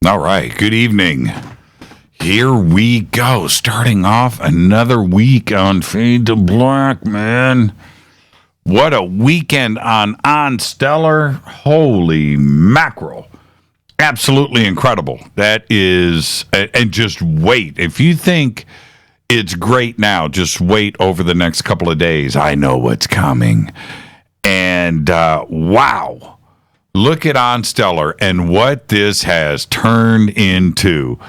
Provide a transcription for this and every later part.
All right, good evening. Here we go, starting off another week on Fade to Black, man. What a weekend on Stellar. Holy mackerel. Absolutely incredible. That is, and just wait. If you think it's great now, just wait over the next couple of days. I know what's coming. And wow. Look at On Stellar and what this has turned into.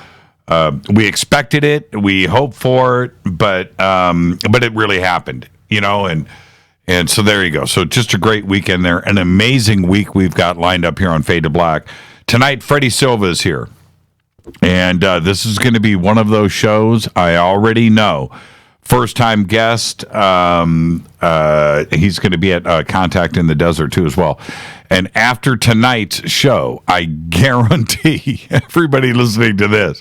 We expected it, we hoped for it, but it really happened, you know. And so there you go. So just a great weekend there, an amazing week we've got lined up here on Fade to Black tonight. Freddy Silva is here, and this is going to be one of those shows I already know. First time guest. He's going to be at Contact in the Desert too as well. And after tonight's show, I guarantee everybody listening to this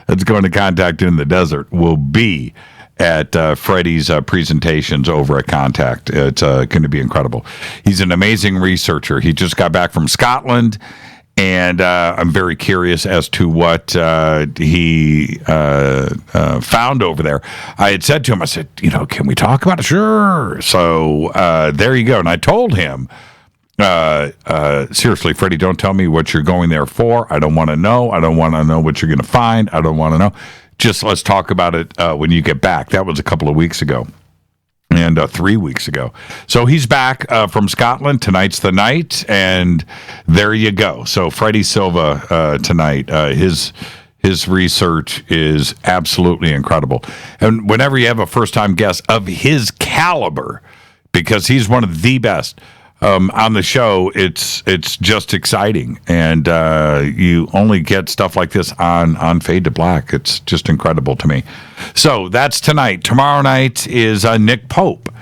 that's going to Contact in the Desert will be at Freddy's presentations over at Contact. It's going to be incredible. He's an amazing researcher. He just got back from Scotland, and I'm very curious as to what he found over there. I had said to him, I said, can we talk about it? Sure. So there you go. And I told him, seriously, Freddie, don't tell me what you're going there for. I don't want to know. I don't want to know what you're going to find. I don't want to know. Just let's talk about it when you get back. That was a couple of weeks ago. And 3 weeks ago. So he's back from Scotland. Tonight's the night, and there you go. So Freddy Silva tonight, his research is absolutely incredible. And whenever you have a first-time guest of his caliber, because he's one of the best on the show, it's just exciting. And you only get stuff like this on Fade to Black. It's just incredible to me. So that's tonight. Tomorrow night is Nick Pope.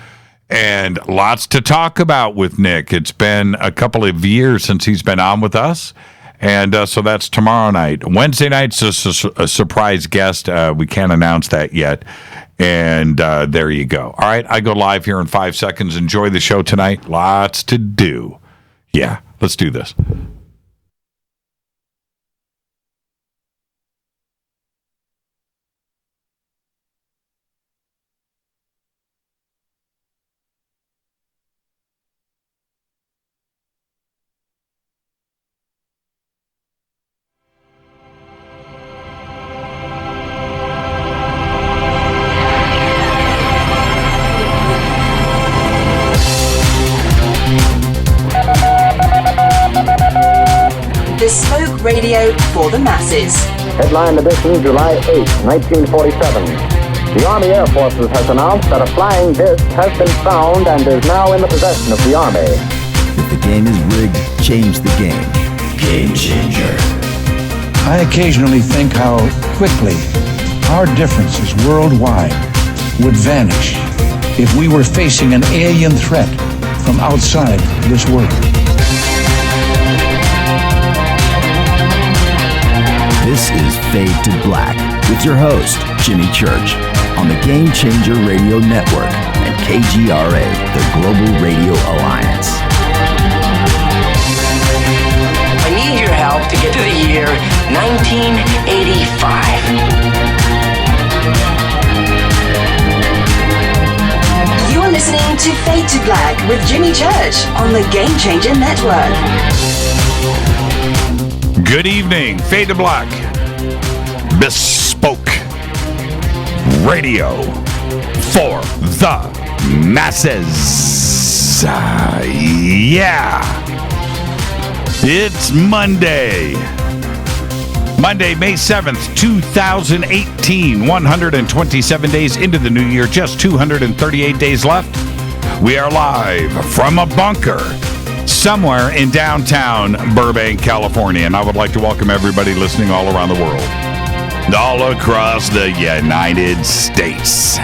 And lots to talk about with Nick. It's been a couple of years since he's been on with us. And so that's tomorrow night. Wednesday night's a surprise guest. We can't announce that yet. And there you go. All right, I go live here in 5 seconds. Enjoy the show tonight. Lots to do. Yeah, let's do this. Radio for the masses. Headline edition, July 8, 1947. The Army Air Forces has announced that a flying disc has been found and is now in the possession of the Army. If the game is rigged, change the game. Game changer. I occasionally think how quickly our differences worldwide would vanish if we were facing an alien threat from outside this world. This is Fade to Black with your host, Jimmy Church, on the Game Changer Radio Network and KGRA, the Global Radio Alliance. I need your help to get to the year 1985. You are listening to Fade to Black with Jimmy Church on the Game Changer Network. Good evening, Fade to Black, bespoke radio for the masses. Yeah, it's Monday, May 7th, 2018, 127 days into the new year, just 238 days left. We are live from a bunker somewhere in downtown Burbank, California. And I would like to welcome everybody listening all around the world, all across the United States.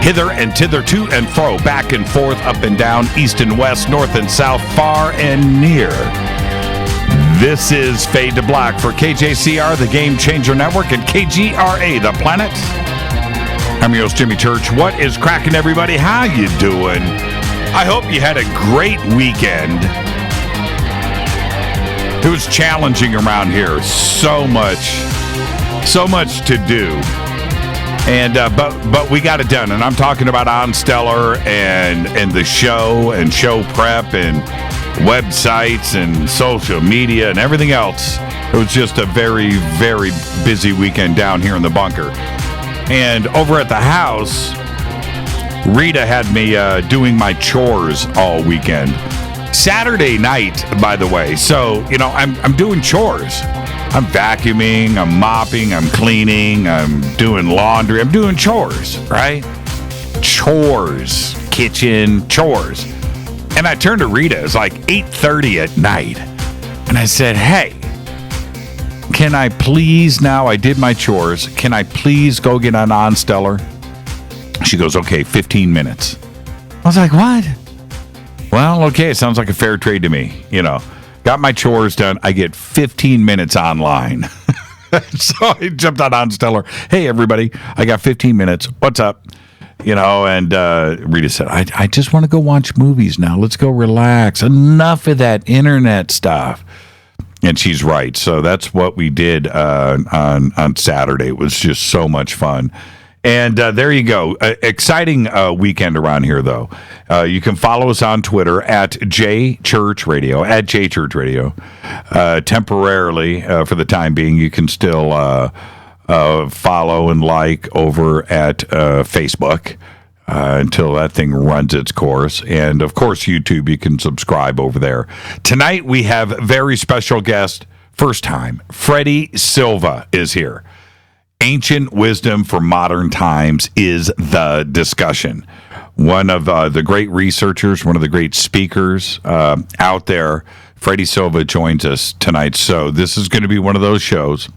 Hither and thither, to and fro, back and forth, up and down, east and west, north and south, far and near. This is Fade to Black for KJCR, the Game Changer Network, and KGRA, the planet. I'm your host, Jimmy Church. What is cracking, everybody? How you doing? I hope you had a great weekend. It was challenging around here. So much to do. And but we got it done. And I'm talking about On Stellar and the show and show prep and websites and social media and everything else. It was just a very, very busy weekend down here in the bunker. And over at the house, Rita had me doing my chores all weekend. Saturday night, by the way. So, I'm doing chores. I'm vacuuming, I'm mopping, I'm cleaning, I'm doing laundry. I'm doing chores, right? Chores. Kitchen chores. And I turned to Rita. It was like 8:30 at night. And I said, hey, can I please now? I did my chores. Can I please go get on Stellar? She goes, okay, 15 minutes. I was like, what? Well, okay, it sounds like a fair trade to me. Got my chores done. I get 15 minutes online. So I jumped on Stellar. Hey, everybody, I got 15 minutes. What's up? And Rita said, I just want to go watch movies now. Let's go relax. Enough of that internet stuff. And she's right. So that's what we did on Saturday. It was just so much fun. And there you go. Exciting weekend around here, though. You can follow us on Twitter at JChurchRadio, at JChurchRadio. Temporarily, for the time being, you can still follow and like over at Facebook until that thing runs its course. And, of course, YouTube, you can subscribe over there. Tonight, we have very special guest, first time, Freddy Silva is here. Ancient wisdom for modern times is the discussion. One of the great researchers, one of the great speakers out there, Freddy Silva joins us tonight. So this is going to be one of those shows.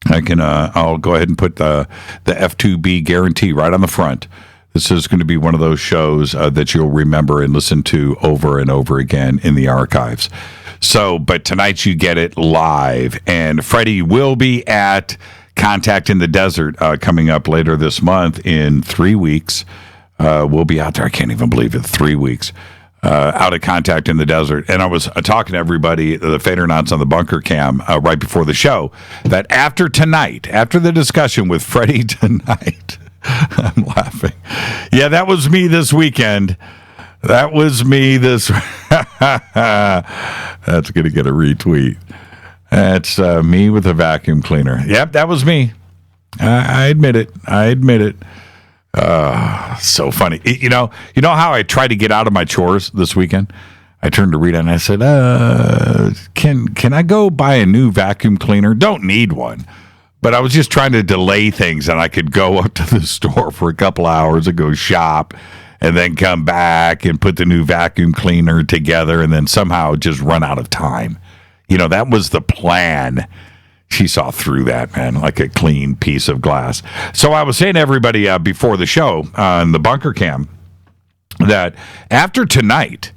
I'll go ahead and put the F2B guarantee right on the front. This is going to be one of those shows that you'll remember and listen to over and over again in the archives. So, but tonight you get it live, and Freddy will be at Contact in the Desert coming up later this month in 3 weeks. We'll be out there. I can't even believe it. 3 weeks out at Contact in the Desert. And I was talking to everybody, the Fadernauts on the Bunker Cam right before the show, that after tonight, after the discussion with Freddy tonight, I'm laughing. Yeah, that was me this weekend. That was me this. That's going to get a retweet. That's me with a vacuum cleaner. Yep, that was me. I admit it. So funny. You know how I tried to get out of my chores this weekend? I turned to Rita and I said, can I go buy a new vacuum cleaner? Don't need one. But I was just trying to delay things, and I could go up to the store for a couple hours and go shop and then come back and put the new vacuum cleaner together and then somehow just run out of time. That was the plan. She saw through that, man, like a clean piece of glass. So I was saying to everybody before the show on the Bunker Cam that after tonight,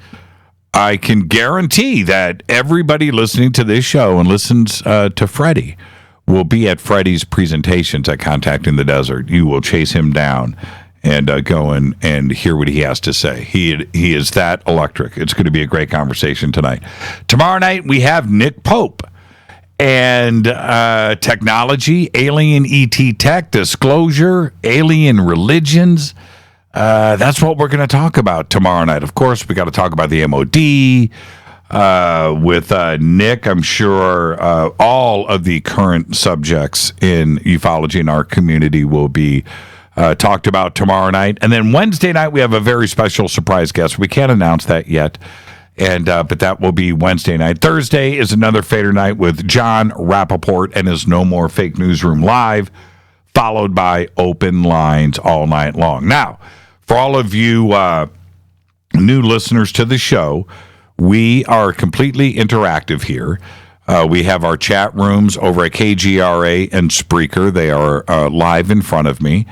I can guarantee that everybody listening to this show and listens to Freddy will be at Freddy's presentations at Contact in the Desert. You will chase him down and go and hear what he has to say. He is that electric. It's going to be a great conversation tonight. Tomorrow night, we have Nick Pope and technology, alien ET tech, disclosure, alien religions. That's what we're going to talk about tomorrow night. Of course, we got to talk about the MOD with Nick. I'm sure all of the current subjects in ufology in our community will be talked about tomorrow night. And then Wednesday night, we have a very special surprise guest. We can't announce that yet, but that will be Wednesday night. Thursday is another Fader night with John Rappaport and his No More Fake Newsroom Live, followed by open lines all night long. Now, for all of you new listeners to the show, we are completely interactive here. We have our chat rooms over at KGRA and Spreaker. They are live in front of me.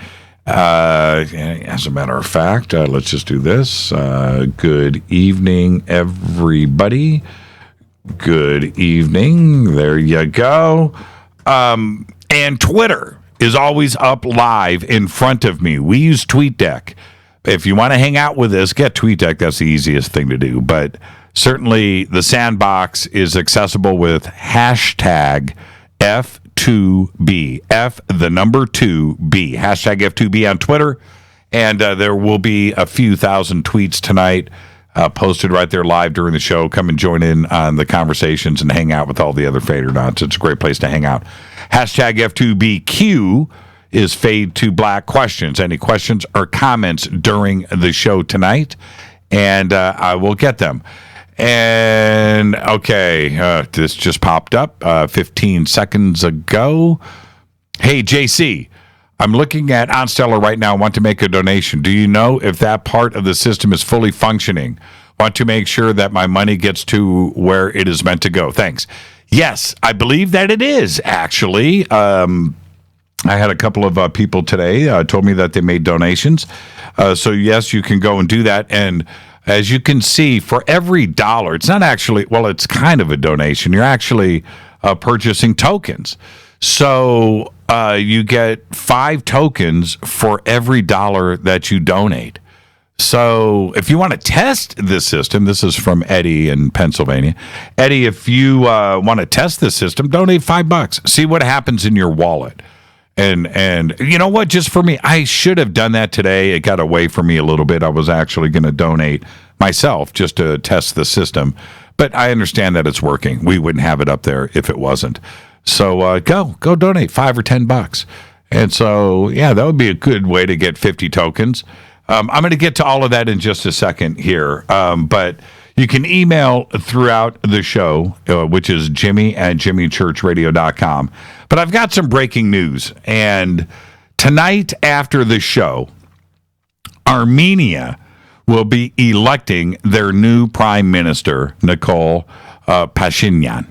As a matter of fact, let's just do this. Good evening, everybody. Good evening. There you go. And Twitter is always up live in front of me. We use TweetDeck. If you want to hang out with us, get TweetDeck. That's the easiest thing to do. But Certainly, the sandbox is accessible with hashtag F2B. The number 2B. Hashtag F2B on Twitter. And there will be a few thousand tweets tonight posted right there live during the show. Come and join in on the conversations and hang out with all the other Fadernauts. It's a great place to hang out. Hashtag F2BQ is Fade to Black questions. Any questions or comments during the show tonight? And I will get them. And, okay, this just popped up 15 seconds ago. Hey, JC, I'm looking at OnStellar right now. Want to make a donation. Do you know if that part of the system is fully functioning? Want to make sure that my money gets to where it is meant to go. Thanks. Yes, I believe that it is, actually. I had a couple of people today told me that they made donations. So, yes, you can go and do that. And as you can see, for every dollar, it's not actually, well, it's kind of a donation. You're actually purchasing tokens. So you get 5 tokens for every dollar that you donate. So if you want to test this system, this is from Eddie in Pennsylvania. Eddie, if you want to test this system, donate $5. See what happens in your wallet. And you know what? Just for me, I should have done that today. It got away from me a little bit. I was actually going to donate myself just to test the system. But I understand that it's working. We wouldn't have it up there if it wasn't. So go donate $5 or $10. And so, yeah, that would be a good way to get 50 tokens. I'm going to get to all of that in just a second here. But you can email throughout the show, which is jimmy@jimmychurchradio.com. But I've got some breaking news. And tonight after the show, Armenia will be electing their new prime minister, Nikol Pashinyan.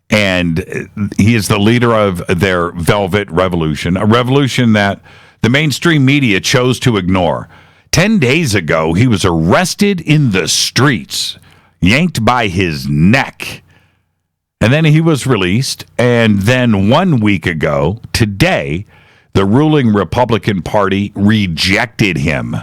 And he is the leader of their Velvet Revolution, a revolution that the mainstream media chose to ignore. 10 days ago, he was arrested in the streets, yanked by his neck. And then he was released. And then 1 week ago, today, the ruling Republican Party rejected him.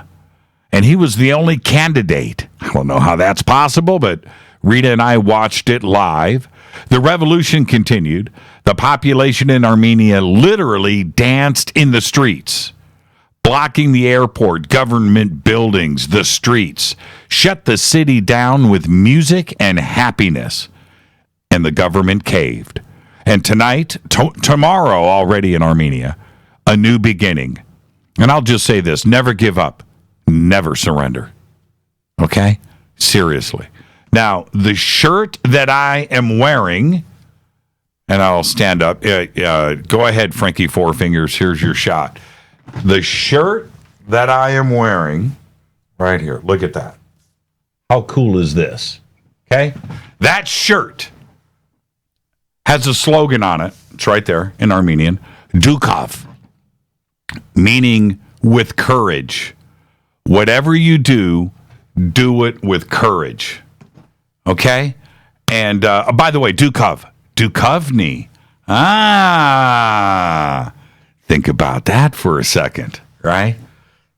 And he was the only candidate. I don't know how that's possible, but Rita and I watched it live. The revolution continued. The population in Armenia literally danced in the streets, blocking the airport, government buildings, the streets, shut the city down with music and happiness. And the government caved. And tonight, tomorrow already in Armenia, a new beginning. And I'll just say this, never give up, never surrender. Okay? Seriously. Now, the shirt that I am wearing, and I'll stand up. Go ahead, Frankie Four Fingers. Here's your shot. The shirt that I am wearing, right here. Look at that. How cool is this? Okay? That shirt has a slogan on it. It's right there in Armenian. Dukov, meaning with courage. Whatever you do, do it with courage. Okay? And by the way, Dukov. Dukovny. Think about that for a second, right?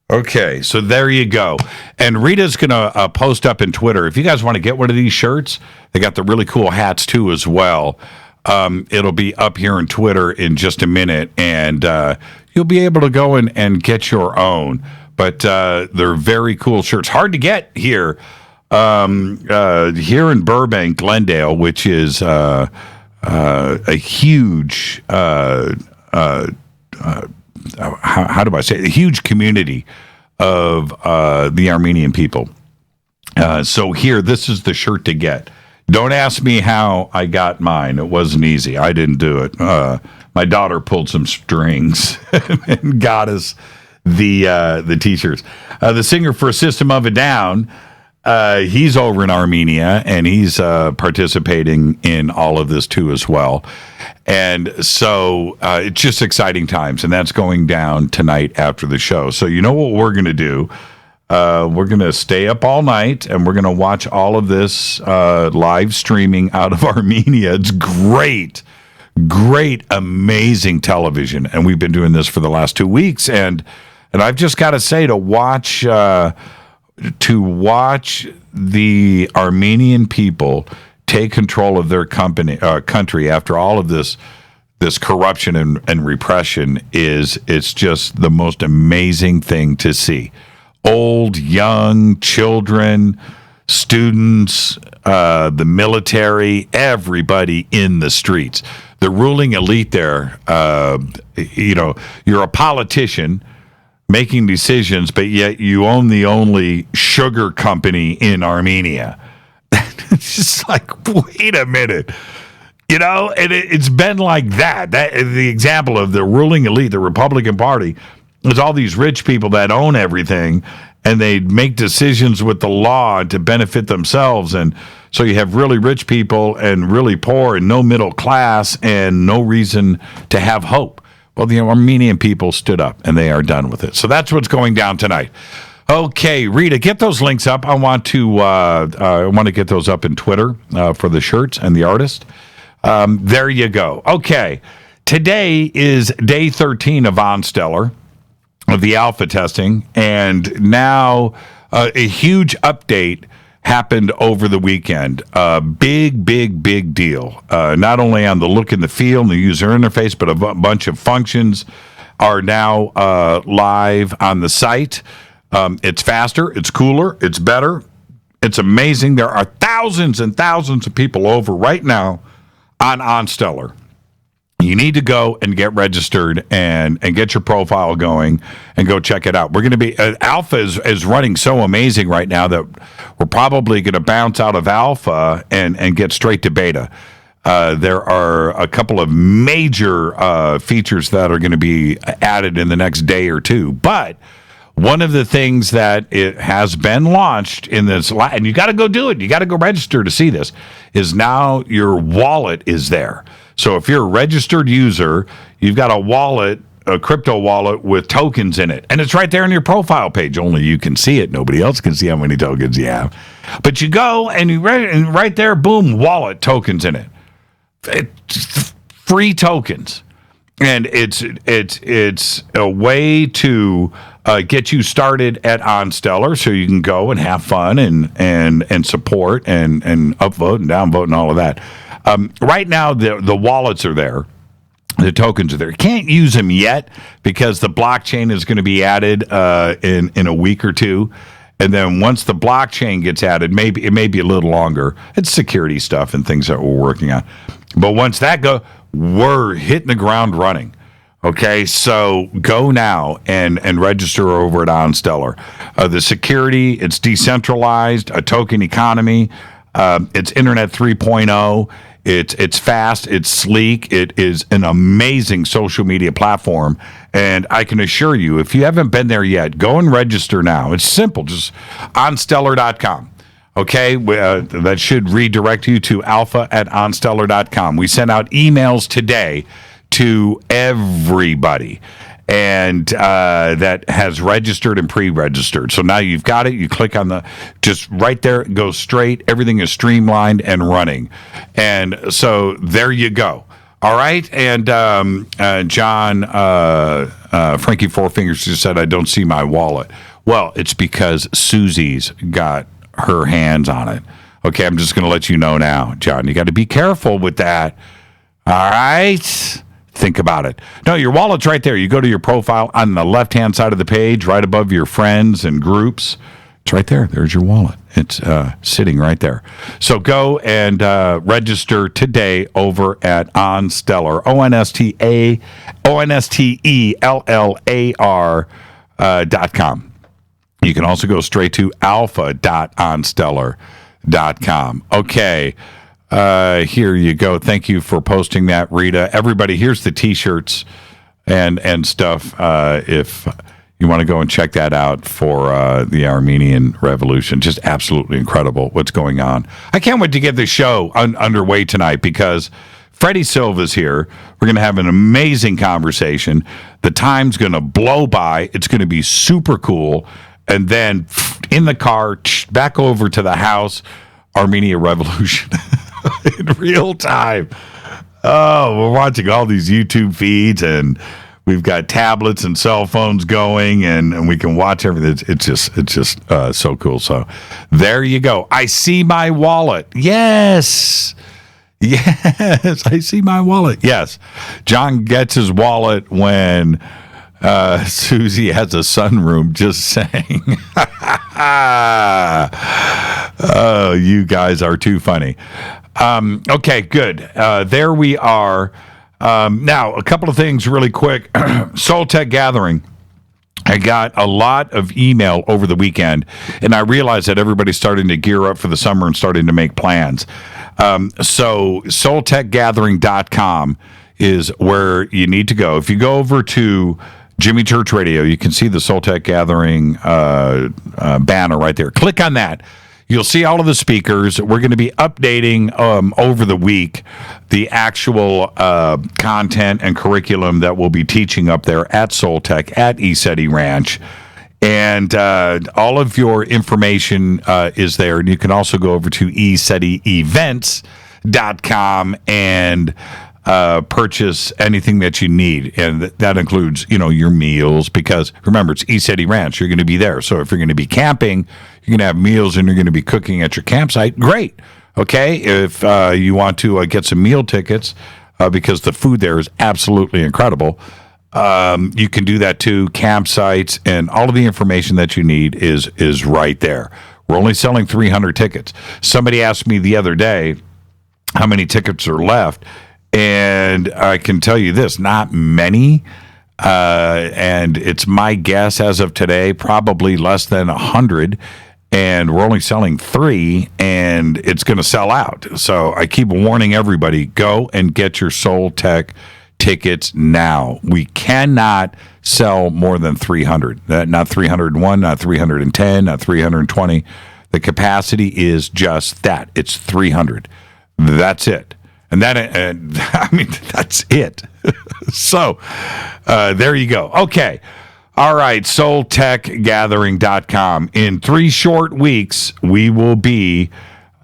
Okay, so there you go. And Rita's going to post up in Twitter. If you guys want to get one of these shirts, they got the really cool hats too as well. It'll be up here on Twitter in just a minute, and you'll be able to go and get your own. But they're very cool shirts. Hard to get here. Here in Burbank, Glendale, which is a huge, how do I say it? A huge community of the Armenian people. So here, this is the shirt to get. Don't ask me how I got mine. It wasn't easy. I didn't do it. My daughter pulled some strings and got us the T-shirts. The singer for System of a Down, he's over in Armenia, and he's participating in all of this too as well. And so it's just exciting times, and that's going down tonight after the show. So you know what we're going to do? We're going to stay up all night, and we're going to watch all of this live streaming out of Armenia. It's great, amazing television. And we've been doing this for the last 2 weeks. And I've just got to say, to watch to watch the Armenian people take control of their country after all of this corruption and repression it's just the most amazing thing to see. Old, young, children, students, the military, everybody in the streets. The ruling elite there, you're a politician making decisions, but yet you own the only sugar company in Armenia. It's just like, wait a minute. And it's been like that. The example of the ruling elite, the Republican Party, is all these rich people that own everything, and they make decisions with the law to benefit themselves. And so you have really rich people and really poor and no middle class and no reason to have hope. Well, the Armenian people stood up, and they are done with it. So that's what's going down tonight. Okay, Rita, get those links up. I want to get those up in Twitter for the shirts and the artist. There you go. Okay, today is day 13 of OnStellar, of the alpha testing, and now a huge update happened over the weekend. Big deal. Not only on the look and the feel and the user interface, but a bunch of functions are now live on the site. It's faster, it's cooler, it's better, it's amazing. There are thousands and thousands of people over right now on OnStellar. You need to go and get registered and get your profile going and go check it out. We're going to be alpha is running so amazing right now that we're probably going to bounce out of alpha and get straight to beta. There are a couple of major features that are going to be added in the next day or two. But one of the things that it has been launched in this, and you got to go do it, you got to go register to see this, is now your wallet is there. So if you're a registered user, you've got a wallet, a crypto wallet with tokens in it. And it's right there on your profile page. Only you can see it. Nobody else can see how many tokens you have. But you go and and right there, boom, wallet tokens in it. It's free tokens. And it's a way to get you started at OnStellar, so you can go and have fun and support and upvote and downvote and all of that. Right now, the wallets are there. The tokens are there. You can't use them yet because the blockchain is going to be added in a week or two. And then once the blockchain gets added, it may be a little longer. It's security stuff and things that we're working on. But once that goes, we're hitting the ground running. Okay, so go now and register over at OnStellar. The security, it's decentralized, a token economy. It's Internet 3.0. It's fast, it's sleek, it is an amazing social media platform, and I can assure you, if you haven't been there yet, go and register now. It's simple, just onstellar.com. Okay, that should redirect you to alpha@onstellar.com. We sent out emails today to everybody and that has registered and pre-registered. So now you've got it. You click on just right there, it goes straight. Everything is streamlined and running. And so there you go. All right. And John, Frankie Four Fingers just said, I don't see my wallet. Well, it's because Susie's got her hands on it. Okay, I'm just going to let you know now, John. You got to be careful with that. All right? Think about it. No, your wallet's right there. You go to your profile on the left-hand side of the page, right above your friends and groups. It's right there. There's your wallet. It's sitting right there. So go and register today over at OnStellar, OnStellar.com. You can also go straight to alpha.onstellar.com. Okay. Here you go. Thank you for posting that, Rita. Everybody, here's the T-shirts and stuff. If you want to go and check that out for the Armenian Revolution, just absolutely incredible what's going on. I can't wait to get the show underway tonight because Freddy Silva's here. We're going to have an amazing conversation. The time's going to blow by. It's going to be super cool. And then in the car, back over to the house, Armenia Revolution in real time. Oh, we're watching all these YouTube feeds and We've got tablets and cell phones going, and we can watch everything. It's just so cool. So there you go. I see my wallet. Yes. Yes, I see my wallet. Yes. John gets his wallet when Susie has a sunroom, just saying. Oh, you guys are too funny. Okay, good. There we are. Now, a couple of things really quick. Soul Tech Gathering. I got a lot of email over the weekend, and I realized that everybody's starting to gear up for the summer and starting to make plans. So soultechgathering.com is where you need to go. If you go over to Jimmy Church Radio, you can see the Soul Tech Gathering banner right there. Click on that. You'll see all of the speakers. We're going to be updating over the week the actual content and curriculum that we'll be teaching up there at Soul Tech at ESETI Ranch. And all of your information is there. And you can also go over to ESETIevents.com and purchase anything that you need. And that includes, your meals, because remember, it's ESETI Ranch. You're going to be there. So if you're going to be camping, you're going to have meals and you're going to be cooking at your campsite. Great. Okay. If you want to get some meal tickets, because the food there is absolutely incredible, you can do that too. Campsites and all of the information that you need is right there. We're only selling 300 tickets. Somebody asked me the other day how many tickets are left, and I can tell you this: not many. And it's my guess as of today, probably less than 100. And we're only selling 3, and it's going to sell out. So I keep warning everybody: go and get your Soul Tech tickets now. We cannot sell more than 300. Not 301, not 310, not 320. The capacity is just that. It's 300. That's it. And that's it. So there you go. Okay. All right. SoulTechGathering.com. In 3 short weeks, we will be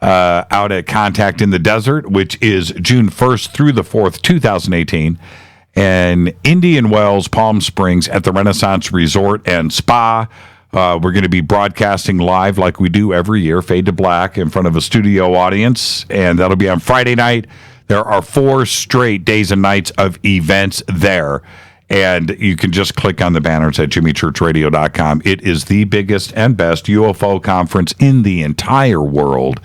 out at Contact in the Desert, which is June 1st through the 4th, 2018, and Indian Wells, Palm Springs at the Renaissance Resort and Spa. We're going to be broadcasting live like we do every year, Fade to Black, in front of a studio audience, and that'll be on Friday night. There are 4 straight days and nights of events there, and you can just click on the banners at jimmychurchradio.com. It is the biggest and best UFO conference in the entire world,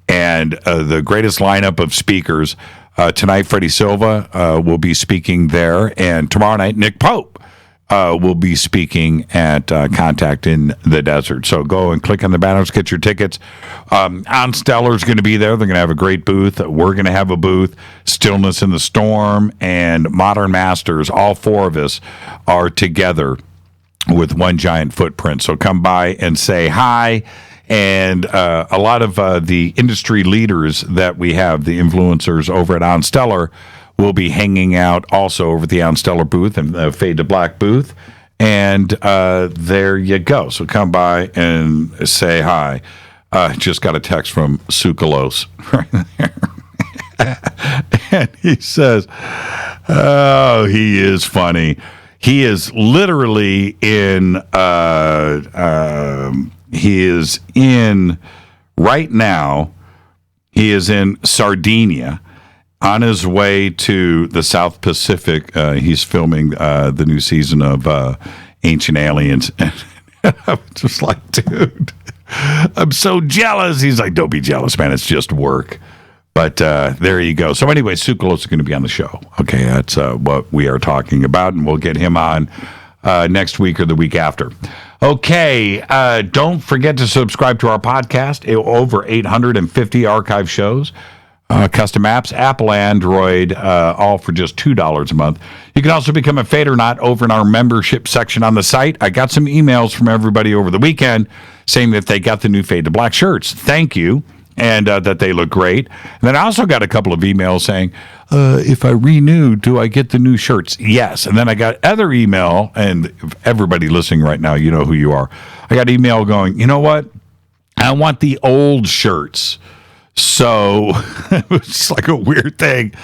and the greatest lineup of speakers. Tonight, Freddy Silva will be speaking there, and tomorrow night, Nick Pope will be speaking at Contact in the Desert. So go and click on the banners, get your tickets. OnStellar's going to be there. They're going to have a great booth. We're going to have a booth. Stillness in the Storm and Modern Masters, all 4 of us are together with one giant footprint. So come by and say hi. And a lot of the industry leaders that we have, the influencers over at OnStellar, will be hanging out also over the OnStellar booth and the Fade to Black booth. And there you go. So come by and say hi. Just got a text from Sukalos right there. And he says, oh, he is funny. He is literally right now, he is in Sardinia on his way to the South Pacific. He's filming the new season of Ancient Aliens. And I'm just like, dude, I'm so jealous. He's like, don't be jealous, man. It's just work. But there you go. So anyway, Sukalos is going to be on the show. Okay, that's what we are talking about, and we'll get him on next week or the week after. Okay, don't forget to subscribe to our podcast. Over 850 archive shows, custom apps, Apple, Android, all for just $2 a month. You can also become a Fade or Not over in our membership section on the site. I got some emails from everybody over the weekend saying that they got the new Fade to Black shirts. Thank you. And that they look great. And then I also got a couple of emails saying, if I renew, do I get the new shirts? Yes. And then I got other email, and everybody listening right now, you know who you are. I got email going, you know what? I want the old shirts. So it's like a weird thing.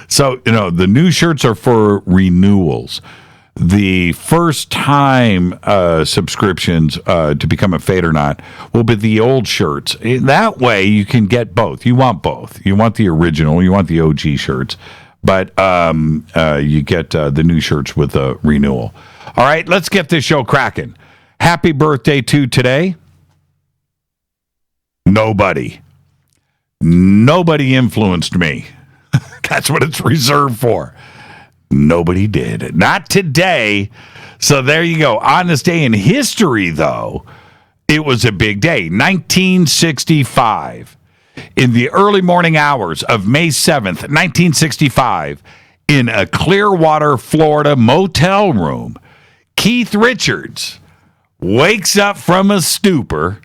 So, the new shirts are for renewals. the first time subscriptions to become a Fade or Not will be the old shirts. That way you can get both. You want both. You want the original, you want the OG shirts, but you get the new shirts with a renewal. All right, let's get this show cracking. Happy birthday to today. Nobody influenced me. That's what it's reserved for. Nobody did. Not today. So there you go. On this day in history, though, it was a big day. 1965. In the early morning hours of May 7th, 1965, in a Clearwater, Florida motel room, Keith Richards wakes up from a stupor,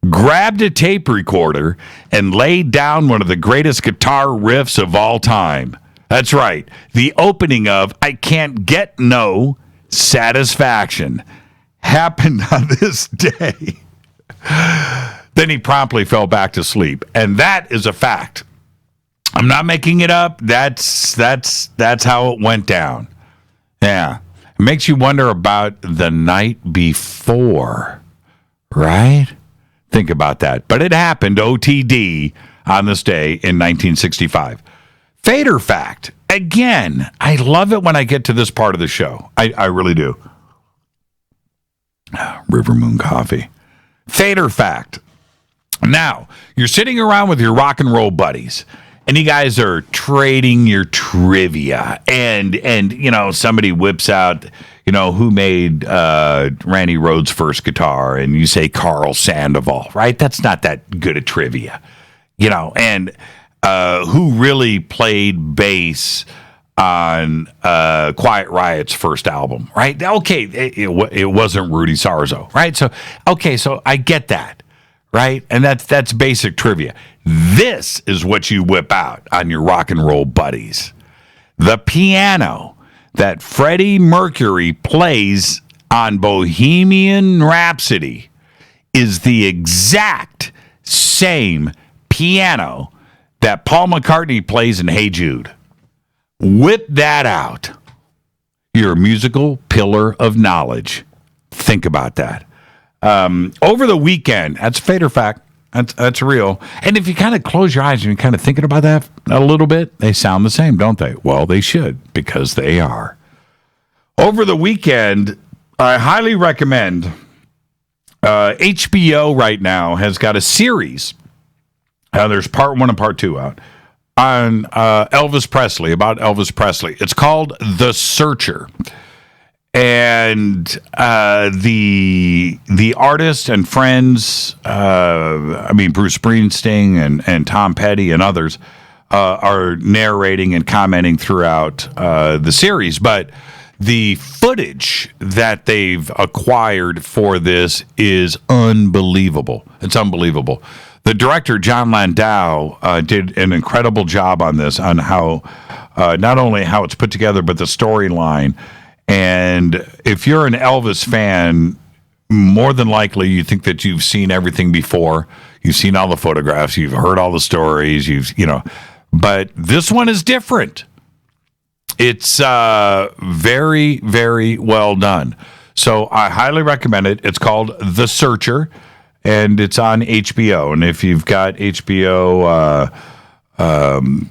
grabbed a tape recorder, and laid down one of the greatest guitar riffs of all time. That's right. The opening of I Can't Get No Satisfaction happened on this day. Then he promptly fell back to sleep. And that is a fact. I'm not making it up. That's how it went down. Yeah. It makes you wonder about the night before, right? Think about that. But it happened, OTD, on this day in 1965. Fader fact. Again, I love it when I get to this part of the show. I really do. River Moon Coffee. Fader fact. Now, you're sitting around with your rock and roll buddies, and you guys are trading your trivia, and you know, somebody whips out, you know, who made Randy Rhoads' first guitar, and you say Carl Sandoval, right? That's not that good a trivia, you know, and who really played bass on Quiet Riot's first album, right? Okay, it wasn't Rudy Sarzo, right? So, okay, so I get that. Right? And that's basic trivia. This is what you whip out on your rock and roll buddies. The piano that Freddie Mercury plays on Bohemian Rhapsody is the exact same piano that Paul McCartney plays in Hey Jude. Whip that out. You're a musical pillar of knowledge. Think about that. Over the weekend, that's Fader fact. That's real. And if you kind of close your eyes and you're kind of thinking about that a little bit, they sound the same, don't they? Well, they should, because they are. Over the weekend, I highly recommend HBO right now has got a series. There's part 1 and part 2 out on Elvis Presley, about Elvis Presley. It's called The Searcher. And the artists and friends, Bruce Springsteen and Tom Petty and others are narrating and commenting throughout the series. But the footage that they've acquired for this is unbelievable. It's unbelievable. The director, John Landau, did an incredible job on this, on how not only how it's put together, but the storyline. And if you're an Elvis fan, more than likely you think that you've seen everything before. You've seen all the photographs, you've heard all the stories, but this one is different. It's very, very well done. So I highly recommend it. It's called The Searcher, and it's on HBO. And if you've got HBO on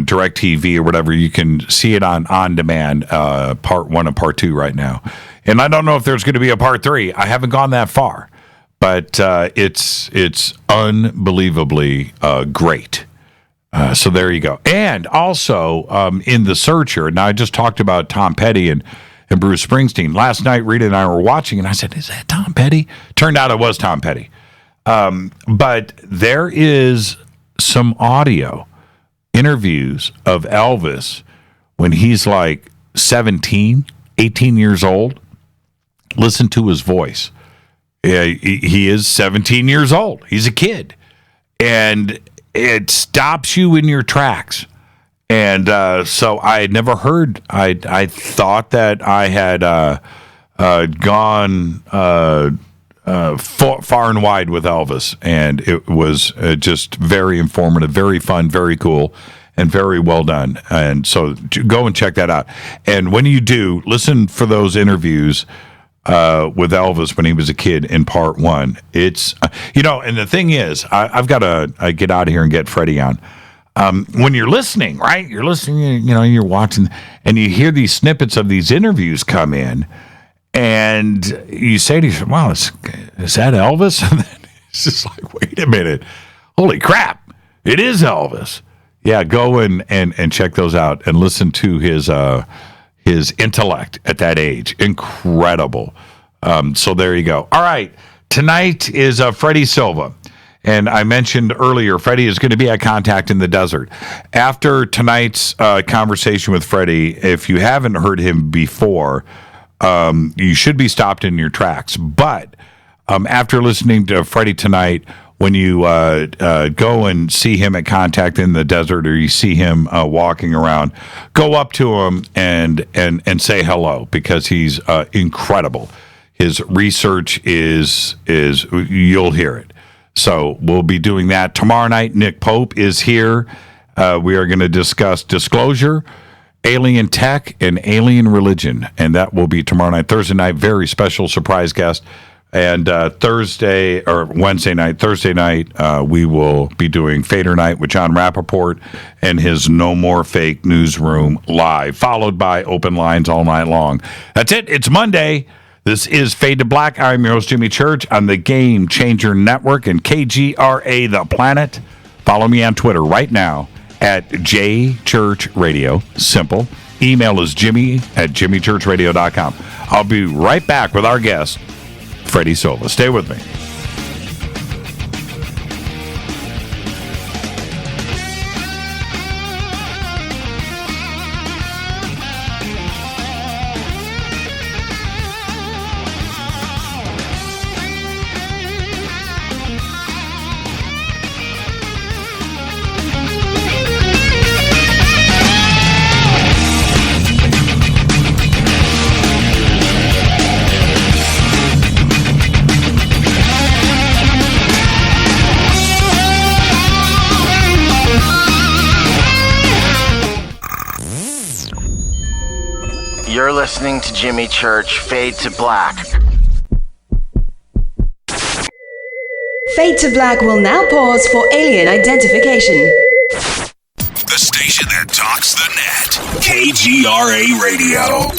DirecTV or whatever, you can see it on demand, part 1 and part 2 right now. And I don't know if there's going to be a part 3. I haven't gone that far, but it's unbelievably great. So there you go. And also in The Searcher, now I just talked about Tom Petty and Bruce Springsteen. Last night, Rita and I were watching, and I said, is that Tom Petty? Turned out it was Tom Petty. But there is some audio interviews of Elvis when he's like 17, 18 years old. Listen to his voice. He is 17 years old. He's a kid. And it stops you in your tracks. And so I had never heard, I thought that I had gone far and wide with Elvis, and it was just very informative, very fun, very cool. and very well done. And so go and check that out. And when you do, listen for those interviews with Elvis when he was a kid in part 1. It's, and the thing is, I've got to get out of here and get Freddie on. When you're listening, right? You're listening, you're watching, and you hear these snippets of these interviews come in, and you say to yourself, wow, is that Elvis? And then it's just like, wait a minute. Holy crap. It is Elvis. Yeah, go and check those out and listen to his intellect at that age. Incredible. So there you go. All right. Tonight is Freddy Silva. And I mentioned earlier, Freddie is going to be at Contact in the Desert. After tonight's conversation with Freddie, if you haven't heard him before, you should be stopped in your tracks. But after listening to Freddie tonight, when you go and see him at Contact in the Desert, or you see him walking around, go up to him and say hello, because he's incredible. His research is you'll hear it. So we'll be doing that tomorrow night. Nick Pope is here. We are going to discuss disclosure, alien tech, and alien religion, and that will be tomorrow night. Thursday night, very special surprise guest. And Thursday night, we will be doing Fader Night with John Rappaport and his No More Fake Newsroom live, followed by open lines all night long. That's it. It's Monday. This is Fade to Black. I'm your host, Jimmy Church, on the Game Changer Network and KGRA The Planet. Follow me on Twitter right now at JChurchRadio. Simple. Email is jimmy@jimmychurchradio.com. I'll be right back with our guest, Freddy Silva. Stay with me. You're listening to Jimmy Church, Fade to Black. Fade to Black will now pause for alien identification. The station that talks the net. KGRA Radio.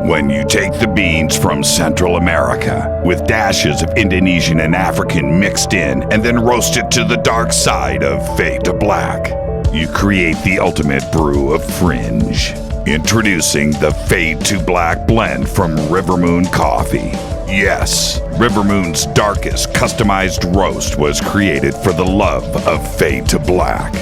When you take the beans from Central America with dashes of Indonesian and African mixed in and then roast it to the dark side of Fade to Black, you create the ultimate brew of fringe. Introducing the Fade to Black blend from Rivermoon Coffee. Yes, Rivermoon's darkest customized roast was created for the love of Fade to Black.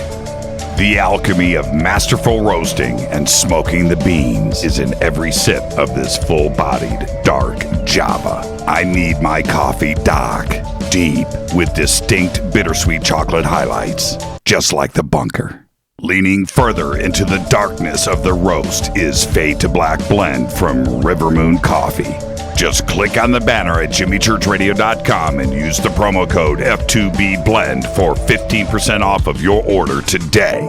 The alchemy of masterful roasting and smoking the beans is in every sip of this full-bodied dark Java. I need my coffee dark, deep, with distinct bittersweet chocolate highlights, just like the bunker. Leaning further into the darkness of the roast is Fade to Black blend from Rivermoon Coffee. Just click on the banner at jimmychurchradio.com and use the promo code F2BBLEND for 15% off of your order today.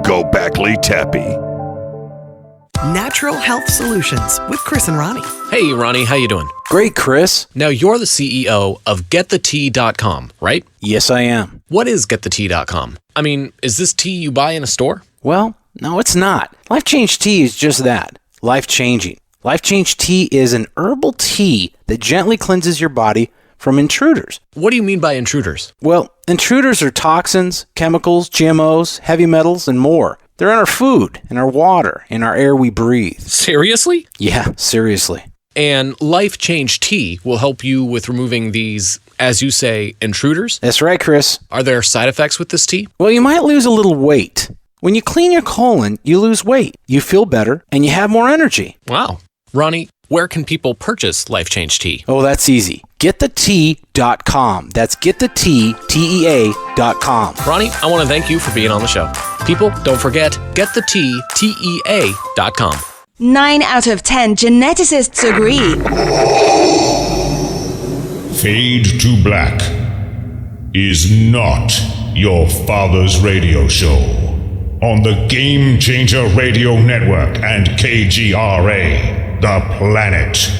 Go Beckley Teppy. Natural Health Solutions with Chris and Ronnie. Hey, Ronnie, how you doing? Great, Chris. Now, you're the CEO of GetTheTea.com, right? Yes, I am. What is GetTheTea.com? I mean, is this tea you buy in a store? Well, no, it's not. Life Change Tea is just that, life-changing. Life Change Tea is an herbal tea that gently cleanses your body from intruders. What do you mean by intruders? Well, intruders are toxins, chemicals, GMOs, heavy metals, and more. They're in our food, in our water, in our air we breathe. Seriously? Yeah, seriously. And Life Change Tea will help you with removing these, as you say, intruders? That's right, Chris. Are there side effects with this tea? Well, you might lose a little weight. When you clean your colon, you lose weight, you feel better, and you have more energy. Wow. Ronnie, where can people purchase Life Change Tea? Oh, that's easy. GetTheTea.com. That's GetTheTea.com. Ronnie, I want to thank you for being on the show. People, don't forget, GetTheTea.com. 9 out of 10 geneticists agree. Fade to Black. is not your father's radio show on the Game Changer Radio Network and KGRA, The Planet.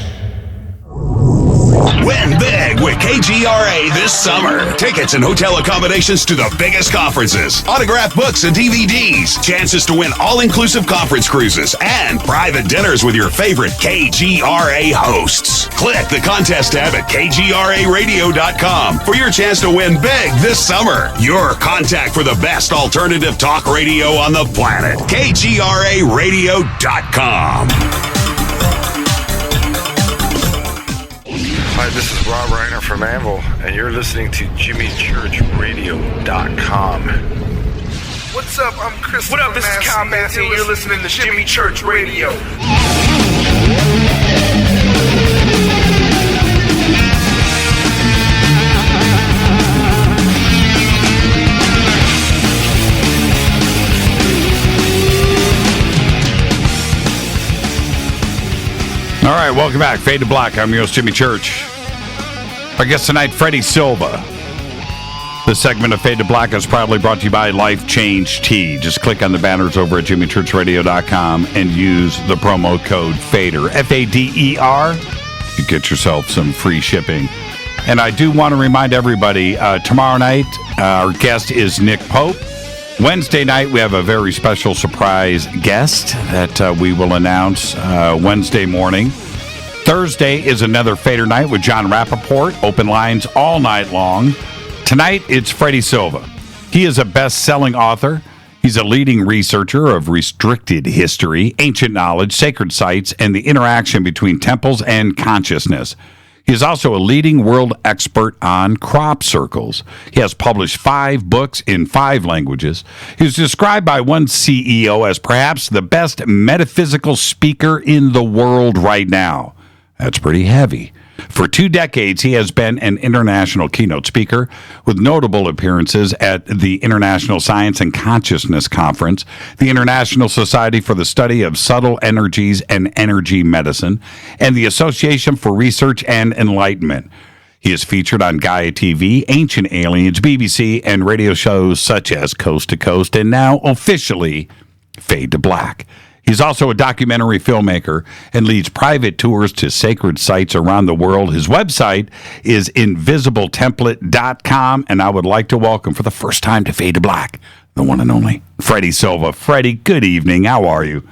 Win big with KGRA this summer. Tickets and hotel accommodations to the biggest conferences, autographed books and DVDs, chances to win all-inclusive conference cruises, and private dinners with your favorite KGRA hosts. Click the contest tab at kgraradio.com for your chance to win big this summer. Your contact for the best alternative talk radio on the planet. kgraradio.com. Hi, this is Rob Reiner from Anvil, and you're listening to JimmyChurchRadio.com. What's up? I'm Chris. What up? This is Kyle Matthew. You're listening to Jimmy Church Radio. All right, welcome back. Fade to Black. I'm your host, Jimmy Church. Our guest tonight, Freddy Silva. This segment of Fade to Black is proudly brought to you by Life Change Tea. Just click on the banners over at jimmychurchradio.com and use the promo code FADER, F-A-D-E-R. You get yourself some free shipping. And I do want to remind everybody, tomorrow night, our guest is Nick Pope. Wednesday night, we have a very special surprise guest that we will announce Wednesday morning. Thursday is another Fader night with John Rappaport. Open lines all night long. Tonight, it's Freddy Silva. He is a best-selling author. He's a leading researcher of restricted history, ancient knowledge, sacred sites, and the interaction between temples and consciousness. He is also a leading world expert on crop circles. He has published 5 books in 5 languages. He is described by one CEO as perhaps the best metaphysical speaker in the world right now. That's pretty heavy. For 2 decades, he has been an international keynote speaker with notable appearances at the International Science and Consciousness Conference, the International Society for the Study of Subtle Energies and Energy Medicine, and the Association for Research and Enlightenment. He is featured on Gaia TV, Ancient Aliens, BBC, and radio shows such as Coast to Coast, and now officially Fade to Black. He's also a documentary filmmaker and leads private tours to sacred sites around the world. His website is invisibletemplate.com, and I would like to welcome for the first time to Fade to Black, the one and only Freddy Silva. Freddy, good evening. How are you?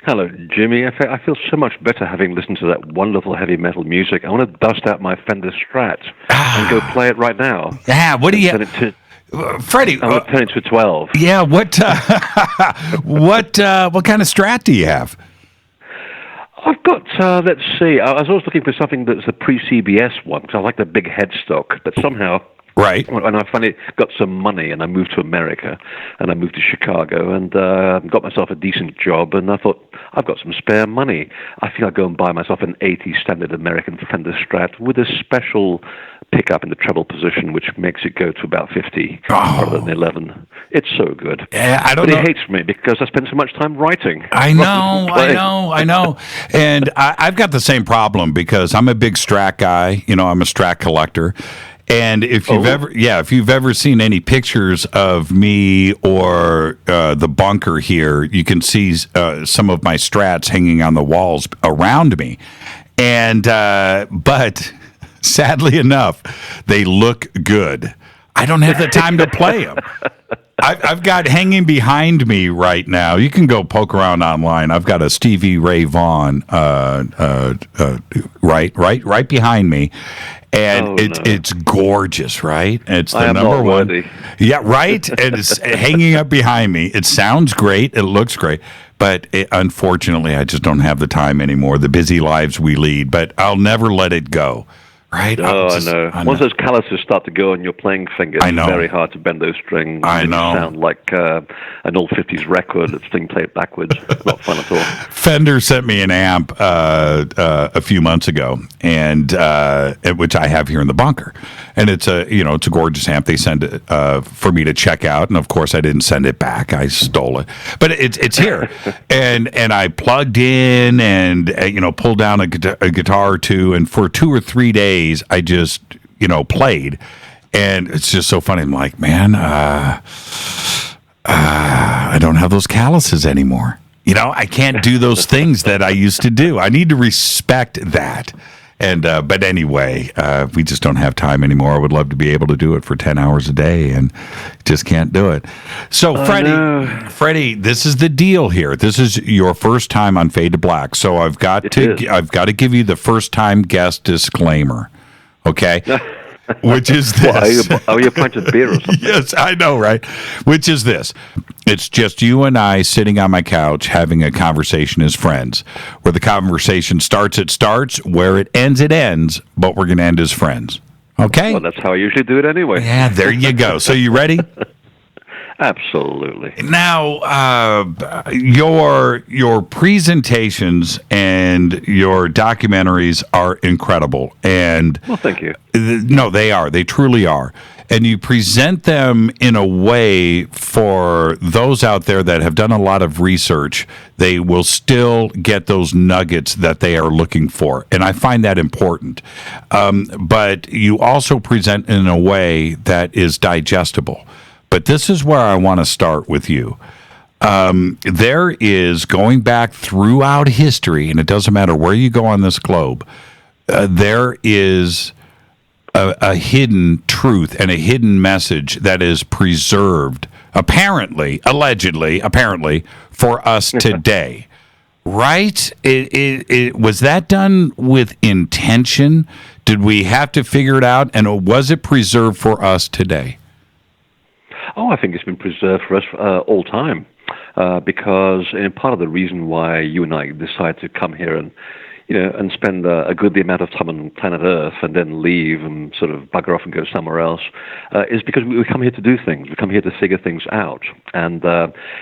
Hello, Jimmy. I feel so much better having listened to that wonderful heavy metal music. I want to dust out my Fender Strat and go play it right now. Yeah, what do you... Freddie, I'm going to turn it to 12. Yeah, what kind of Strat do you have? I've got, let's see, I was always looking for something that's a pre-CBS one, because I like the big headstock, but somehow... Right. And I finally got some money, and I moved to America, and I moved to Chicago, and got myself a decent job, and I thought, I've got some spare money. I think I'll go and buy myself an 80 standard American Fender Strat with a special pickup in the treble position, which makes it go to about 50 rather than 11. It's so good. I don't but know. He hates me because I spend so much time writing. I know. And I've got the same problem because I'm a big Strat guy. You know, I'm a Strat collector. And if you've ever seen any pictures of me or the bunker here, you can see some of my Strats hanging on the walls around me. And but sadly enough, they look good. I don't have the time to play them. I've got hanging behind me right now. You can go poke around online. I've got a Stevie Ray Vaughan right behind me. And it's gorgeous, right? It's the number one. Worthy. Yeah, right? And it's hanging up behind me. It sounds great. It looks great. But unfortunately, I just don't have the time anymore. The busy lives we lead. But I'll never let it go. Right? I know. Once those calluses start to go on your playing fingers, it's very hard to bend those strings. I know. They sound like an old 50s record that's being played backwards. Not fun at all. Fender sent me an amp a few months ago, and which I have here in the bunker. And it's a gorgeous amp. They sent it for me to check out, and of course I didn't send it back. I stole it, but it's here. and I plugged in and pulled down a guitar or two, and for 2 or 3 days I just played, And it's just so funny. I'm like, man, I don't have those calluses anymore. I can't do those things that I used to do. I need to respect that. And but anyway, we just don't have time anymore. I would love to be able to do it for 10 hours a day, and just can't do it. So, Freddie, this is the deal here. This is your first time on Fade to Black, so I've got to give you the first time guest disclaimer. Okay. Which is this. Are you a pint of beer or something? Yes, I know, right? Which is this. It's just you and I sitting on my couch having a conversation as friends. Where the conversation starts, it starts. Where it ends, but we're going to end as friends. Okay? Well, that's how I usually do it anyway. Yeah, there you go. So you ready? Absolutely. Now, your presentations and your documentaries are incredible. And well, thank you. No, they are. They truly are. And you present them in a way for those out there that have done a lot of research, they will still get those nuggets that they are looking for. And I find that important. But you also present in a way that is digestible. But this is where I want to start with you. There is, going back throughout history, and it doesn't matter where you go on this globe, there is a hidden truth and a hidden message that is preserved, apparently, for us today. Right? Was that done with intention? Did we have to figure it out? And was it preserved for us today? Oh, I think it's been preserved for us all time, because part of the reason why you and I decided to come here and spend a goodly amount of time on planet Earth and then leave and sort of bugger off and go somewhere else is because we come here to do things. We come here to figure things out. And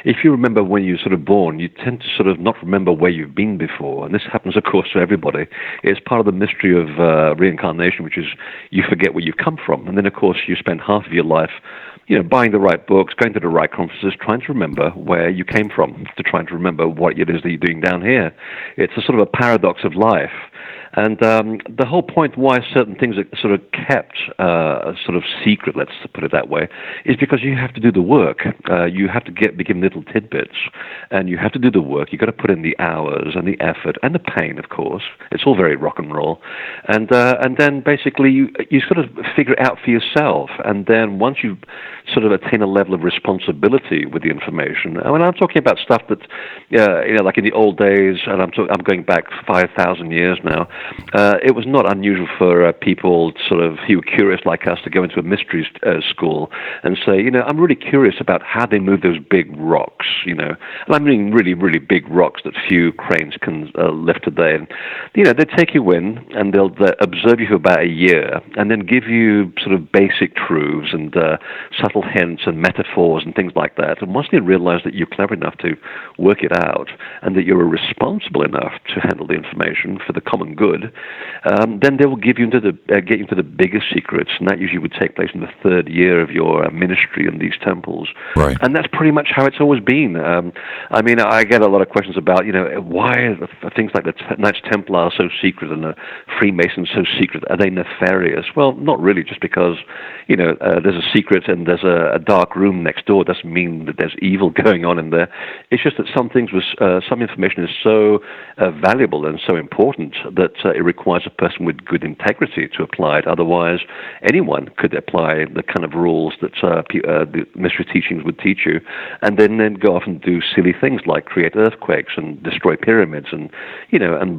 if you remember when you're sort of born, you tend to sort of not remember where you've been before. And this happens, of course, to everybody. It's part of the mystery of reincarnation, which is you forget where you've come from. And then, of course, you spend half of your life buying the right books, going to the right conferences, trying to remember where you came from, to trying to remember what it is that you're doing down here. It's a sort of a paradox of life. And the whole point why certain things are sort of kept sort of secret, let's put it that way, is because you have to do the work. You have to be given little tidbits, and you have to do the work. You've got to put in the hours and the effort and the pain, of course. It's all very rock and roll. And then basically you sort of figure it out for yourself. And then once you sort of attain a level of responsibility with the information, I mean, I'm talking about stuff that, like in the old days, and I'm going back 5,000 years now. It was not unusual for people sort of who were curious like us to go into a mystery school and say, I'm really curious about how they move those big rocks, and I mean really, really big rocks that few cranes can lift today. And, they take you in and they'll observe you for about a year and then give you sort of basic truths and subtle hints and metaphors and things like that. And once they realize that you're clever enough to work it out and that you're responsible enough to handle the information for the common good, then they will get you into the biggest secrets, and that usually would take place in the third year of your ministry in these temples. Right. And that's pretty much how it's always been. I mean, I get a lot of questions about, why are things like the Knights Templar so secret and the Freemasons so secret? Are they nefarious? Well, not really, just because, there's a secret and there's a dark room next door doesn't mean that there's evil going on in there. It's just that some information is so valuable and so important that it requires a person with good integrity to apply it. Otherwise, anyone could apply the kind of rules that the mystery teachings would teach you, and then go off and do silly things like create earthquakes and destroy pyramids and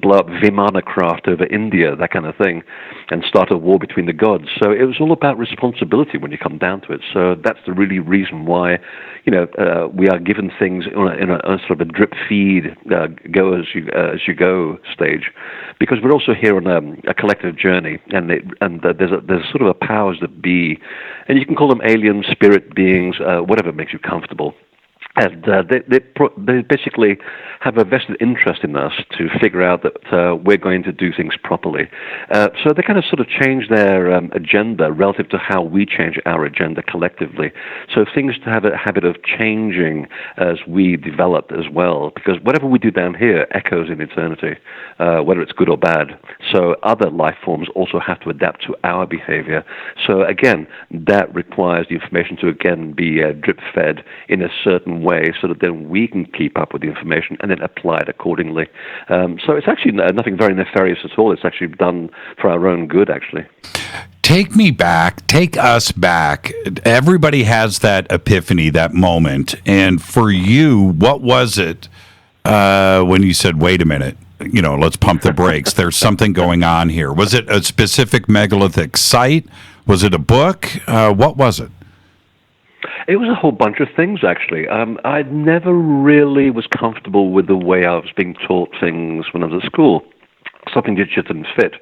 blow up Vimana craft over India, that kind of thing, and start a war between the gods. So it was all about responsibility when you come down to it. So that's the really reason why we are given things in a sort of a drip feed, go as you go stage, because we're also here on a collective journey, and there's sort of a powers that be, and you can call them aliens, spirit beings, whatever makes you comfortable. And they basically have a vested interest in us to figure out that we're going to do things properly. So they kind of sort of change their agenda relative to how we change our agenda collectively. So things to have a habit of changing as we develop as well, because whatever we do down here echoes in eternity, whether it's good or bad. So other life forms also have to adapt to our behavior. So again, that requires the information to again be drip-fed in a certain way, so that then we can keep up with the information and then apply it accordingly. So it's actually nothing very nefarious at all. It's actually done for our own good, actually. Take us back. Everybody has that epiphany, that moment. And for you, what was it when you said, wait a minute, let's pump the brakes. There's something going on here. Was it a specific megalithic site? Was it a book? What was it? It was a whole bunch of things, actually. I never really was comfortable with the way I was being taught things when I was at school. Something just didn't fit.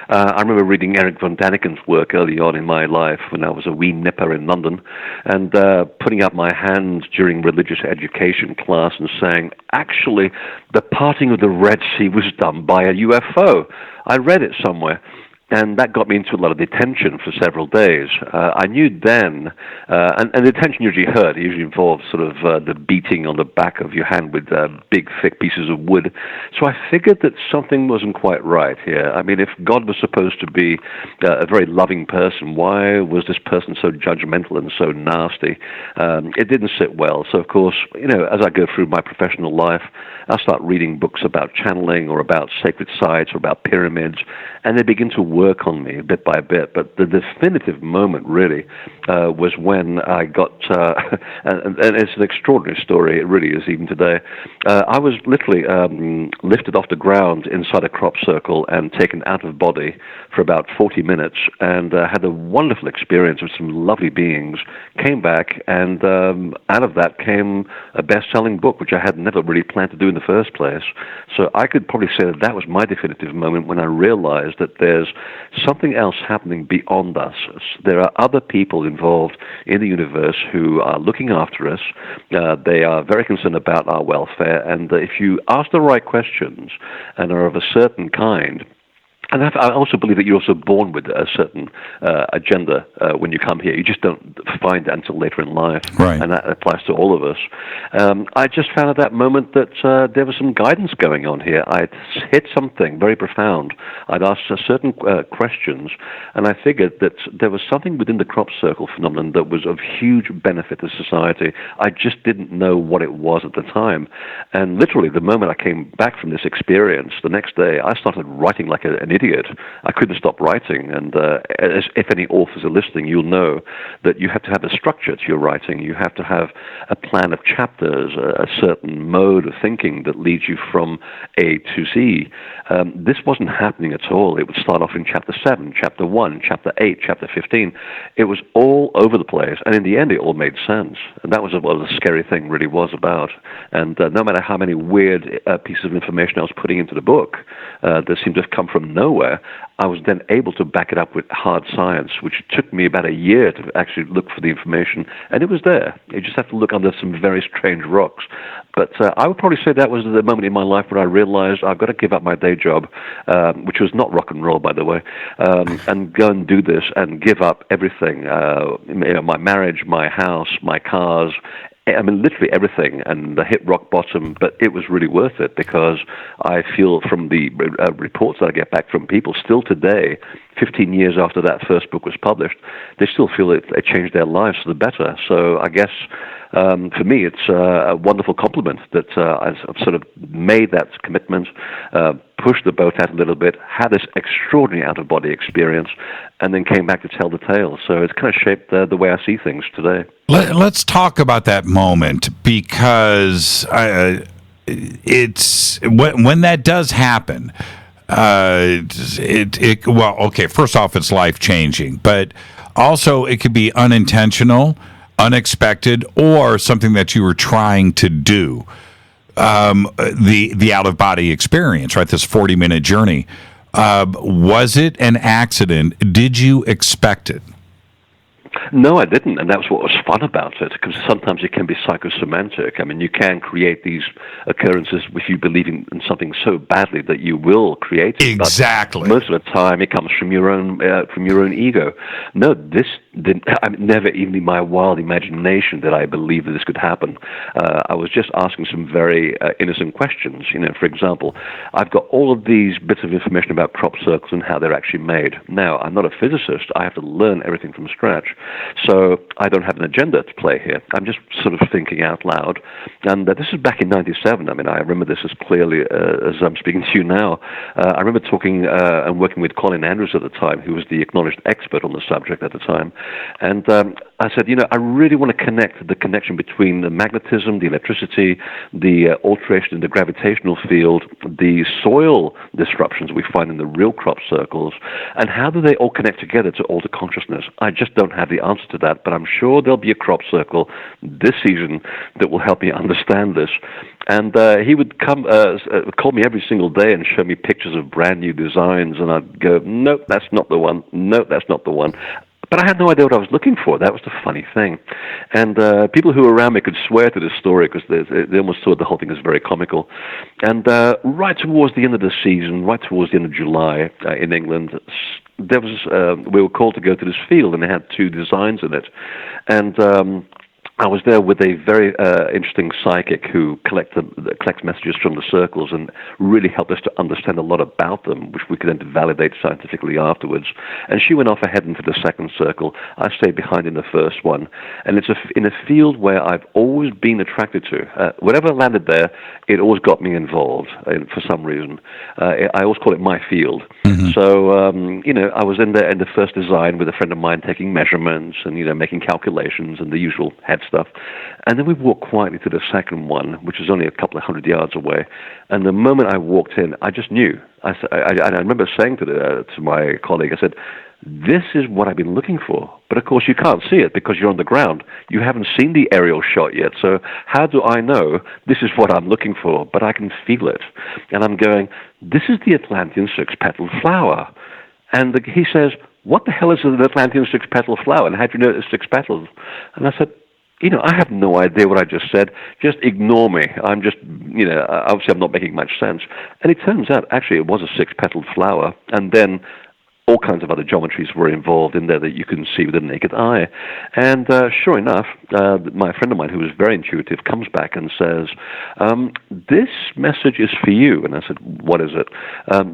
I remember reading Eric von Daniken's work early on in my life when I was a wee nipper in London, and putting up my hand during religious education class and saying, actually, the parting of the Red Sea was done by a UFO. I read it somewhere. And that got me into a lot of detention for several days. I knew then, and the detention usually hurt. It usually involves sort of the beating on the back of your hand with big, thick pieces of wood. So I figured that something wasn't quite right here. I mean, if God was supposed to be a very loving person, why was this person so judgmental and so nasty? It didn't sit well. So, of course, as I go through my professional life, I'll start reading books about channeling or about sacred sites or about pyramids, and they begin to work on me bit by bit. But the definitive moment really was when I got, and it's an extraordinary story, it really is even today. I was literally lifted off the ground inside a crop circle and taken out of body for about 40 minutes and had a wonderful experience with some lovely beings, came back, and out of that came a best-selling book, which I had never really planned to do in the first place. So I could probably say that was my definitive moment when I realized that there's something else happening beyond us. There are other people involved in the universe who are looking after us. They are very concerned about our welfare, and if you ask the right questions and are of a certain kind, and I also believe that you're also born with a certain agenda when you come here. You just don't find it until later in life. Right. And that applies to all of us. I just found at that moment that there was some guidance going on here. I'd hit something very profound. I'd asked certain questions, and I figured that there was something within the crop circle phenomenon that was of huge benefit to society. I just didn't know what it was at the time. And literally, the moment I came back from this experience, the next day, I started writing like an idiot. I couldn't stop writing, and if any authors are listening, you'll know that you have to have a structure to your writing. You have to have a plan of chapters, a certain mode of thinking that leads you from A to Z. This wasn't happening at all. It would start off in chapter 7, chapter 1, chapter 8, chapter 15. It was all over the place, and in the end, it all made sense. And that was what the scary thing really was about. And no matter how many weird pieces of information I was putting into the book that seemed to have come from nowhere, I was then able to back it up with hard science, which took me about a year to actually look for the information, and it was there. You just have to look under some very strange rocks. But I would probably say that was the moment in my life where I realized I've got to give up my day job, which was not rock and roll, by the way, and go and do this and give up everything, my marriage, my house, my cars, I mean, literally everything, and hit rock bottom, but it was really worth it because I feel from the reports that I get back from people still today, 15 years after that first book was published, they still feel it changed their lives for the better. So I guess for me, it's a wonderful compliment that I've sort of made that commitment, pushed the boat out a little bit, had this extraordinary out-of-body experience, and then came back to tell the tale. So it's kind of shaped the way I see things today. Let's talk about that moment, because it's when that does happen. Well, okay. First off, it's life-changing, but also it could be unintentional, unexpected, or something that you were trying to do. The out-of-body experience, right? This 40-minute journey. Was it an accident? Did you expect it? No, I didn't, and that's what was fun about it, because sometimes it can be psychosemantic. I mean, you can create these occurrences if you believe in something so badly that you will create it. Exactly. But most of the time, it comes from your own ego. No, this didn't. I mean, never even in my wild imagination did I believe that this could happen. I was just asking some very innocent questions. For example, I've got all of these bits of information about crop circles and how they're actually made. Now, I'm not a physicist. I have to learn everything from scratch. So I don't have an agenda to play here. I'm just sort of thinking out loud. And this is back in 97. I mean, I remember this as clearly as I'm speaking to you now. I remember talking and working with Colin Andrews at the time, who was the acknowledged expert on the subject at the time. And I said, I really want to connect the connection between the magnetism, the electricity, the alteration in the gravitational field, the soil disruptions we find in the real crop circles, and how do they all connect together to alter consciousness? I just don't have the answer to that, but I'm sure there'll be a crop circle this season that will help me understand this. And he would come, call me every single day and show me pictures of brand new designs, and I'd go, nope, that's not the one. Nope, that's not the one. But I had no idea what I was looking for. That was the funny thing. And people who were around me could swear to this story because they almost thought the whole thing was very comical. And right towards the end of the season, right towards the end of July in England, there was we were called to go to this field, and it had two designs in it. And I was there with a very interesting psychic who collects messages from the circles and really helped us to understand a lot about them, which we could then validate scientifically afterwards. And she went off ahead into the second circle. I stayed behind in the first one. And it's in a field where I've always been attracted to. Whatever landed there, it always got me involved for some reason. I always call it my field. Mm-hmm. So, I was in the first design with a friend of mine taking measurements and, making calculations and the usual head stuff. And then we walked quietly to the second one, which is only a couple of 100 yards away. And the moment I walked in, I just knew. I remember saying to my colleague, I said, this is what I've been looking for. But of course, you can't see it because you're on the ground. You haven't seen the aerial shot yet. So how do I know this is what I'm looking for? But I can feel it. And I'm going, this is the Atlantean six-petaled flower. And he says, what the hell is an Atlantean six-petaled flower? And how do you know it's six petals? And I said, I have no idea what I just said. Just ignore me. I'm just, obviously I'm not making much sense. And it turns out, actually, it was a six-petaled flower. And then all kinds of other geometries were involved in there that you couldn't see with the naked eye. And sure enough, my friend of mine, who was very intuitive, comes back and says, this message is for you. And I said, what is it?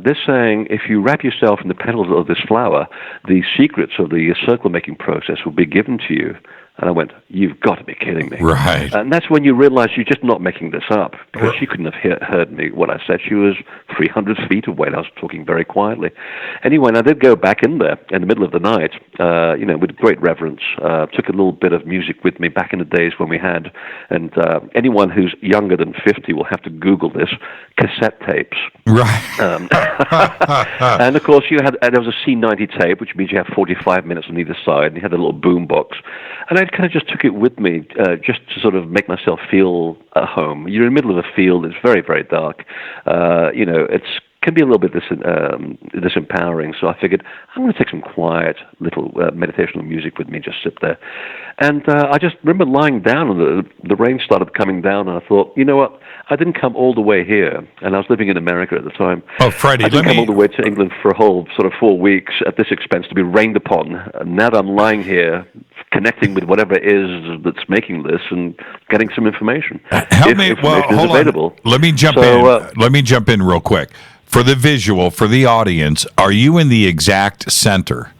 They're saying, if you wrap yourself in the petals of this flower, the secrets of the circle-making process will be given to you. And I went, you've got to be kidding me. Right. And that's when you realize you're just not making this up, because she couldn't have heard me what I said. She was 300 feet away, and I was talking very quietly. Anyway, and I did go back in there in the middle of the night, with great reverence. Took a little bit of music with me back in the days when we had, and anyone who's younger than 50 will have to Google this, cassette tapes. Right. And of course, there was a C90 tape, which means you have 45 minutes on either side, and you had a little boom box. And I kind of just took it with me just to sort of make myself feel at home. You're in the middle of a field. It's very, very dark. It can be a little bit disempowering. So I figured I'm going to take some quiet little meditational music with me, just sit there. And I just remember lying down, and the rain started coming down, and I thought, you know what? I didn't come all the way here, and I was living in America at the time. Oh, Freddie, I didn't come all the way to England for a whole sort of 4 weeks at this expense to be rained upon. And now that I'm lying here, connecting with whatever it is that's making this and getting some information. Hold on. Let me jump in. Let me jump in real quick. For the visual, for the audience, are you in the exact center?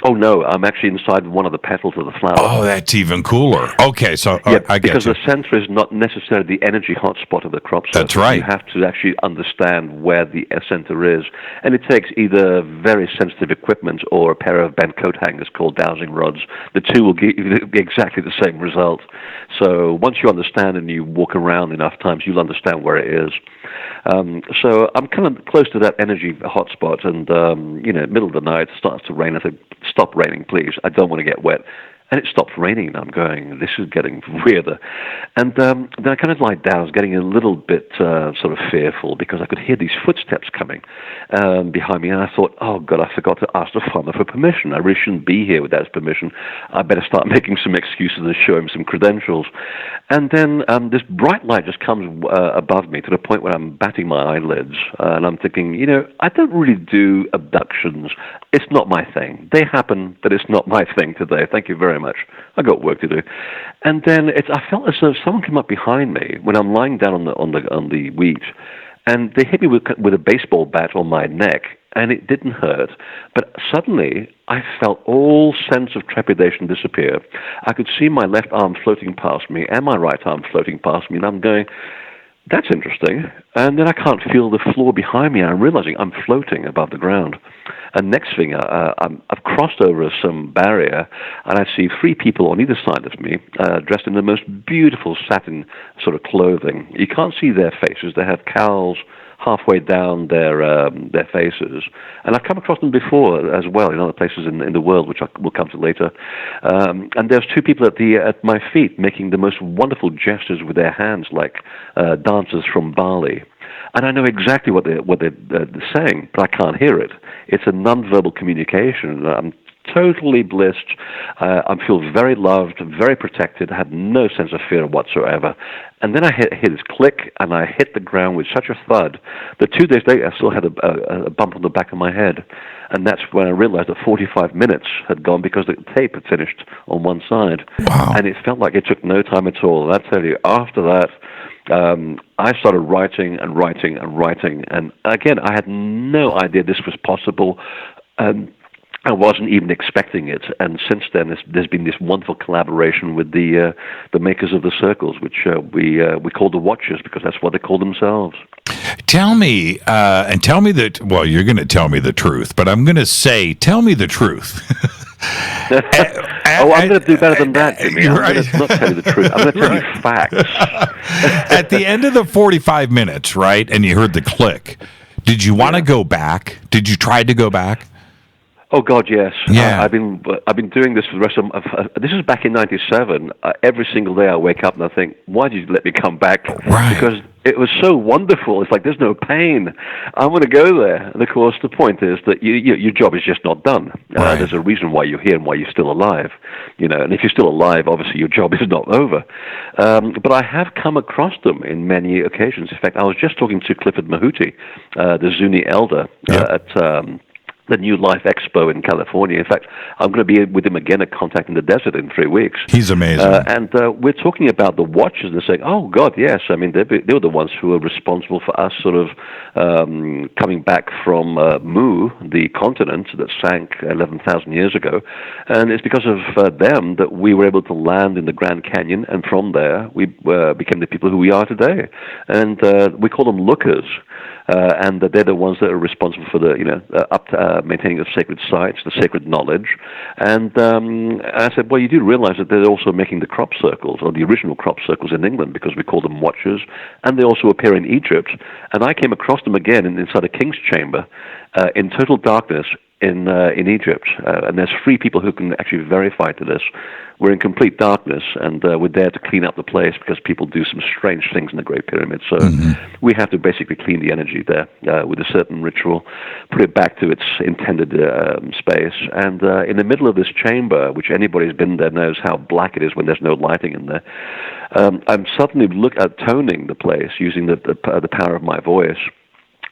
Oh, no, I'm actually inside one of the petals of the flower. Oh, that's even cooler. Okay, so yeah, I get because you. the center is not necessarily the energy hotspot of the crop circle. That's right. You have to actually understand where the center is. And it takes either very sensitive equipment or a pair of bent coat hangers called dowsing rods. The two will give you exactly the same result. So once you understand and you walk around enough times, you'll understand where it is. So I'm kind of close to that energy hotspot, and middle of the night, it starts to rain. I said, stop raining, please. I don't want to get wet. And it stops raining, and I'm going, this is getting weirder. And then I kind of lied down. I was getting a little bit sort of fearful because I could hear these footsteps coming behind me. And I thought, oh, God, I forgot to ask the farmer for permission. I really shouldn't be here without his permission. I better start making some excuses and show him some credentials. And then this bright light just comes above me to the point where I'm batting my eyelids. And I'm thinking, I don't really do abductions. It's not my thing. They happen, but it's not my thing today. Thank you very much. I got work to do. And then I felt as though someone came up behind me when I'm lying down on the wheat, and they hit me with a baseball bat on my neck, and it didn't hurt. But suddenly, I felt all sense of trepidation disappear. I could see my left arm floating past me and my right arm floating past me, and I'm going, that's interesting. And then I can't feel the floor behind me. I'm realizing I'm floating above the ground. And next thing, I've crossed over some barrier, and I see 3 people on either side of me, dressed in the most beautiful satin sort of clothing. You can't see their faces. They have cowls halfway down their faces. And I've come across them before as well in other places in the world, which I will come to later. And there's 2 people at my feet making the most wonderful gestures with their hands, like dancers from Bali. And I know exactly what they're saying, but I can't hear it. It's a nonverbal communication. I'm totally blissed. I feel very loved, very protected. I had no sense of fear whatsoever. And then I hit this click, and I hit the ground with such a thud that 2 days later I still had a bump on the back of my head. And that's when I realized that 45 minutes had gone because the tape had finished on one side. Wow. And it felt like it took no time at all. And I tell you, after that, I started writing and writing and writing. And again, I had no idea this was possible. I wasn't even expecting it, and since then there's been this wonderful collaboration with the makers of the circles, which we call the Watchers because that's what they call themselves. Tell me that. Well, you're going to tell me the truth, but I'm going to say, tell me the truth. I'm going to do better than that, Jimmy. I'm going to not tell you the truth. I'm going to tell you facts. At the end of the 45 minutes, right, and you heard the click, did you want to go back? Did you try to go back? Oh God, yes. Yeah. I've been doing this for the rest of this is back in '97. Every single day I wake up and I think, why did you let me come back? Right. Because it was so wonderful. It's like there's no pain. I want to go there. And of course, the point is that your job is just not done. Right. There's a reason why you're here and why you're still alive. And if you're still alive, obviously your job is not over. But I have come across them in many occasions. In fact, I was just talking to Clifford Mahuti, the Zuni elder, at the New Life Expo in California. In fact, I'm going to be with him again at Contact in the Desert in 3 weeks. He's amazing. And we're talking about the Watchers, and they're saying, oh, God, yes. I mean, they were the ones who were responsible for us sort of coming back from Mu, the continent that sank 11,000 years ago. And it's because of them that we were able to land in the Grand Canyon, and from there we became the people who we are today. And we call them lookers. And they're the ones that are responsible for the, maintaining the sacred sites, the sacred knowledge. And I said, well, you do realize that they're also making the crop circles, or the original crop circles in England, because we call them Watchers, and they also appear in Egypt. And I came across them again inside a king's chamber in total darkness in Egypt. And there's 3 people who can actually verify to this. We're in complete darkness, and we're there to clean up the place because people do some strange things in the Great Pyramid. So we have to basically clean the energy there with a certain ritual, put it back to its intended space. And in the middle of this chamber, which anybody who's been there knows how black it is when there's no lighting in there, I'm suddenly toning the place using the power of my voice.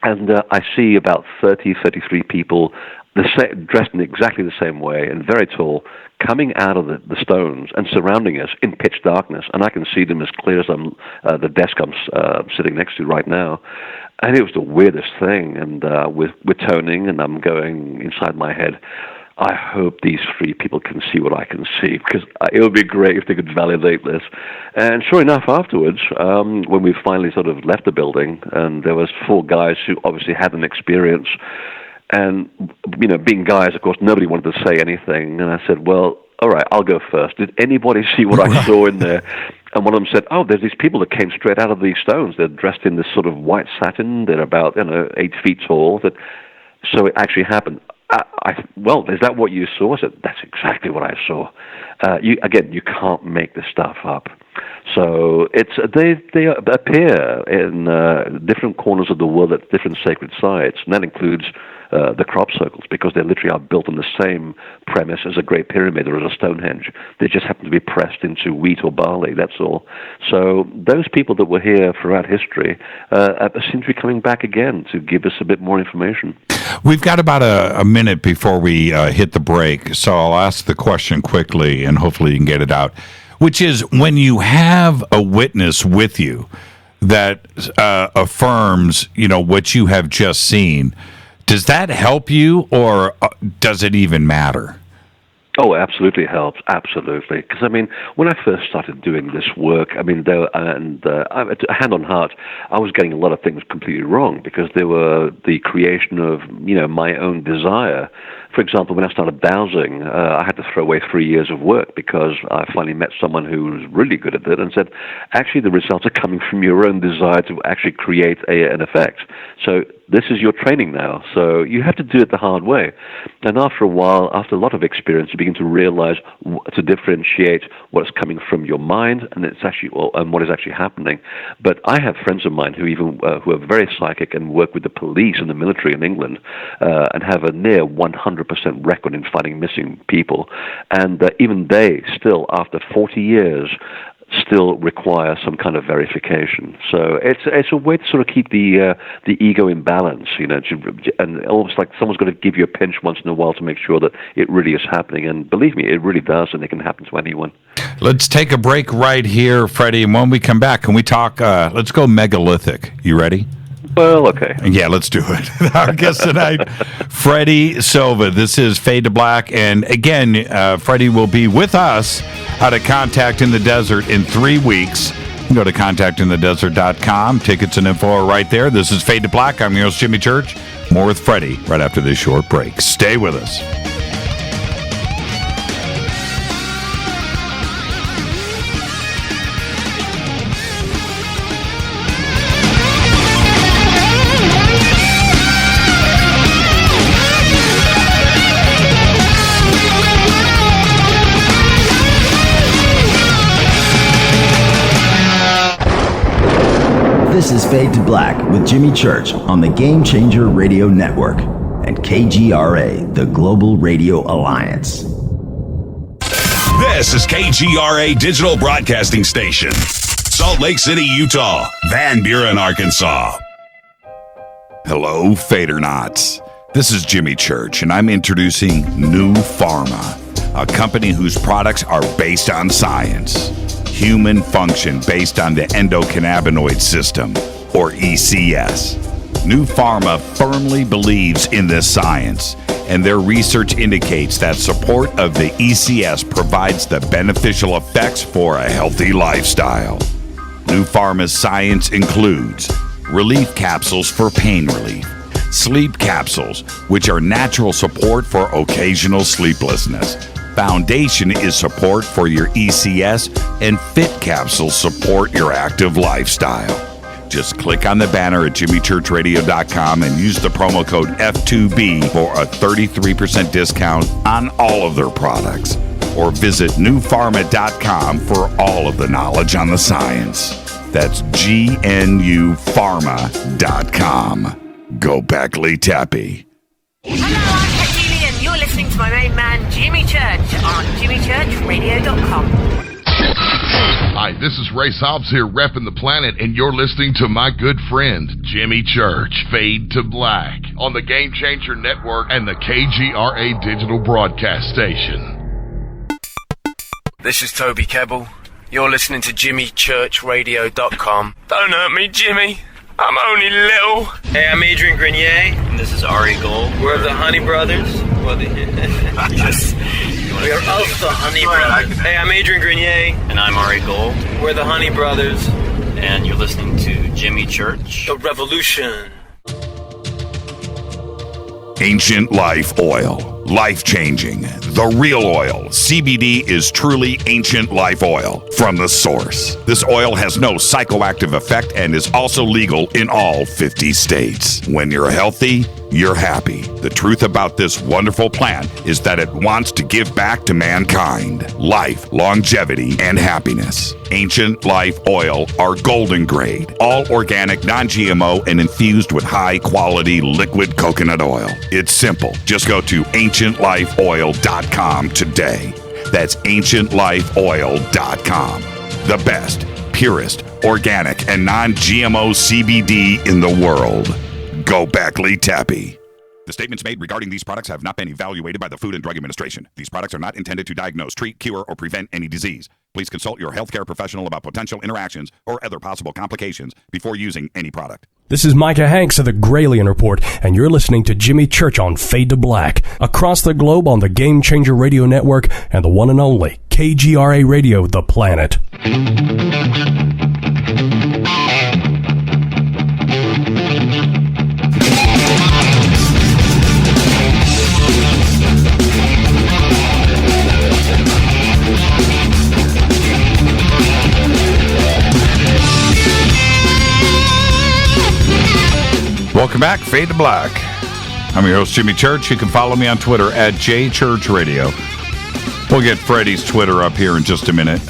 And I see about 33 people dressed in exactly the same way and very tall, coming out of the stones and surrounding us in pitch darkness. And I can see them as clear as the desk I'm sitting next to right now. And it was the weirdest thing. And we're toning, and I'm going inside my head, I hope these 3 people can see what I can see, because it would be great if they could validate this. And sure enough, afterwards, when we finally sort of left the building, and there was 4 guys who obviously had an experience, and being guys, of course, nobody wanted to say anything. And I said, well, all right, I'll go first. Did anybody see what I saw in there? And one of them said, oh, there's these people that came straight out of these stones. They're dressed in this sort of white satin. They're about 8 feet tall. So it actually happened. Well, is that what you saw? I said, that's exactly what I saw. You can't make this stuff up. So they appear in different corners of the world at different sacred sites, and that includes the crop circles, because they literally are built on the same premise as a Great Pyramid or as a Stonehenge. They just happen to be pressed into wheat or barley, that's all. So those people that were here throughout history seem to be coming back again to give us a bit more information. We've got about a minute before we hit the break, so I'll ask the question quickly, and hopefully you can get it out, which is, when you have a witness with you that affirms, what you have just seen, does that help you, or does it even matter? Oh, absolutely helps. Absolutely. Because, when I first started doing this work, hand on heart, I was getting a lot of things completely wrong, because they were the creation of, my own desire. For example, when I started dowsing, I had to throw away 3 years of work, because I finally met someone who was really good at it and said, actually, the results are coming from your own desire to actually create an effect. So this is your training now. So you have to do it the hard way. And after a while, after a lot of experience, you begin to realize, to differentiate what's coming from your mind and and what is actually happening. But I have friends of mine who are very psychic and work with the police and the military in England, and have a near 100% record in finding missing people. And even they still, after 40 years, still require some kind of verification. So it's a way to sort of keep the ego in balance, and almost like someone's got to give you a pinch once in a while to make sure that it really is happening. And believe me, it really does, and it can happen to anyone. Let's take a break right here, Freddie, and when we come back, can we talk, let's go megalithic. You ready? Well, okay. Yeah, let's do it. Our guest tonight, Freddy Silva. This is Fade to Black. And again, Freddy will be with us at a Contact in the Desert in 3 weeks. You can go to contactinthedesert.com. Tickets and info are right there. This is Fade to Black. I'm your host, Jimmy Church. More with Freddy right after this short break. Stay with us. This is Fade to Black with Jimmy Church on the Game Changer Radio Network and KGRA, the Global Radio Alliance. This is KGRA Digital Broadcasting Station, Salt Lake City, Utah, Van Buren, Arkansas. Hello, Fadernauts. This is Jimmy Church, and I'm introducing New Pharma, a company whose products are based on science. Human function based on the endocannabinoid system, or ECS. New Pharma firmly believes in this science, and their research indicates that support of the ECS provides the beneficial effects for a healthy lifestyle. New Pharma's science includes relief capsules for pain relief, sleep capsules, which are natural support for occasional sleeplessness. Foundation is support for your ECS, and Fit capsules support your active lifestyle. Just click on the banner at jimmychurchradio.com and use the promo code F2B for a 33% discount on all of their products. Or visit newpharma.com for all of the knowledge on the science. That's GNUpharma.com. Go Beckley Tappy. You're listening to my main man, Jimmy Church, on jimmychurchradio.com. Hi, this is Ray Hobbs here, repping the planet, and you're listening to my good friend, Jimmy Church, Fade to Black, on the Game Changer Network and the KGRA Digital Broadcast Station. This is Toby Kebbell. You're listening to jimmychurchradio.com. Don't hurt me, Jimmy. I'm only little. Hey, I'm Adrian Grenier. And this is Ari Gold. We're the Honey Brothers. We're of the Honey Brothers. Hey, I'm Adrian Grenier. And I'm Ari Gold. We're the Honey Brothers. And you're listening to Jimmy Church. The Revolution. Ancient Life Oil. Life-changing. the real oil. CBD is truly ancient life oil from the source. This oil has no psychoactive effect and is also legal in all 50 states. When you're healthy, you're happy. The truth about this wonderful plant is that it wants to give back to mankind life, longevity, and happiness. Ancient Life Oil are golden grade, all organic, non-GMO, and infused with high-quality liquid coconut oil. It's simple. Just go to ancientlifeoil.com today. That's ancientlifeoil.com. The best, purest, organic, and non-GMO CBD in the world. Go Beckley Tappy. The statements made regarding these products have not been evaluated by the Food and Drug Administration. These products are not intended to diagnose, treat, cure, or prevent any disease. Please consult your healthcare professional about potential interactions or other possible complications before using any product. This is Micah Hanks of the Grail Report, and you're listening to Jimmy Church on Fade to Black, across the globe on the Game Changer Radio Network and the one and only KGRA Radio, The Planet. Welcome back, Fade to Black. I'm your host, Jimmy Church. You can follow me on Twitter at JChurchRadio. We'll get Freddy's Twitter up here in just a minute.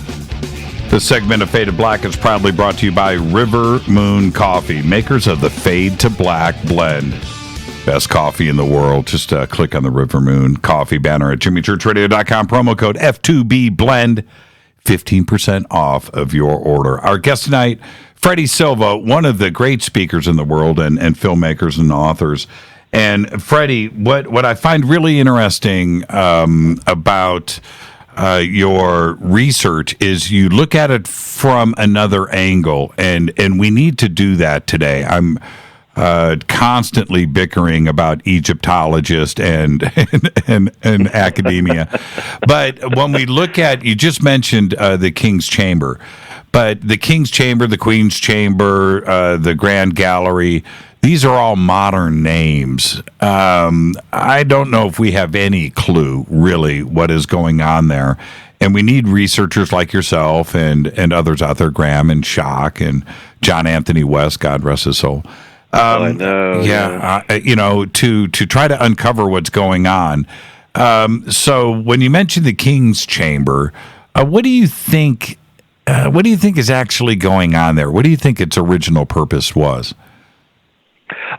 This segment of Fade to Black is proudly brought to you by River Moon Coffee, makers of the Fade to Black blend. Best coffee in the world. Just click on the River Moon Coffee banner at jimmychurchradio.com. Promo code F2BBLEND. 15% off of your order. Our guest tonight, Freddy Silva, one of the great speakers in the world and filmmakers and authors. And Freddy, what I find really interesting about your research is you look at it from another angle, and we need to do that today. I'm constantly bickering about Egyptologists and academia. But when we look at, you just mentioned the King's Chamber, but the King's Chamber, the Queen's Chamber, the Grand Gallery, these are all modern names. I don't know if we have any clue, really, what is going on there. And we need researchers like yourself and others out there, Graham and Schock and John Anthony West, God rest his soul. I know. Yeah, to try to uncover what's going on. So when you mention the King's Chamber, what do you think? What do you think is actually going on there? What do you think its original purpose was?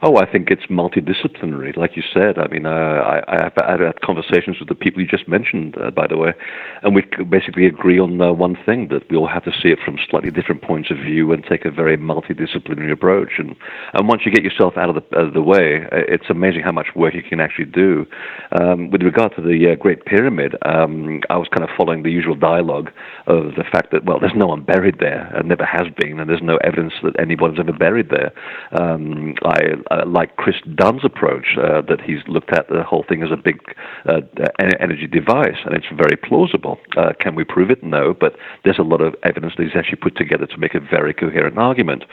Oh, I think it's multidisciplinary, like you said. I mean, I've had conversations with the people you just mentioned, by the way, and we basically agree on one thing, that we all have to see it from slightly different points of view and take a very multidisciplinary approach. And once you get yourself out of the way, it's amazing how much work you can actually do. With regard to the Great Pyramid, I was kind of following the usual dialogue of the fact that, well, there's no one buried there, and never has been, and there's no evidence that anybody's ever buried there. I like Chris Dunn's approach, that he's looked at the whole thing as a big energy device, and it's very plausible. Can we prove it? No, but there's a lot of evidence that he's actually put together to make a very coherent argument.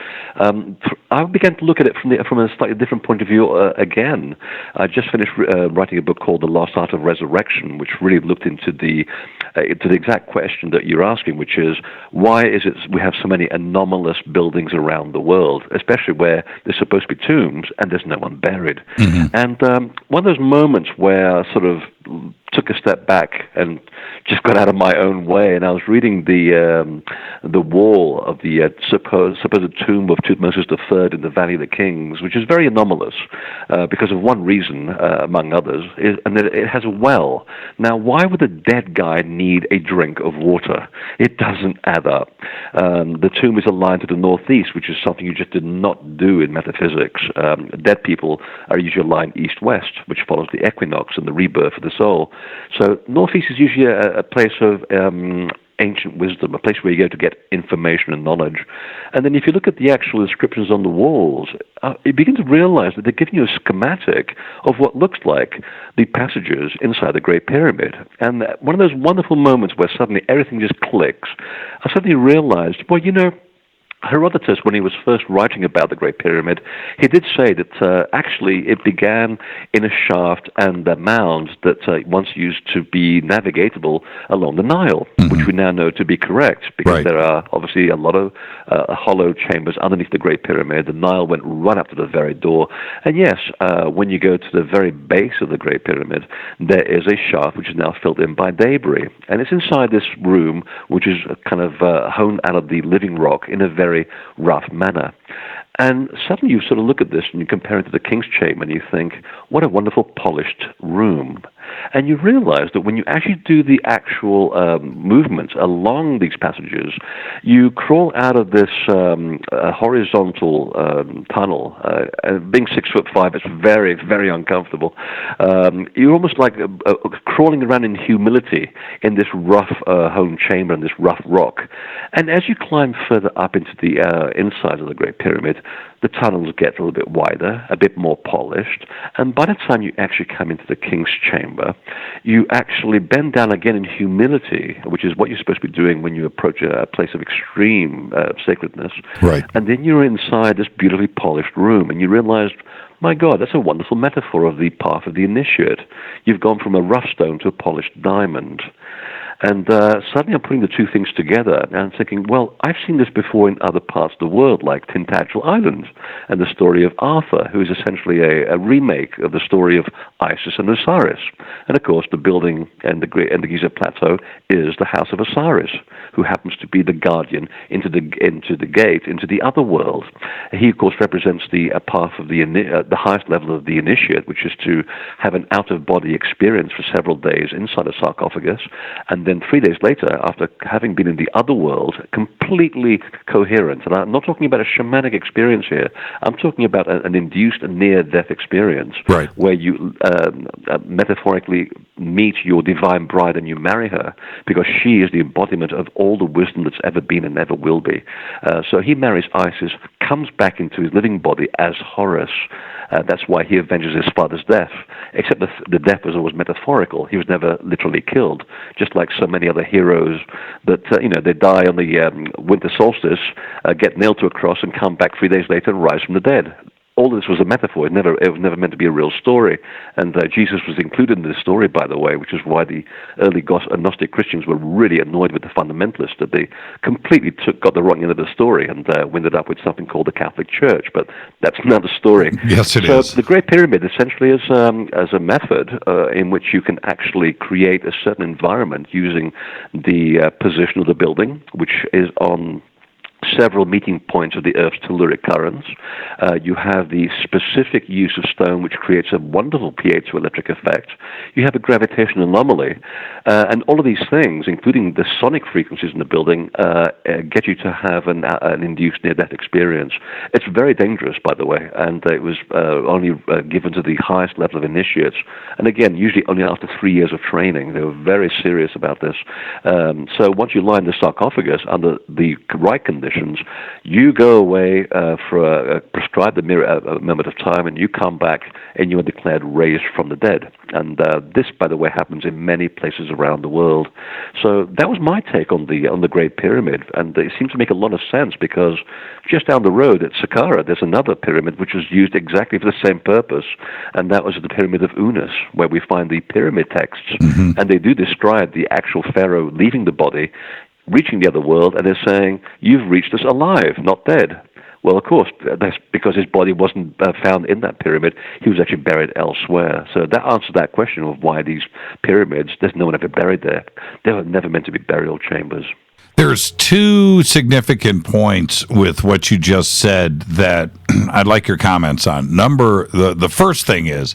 I began to look at it from a slightly different point of view again. I just finished writing a book called The Lost Art of Resurrection, which really looked into the exact question that you're asking, which is, why is it we have so many anomalous buildings around the world, especially where there's supposed to be tombs and there's no one buried. Mm-hmm. And one of those moments where I sort of took a step back and just got out of my own way, and I was reading the wall of the supposed tomb of Tutmosis III in the Valley of the Kings, which is very anomalous because of one reason, among others, and that it has a well. Now, why would a dead guy need a drink of water? It doesn't add up. The tomb is aligned to the northeast, which is something you just did not do in metaphysics. Dead people are usually aligned east-west, which follows the equinox and the rebirth of the soul. So northeast is usually a place of ancient wisdom, a place where you go to get information and knowledge. And then if you look at the actual inscriptions on the walls, you begin to realize that they're giving you a schematic of what looks like the passages inside the Great Pyramid. And one of those wonderful moments where suddenly everything just clicks, I suddenly realized, well, Herodotus, when he was first writing about the Great Pyramid, he did say that actually it began in a shaft and a mound that once used to be navigatable along the Nile, which we now know to be correct, because there are obviously a lot of hollow chambers underneath the Great Pyramid. The Nile went right up to the very door. And yes, when you go to the very base of the Great Pyramid, there is a shaft which is now filled in by debris. And it's inside this room, which is kind of honed out of the living rock in a very rough manner. And suddenly you sort of look at this and you compare it to the King's Chamber and you think, what a wonderful polished room. And you realize that when you actually do the actual movement along these passages, you crawl out of this horizontal tunnel. Being 6'5", it's very, very uncomfortable. You're almost like crawling around in humility in this rough honed chamber and this rough rock. And as you climb further up into the inside of the Great Pyramid, the tunnels get a little bit wider, a bit more polished, and by the time you actually come into the King's Chamber, you actually bend down again in humility, which is what you're supposed to be doing when you approach a place of extreme sacredness. Right. And then you're inside this beautifully polished room, and you realize, my God, that's a wonderful metaphor of the path of the initiate. You've gone from a rough stone to a polished diamond. And suddenly I'm putting the two things together, and I'm thinking, well, I've seen this before in other parts of the world, like Tintagel Island, and the story of Arthur, who is essentially a remake of the story of Isis and Osiris. And of course, the building in the Giza Plateau is the House of Osiris, who happens to be the guardian into the gate into the other world. He, of course, represents the path of the highest level of the initiate, which is to have an out-of-body experience for several days inside a sarcophagus, and then 3 days later, after having been in the other world, completely coherent. And I'm not talking about a shamanic experience here. I'm talking about an induced near-death experience, where you metaphorically meet your divine bride and you marry her, because she is the embodiment of all the wisdom that's ever been and ever will be. So he marries Isis, comes back into his living body as Horus. That's why he avenges his father's death, except the death was always metaphorical. He was never literally killed, just like so many other heroes that, they die on the winter solstice, get nailed to a cross and come back 3 days later and rise from the dead. All of this was a metaphor. It was never meant to be a real story. And Jesus was included in this story, by the way, which is why the early Gnostic Christians were really annoyed with the fundamentalists, that they completely got the wrong end of the story and ended up with something called the Catholic Church. But that's another story. Yes, it is. So the Great Pyramid essentially is as a method in which you can actually create a certain environment using the position of the building, which is on several meeting points of the Earth's telluric currents. You have the specific use of stone, which creates a wonderful piezoelectric effect. You have a gravitational anomaly. And all of these things, including the sonic frequencies in the building, get you to have an induced near-death experience. It's very dangerous, by the way, and it was only given to the highest level of initiates. And again, usually only after 3 years of training. They were very serious about this. So once you lie in the sarcophagus under the right conditions, you go away for a prescribed moment of time, and you come back and you are declared raised from the dead. And this, by the way, happens in many places around the world. So that was my take on the Great Pyramid, and it seems to make a lot of sense, because just down the road at Saqqara, there's another pyramid which was used exactly for the same purpose, and that was the Pyramid of Unas, where we find the pyramid texts, and they do describe the actual pharaoh leaving the body, reaching the other world, and they're saying, you've reached us alive, not dead. Well, of course, that's because his body wasn't found in that pyramid. He was actually buried elsewhere. So that answers that question of why these pyramids, there's no one ever buried there. They were never meant to be burial chambers. There's two significant points with what you just said that I'd like your comments on. The first thing is,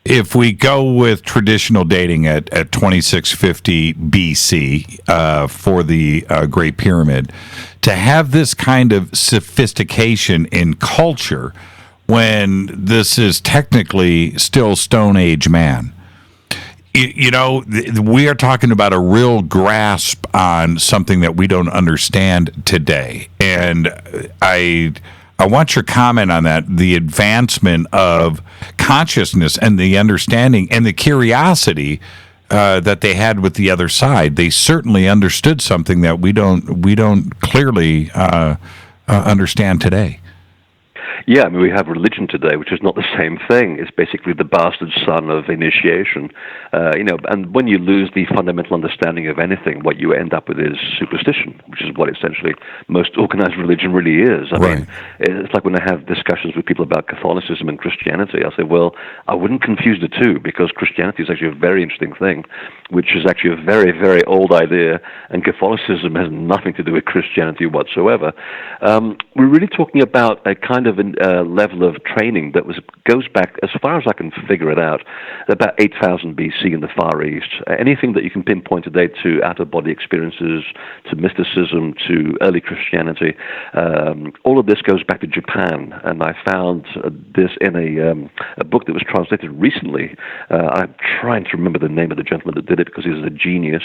if we go with traditional dating at 2650 BC for the Great Pyramid, to have this kind of sophistication in culture when this is technically still Stone Age man, we are talking about a real grasp on something that we don't understand today. And I want your comment on that, the advancement of consciousness and the understanding and the curiosity that they had with the other side. They certainly understood something that we don't clearly understand today? Yeah, I mean, we have religion today, which is not the same thing. It's basically the bastard son of initiation. And when you lose the fundamental understanding of anything, what you end up with is superstition, which is what essentially most organized religion really is. I mean, it's like when I have discussions with people about Catholicism and Christianity, I'll say, well, I wouldn't confuse the two, because Christianity is actually a very interesting thing, which is actually a very, very old idea, and Catholicism has nothing to do with Christianity whatsoever. We're really talking about a kind of level of training that goes back, as far as I can figure it out, about 8,000 BC in the Far East. Anything that you can pinpoint today to out-of-body experiences, to mysticism, to early Christianity, all of this goes back to Japan. And I found this in a book that was translated recently. I'm trying to remember the name of the gentleman that did it, because he was a genius.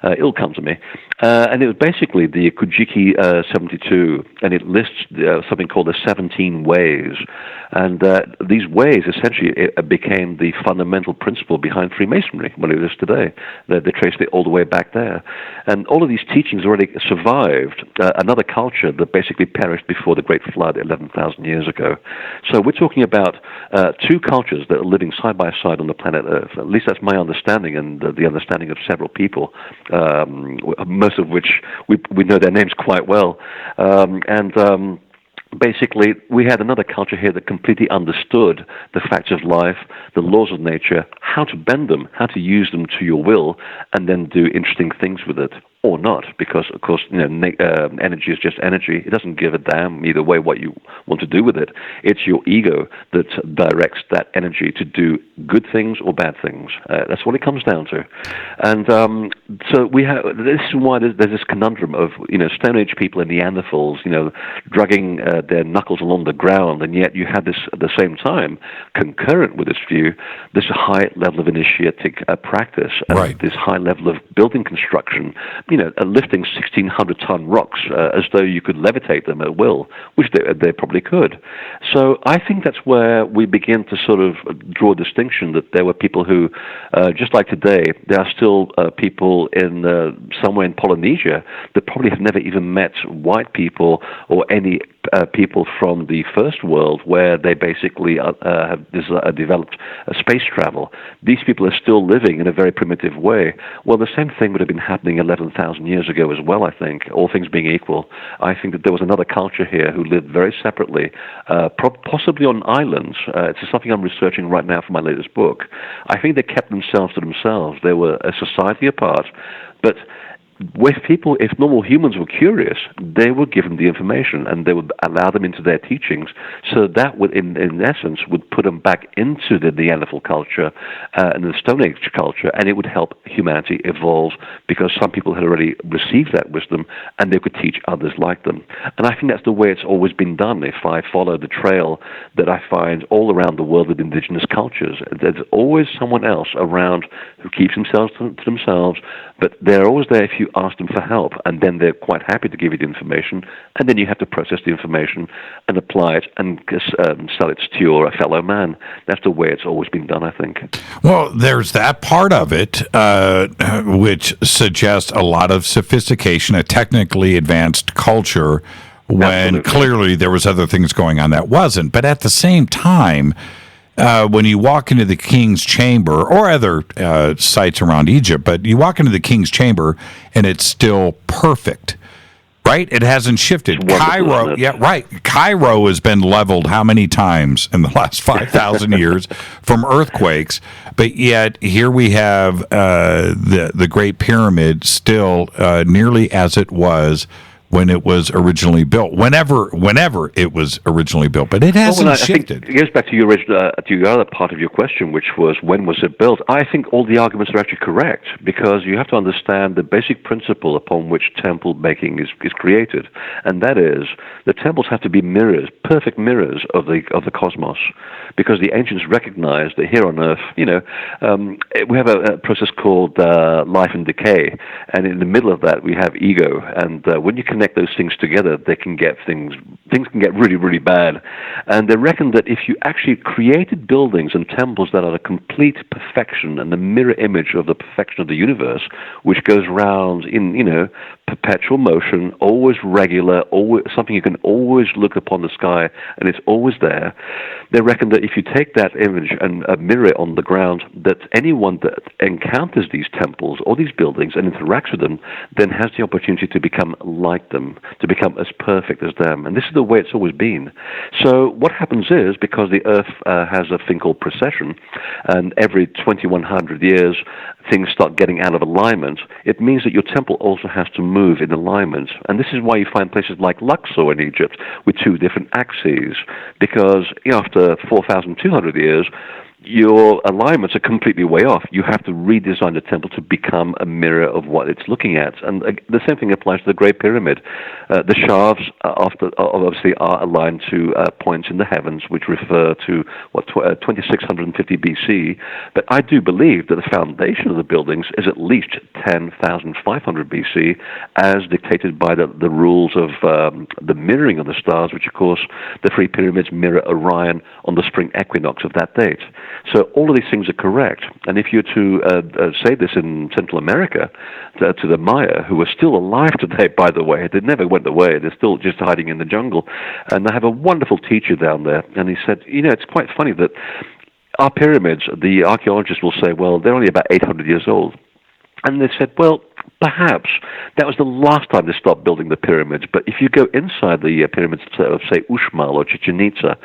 It'll come to me. And it was basically the Kujiki 72, and it lists something called the 17 ways. And these ways essentially became the fundamental principle behind Freemasonry, what it is today. They traced it all the way back there. And all of these teachings already survived another culture that basically perished before the Great Flood 11,000 years ago. So we're talking about two cultures that are living side by side on the planet Earth. At least that's my understanding, and the understanding of several people, most of which we know their names quite well. Basically, we had another culture here that completely understood the facts of life, the laws of nature, how to bend them, how to use them to your will, and then do interesting things with it. Or not, because, of course, energy is just energy. It doesn't give a damn either way what you want to do with it. It's your ego that directs that energy to do good things or bad things. That's what it comes down to. And so we have. This is why there's this conundrum of Stone Age people and Neanderthals, dragging their knuckles along the ground, and yet you have this at the same time, concurrent with this view, this high level of initiatic practice, and this high level of building construction. Lifting 1,600-ton rocks as though you could levitate them at will, which they probably could. So I think that's where we begin to sort of draw a distinction, that there were people who, just like today, there are still people in somewhere in Polynesia that probably have never even met white people or any people from the first world, where they basically have developed space travel. These people are still living in a very primitive way. Well, the same thing would have been happening 11,000 years ago as well, I think, all things being equal. I think that there was another culture here who lived very separately, possibly on islands. It's something I'm researching right now for my latest book. I think they kept themselves to themselves. They were a society apart, but if normal humans were curious, they were given the information, and they would allow them into their teachings. So that would, in essence, would put them back into the Neanderthal culture and the Stone Age culture, and it would help humanity evolve, because some people had already received that wisdom, and they could teach others like them. And I think that's the way it's always been done. If I follow the trail that I find all around the world with indigenous cultures, there's always someone else around who keeps themselves to themselves, but they're always there if you ask them for help, and then they're quite happy to give you the information, and then you have to process the information and apply it and sell it to your fellow man. That's the way it's always been done, I think. Well, there's that part of it, which suggests a lot of sophistication, a technically advanced culture, when clearly there was other things going on that wasn't. But at the same time, when you walk into the king's chamber, or other sites around Egypt, but you walk into the king's chamber and it's still perfect, right? It hasn't shifted. Cairo, Cairo has been leveled how many times in the last 5,000 years from earthquakes, but yet here we have the Great Pyramid still nearly as it was when it was originally built, whenever it was originally built, but it hasn't shifted. I think it goes back to your other part of your question, which was, when was it built? I think all the arguments are actually correct, because you have to understand the basic principle upon which temple making is created, and that is, the temples have to be mirrors, perfect mirrors of the cosmos, because the ancients recognized that here on Earth, we have a process called life and decay, and in the middle of that we have ego, and when you connect those things together, they can get things things can get really, really bad. And they reckon that if you actually created buildings and temples that are a complete perfection and the mirror image of the perfection of the universe, which goes round in, perpetual motion, always regular, always something you can always look upon the sky and it's always there, they reckon that if you take that image and mirror it on the ground, that anyone that encounters these temples or these buildings and interacts with them then has the opportunity to become like them, to become as perfect as them. And this is the way it's always been. So what happens is, because the Earth has a thing called precession, and every 2100 years things start getting out of alignment, it means that your temple also has to move in alignment. And this is why you find places like Luxor in Egypt with two different axes, because after 4,200 years, your alignments are completely way off. You have to redesign the temple to become a mirror of what it's looking at. And the same thing applies to the Great Pyramid. The shafts obviously are aligned to points in the heavens, which refer to 2650 BC. But I do believe that the foundation of the buildings is at least 10,500 BC, as dictated by the rules of the mirroring of the stars, which, of course, the three pyramids mirror Orion on the spring equinox of that date. So all of these things are correct. And if you're to say this in Central America to the Maya, who are still alive today, by the way, they never went away, they're still just hiding in the jungle. And I have a wonderful teacher down there, and he said, it's quite funny that our pyramids, the archaeologists will say, well, they're only about 800 years old. And they said, well, perhaps that was the last time they stopped building the pyramids. But if you go inside the pyramids of, say, Uxmal or Chichen Itza,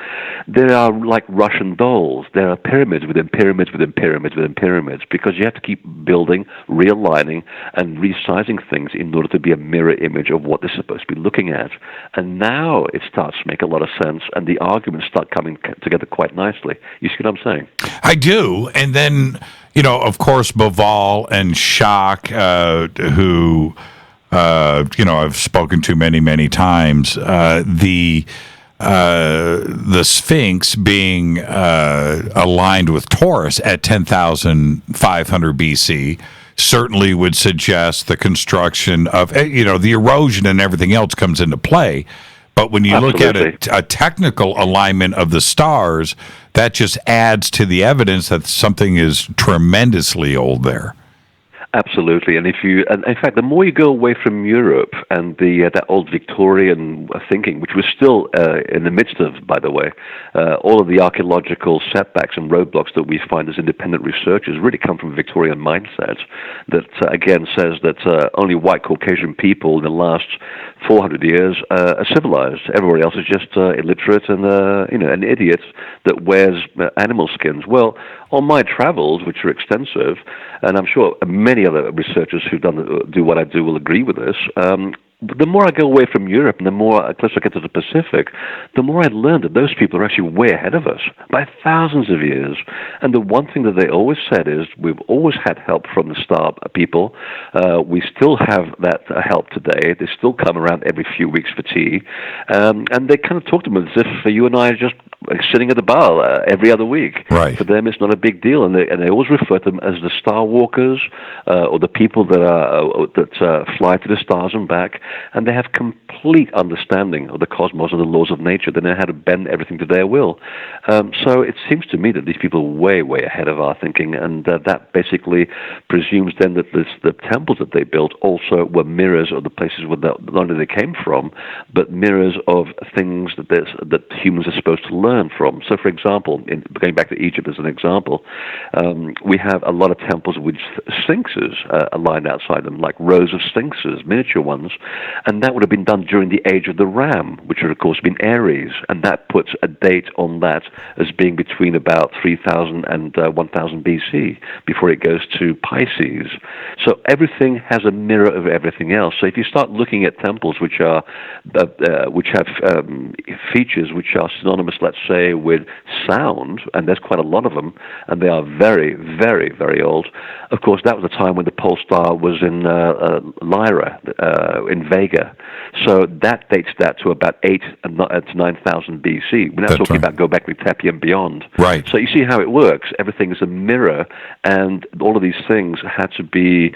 there are like Russian dolls. There are pyramids within pyramids within pyramids within pyramids, because you have to keep building, realigning, and resizing things in order to be a mirror image of what they're supposed to be looking at. And now it starts to make a lot of sense, and the arguments start coming together quite nicely. You see what I'm saying? I do. And then, of course, Baval and Shock, who, I've spoken to many, many times, the Sphinx being aligned with Taurus at 10,500 BC certainly would suggest the construction of, the erosion and everything else comes into play. But when you look at a technical alignment of the stars, that just adds to the evidence that something is tremendously old there. Absolutely, and in fact, the more you go away from Europe and that old Victorian thinking, which was still in the midst of, by the way, all of the archaeological setbacks and roadblocks that we find as independent researchers really come from Victorian mindset. That again says that only white Caucasian people in the last 400 years are civilized. Everybody else is just illiterate and an idiot that wears animal skins. Well, on my travels, which are extensive, and I'm sure many other researchers who do what I do will agree with this, the more I go away from Europe and the more closer I get to the Pacific, the more I learn that those people are actually way ahead of us by thousands of years. And the one thing that they always said is, we've always had help from the star people. We still have that help today. They still come around every few weeks for tea. And they kind of talk to them as if you and I are just sitting at the bar every other week. Right. For them, it's not a big deal. And they always refer to them as the star walkers, or the people that fly to the stars and back. And they have complete understanding of the cosmos and the laws of nature. They know how to bend everything to their will. So it seems to me that these people are way, way ahead of our thinking, and that basically presumes then that the temples that they built also were mirrors of the places where not only they came from, but mirrors of things that humans are supposed to learn from. So, for example, going back to Egypt as an example, we have a lot of temples with sphinxes aligned outside them, like rows of sphinxes, miniature ones. And that would have been done during the age of the ram, which would, of course, been Aries. And that puts a date on that as being between about 3000 and 1000 BC, before it goes to Pisces. So everything has a mirror of everything else. So if you start looking at temples which have features which are synonymous, let's say, with sound, and there's quite a lot of them, and they are very, very, very old. Of course, that was the time when the pole star was in Lyra, in Vega. So that dates that to about 8,000 to 9,000 BC. We're now talking about Göbekli Tepe and beyond. Right. So you see how it works. Everything is a mirror, and all of these things had to be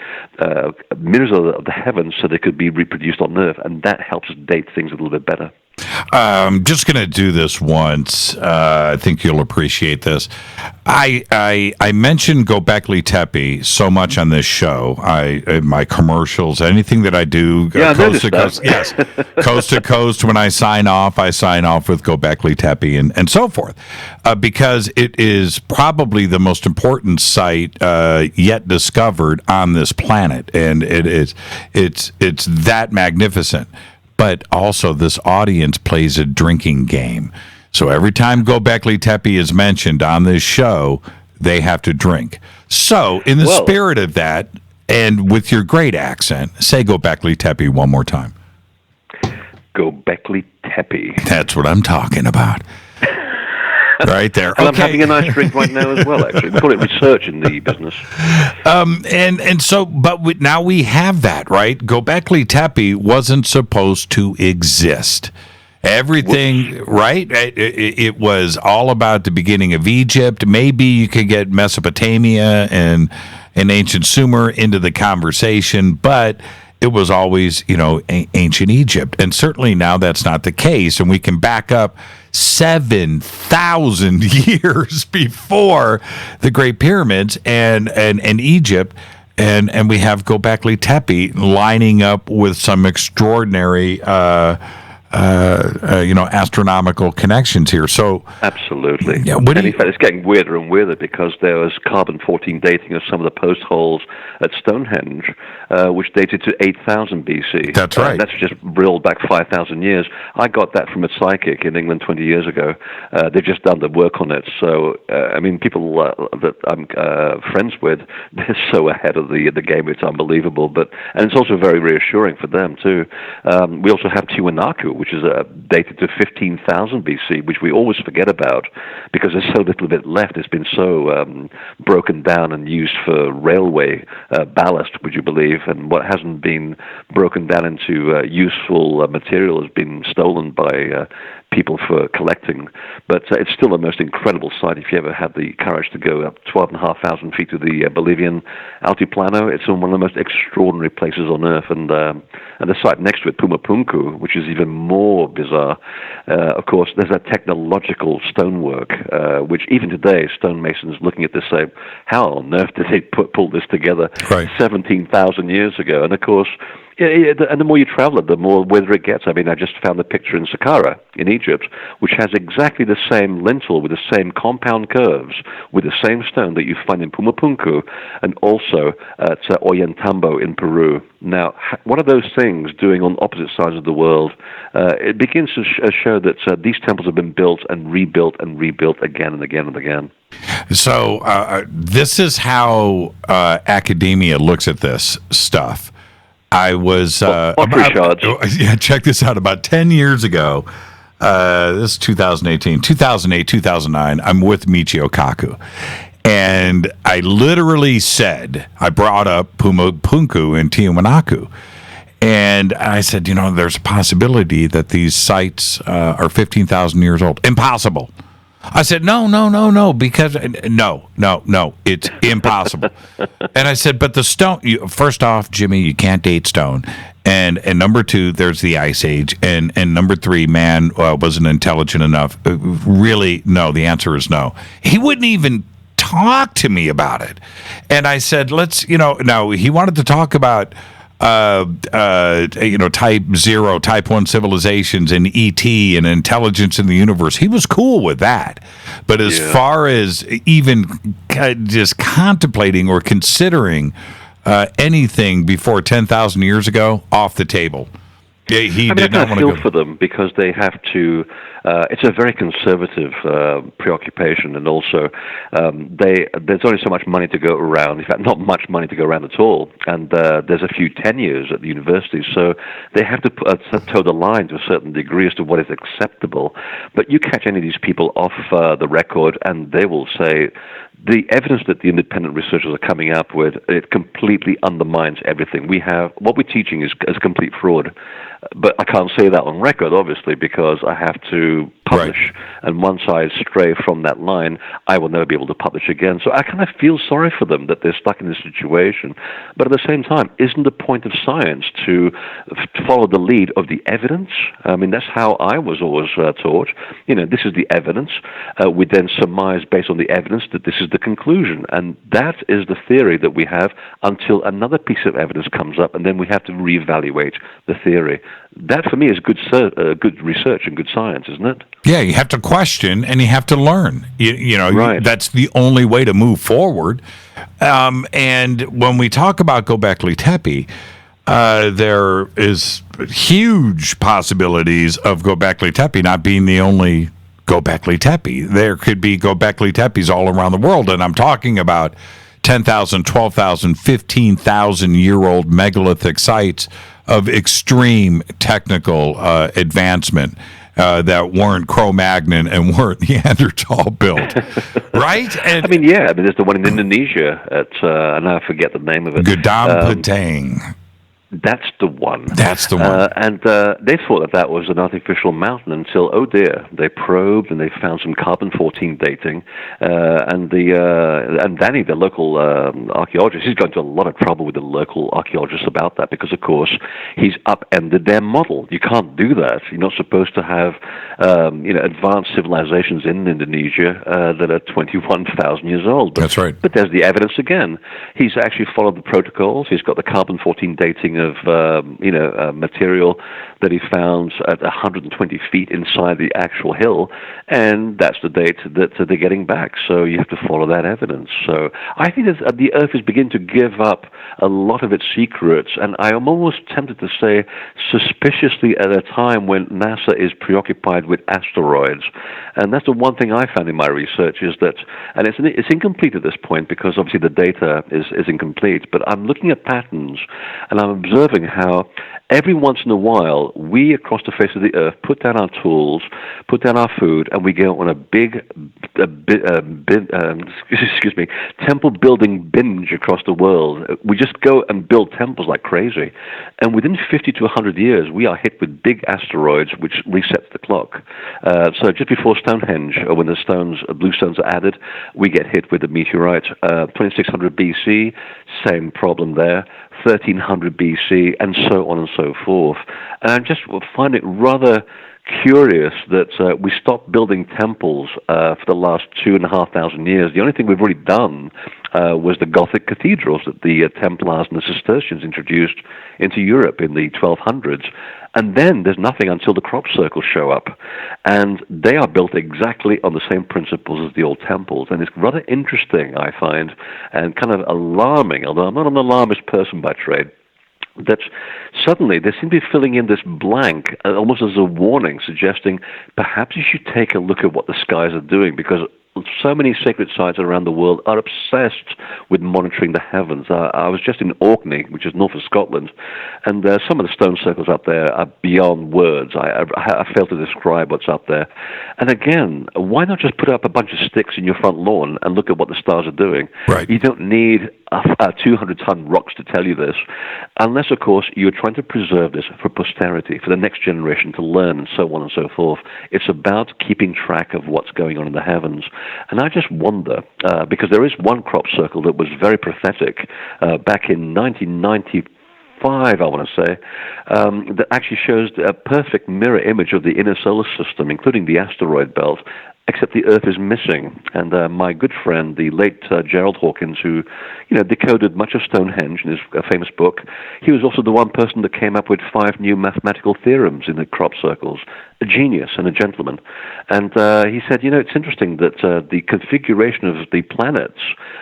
mirrors of the heavens so they could be reproduced on Earth, and that helps us date things a little bit better. I'm just going to do this once. I think you'll appreciate this. I mentioned Göbekli Tepe so much on this show. My commercials, anything that I do, coast to coast. Yes, coast to coast. When I sign off with Göbekli Tepe and so forth, because it is probably the most important site yet discovered on this planet, and it's that magnificent. But also, this audience plays a drinking game. So every time Göbekli Tepe is mentioned on this show, they have to drink. So, in the spirit of that, and with your great accent, say Göbekli Tepe one more time. Göbekli Tepe. That's what I'm talking about. Right there. And I'm having a nice drink right now as well, actually. We call it research in the business. Now we have that, right? Göbekli Tepe wasn't supposed to exist. Everything, right? It was all about the beginning of Egypt. Maybe you could get Mesopotamia and ancient Sumer into the conversation, but it was always, ancient Egypt. And certainly now that's not the case. And we can back up 7,000 years before the Great Pyramids and Egypt. And we have Göbekli Tepe lining up with some extraordinary astronomical connections here. So absolutely. Yeah, in fact, it's getting weirder and weirder because there was carbon-14 dating of some of the post holes at Stonehenge, which dated to 8,000 BC. That's right. That's just reeled back 5,000 years. I got that from a psychic in England 20 years ago. They've just done the work on it. So, people that I'm friends with, they're so ahead of the game. It's unbelievable. And it's also very reassuring for them, too. We also have Tiwanaku, which is dated to 15,000 BC, which we always forget about because there's so little bit left. It's been so broken down and used for railway ballast, would you believe? And what hasn't been broken down into useful material has been stolen by people for collecting. But it's still the most incredible site. If you ever had the courage to go up 12,500 feet to the Bolivian Altiplano, it's one of the most extraordinary places on Earth. And the site next to it, Pumapunku, which is even more bizarre. Of course, there's that technological stonework, which even today, stonemasons looking at this say, how on earth did they pull this together 17,000 years ago? And of course, and the more you travel it, the more weirder it gets. I just found a picture in Saqqara in Egypt, which has exactly the same lintel with the same compound curves, with the same stone that you find in Pumapunku and also at Ollantaytambo in Peru. Now, what are those things doing on opposite sides of the world? It begins to show that these temples have been built and rebuilt again and again and again. So this is how academia looks at this stuff. I was check this out. About 10 years ago, this is 2008, 2009, I'm with Michio Kaku. And I literally said, I brought up Pumapunku and Tiwanaku. And I said, there's a possibility that these sites are 15,000 years old. Impossible. I said, no, because no, it's impossible. And I said, but the stone, first off, Jimmy, you can't date stone. And number two, there's the Ice Age. And number three, man wasn't intelligent enough. Really, no, the answer is no. He wouldn't even talk to me about it. And I said, no, he wanted to talk about type 0, type 1 civilizations and ET and intelligence in the universe. He was cool with that. But as far as even just contemplating or considering anything before 10,000 years ago, off the table. He did not want to go for them because they have to. It's a very conservative preoccupation, and also there's only so much money to go around. In fact, not much money to go around at all. And there's a few tenures at the university, so they have to toe the line to a certain degree as to what is acceptable. But you catch any of these people off the record, and they will say the evidence that the independent researchers are coming up with, it completely undermines everything. What we're teaching is complete fraud. But I can't say that on record, obviously, because I have to publish. And once I stray from that line, I will never be able to publish again. So I kind of feel sorry for them that they're stuck in this situation. But at the same time, isn't the point of science to follow the lead of the evidence? I mean, that's how I was always taught. This is the evidence. We then surmise based on the evidence that this is the conclusion. And that is the theory that we have until another piece of evidence comes up, and then we have to reevaluate the theory. That, for me, is good research and good science, isn't it? Yeah, you have to question and you have to learn. Right. That's the only way to move forward. And when we talk about Göbekli Tepe, there is huge possibilities of Göbekli Tepe not being the only Göbekli Tepe. There could be Göbekli Tepes all around the world, and I'm talking about 10,000, 12,000, 15,000-year-old megalithic sites of extreme technical advancement that weren't Cro-Magnon and weren't Neanderthal built, right? And there's the one in Indonesia at, and I forget the name of it. Gadam Patang. That's the one. That's the one. And they thought that was an artificial mountain until, oh dear, they probed and they found some carbon-14 dating. And Danny, the local archaeologist, he's gone to a lot of trouble with the local archaeologists about that because, of course, he's upended their model. You can't do that. You're not supposed to have, advanced civilizations in Indonesia that are 21,000 years old. That's right. But there's the evidence again. He's actually followed the protocols. He's got the carbon-14 dating of material that he found at 120 feet inside the actual hill, and that's the date that they're getting back. So you have to follow that evidence. So I think that the Earth is beginning to give up a lot of its secrets, and I am almost tempted to say suspiciously at a time when NASA is preoccupied with asteroids. And that's the one thing I found in my research is that, and it's incomplete at this point because obviously the data is incomplete, but I'm looking at patterns, and I'm observing how every once in a while we across the face of the Earth put down our tools, put down our food, and we go on a big temple building binge across the world. We just go and build temples like crazy, and within 50 to 100 years we are hit with big asteroids which resets the clock. So just before Stonehenge, or when the blue stones are added, we get hit with a meteorite. 2600 BC, same problem there. 1300 BC, and so on and so forth. And I just find it rather curious that we stopped building temples for the last 2,500 years. The only thing we've really done was the Gothic cathedrals that the Templars and the Cistercians introduced into Europe in the 1200s. And then there's nothing until the crop circles show up. And they are built exactly on the same principles as the old temples. And it's rather interesting, I find, and kind of alarming, although I'm not an alarmist person by trade, that suddenly they seem to be filling in this blank almost as a warning, suggesting perhaps you should take a look at what the skies are doing, because so many sacred sites around the world are obsessed with monitoring the heavens. I was just in Orkney, which is north of Scotland, and some of the stone circles up there are beyond words. I fail to describe what's up there. And again, why not just put up a bunch of sticks in your front lawn and look at what the stars are doing? Right. You don't need 200-ton rocks to tell you this, unless, of course, you're trying to preserve this for posterity, for the next generation to learn, and so on and so forth. It's about keeping track of what's going on in the heavens. And I just wonder, because there is one crop circle that was very prophetic back in 1995, I want to say, that actually shows a perfect mirror image of the inner solar system, including the asteroid belt, except the Earth is missing. And my good friend, the late Gerald Hawkins, who decoded much of Stonehenge in his famous book, he was also the one person that came up with 5 new mathematical theorems in the crop circles. A genius and a gentleman. And he said, it's interesting that the configuration of the planets,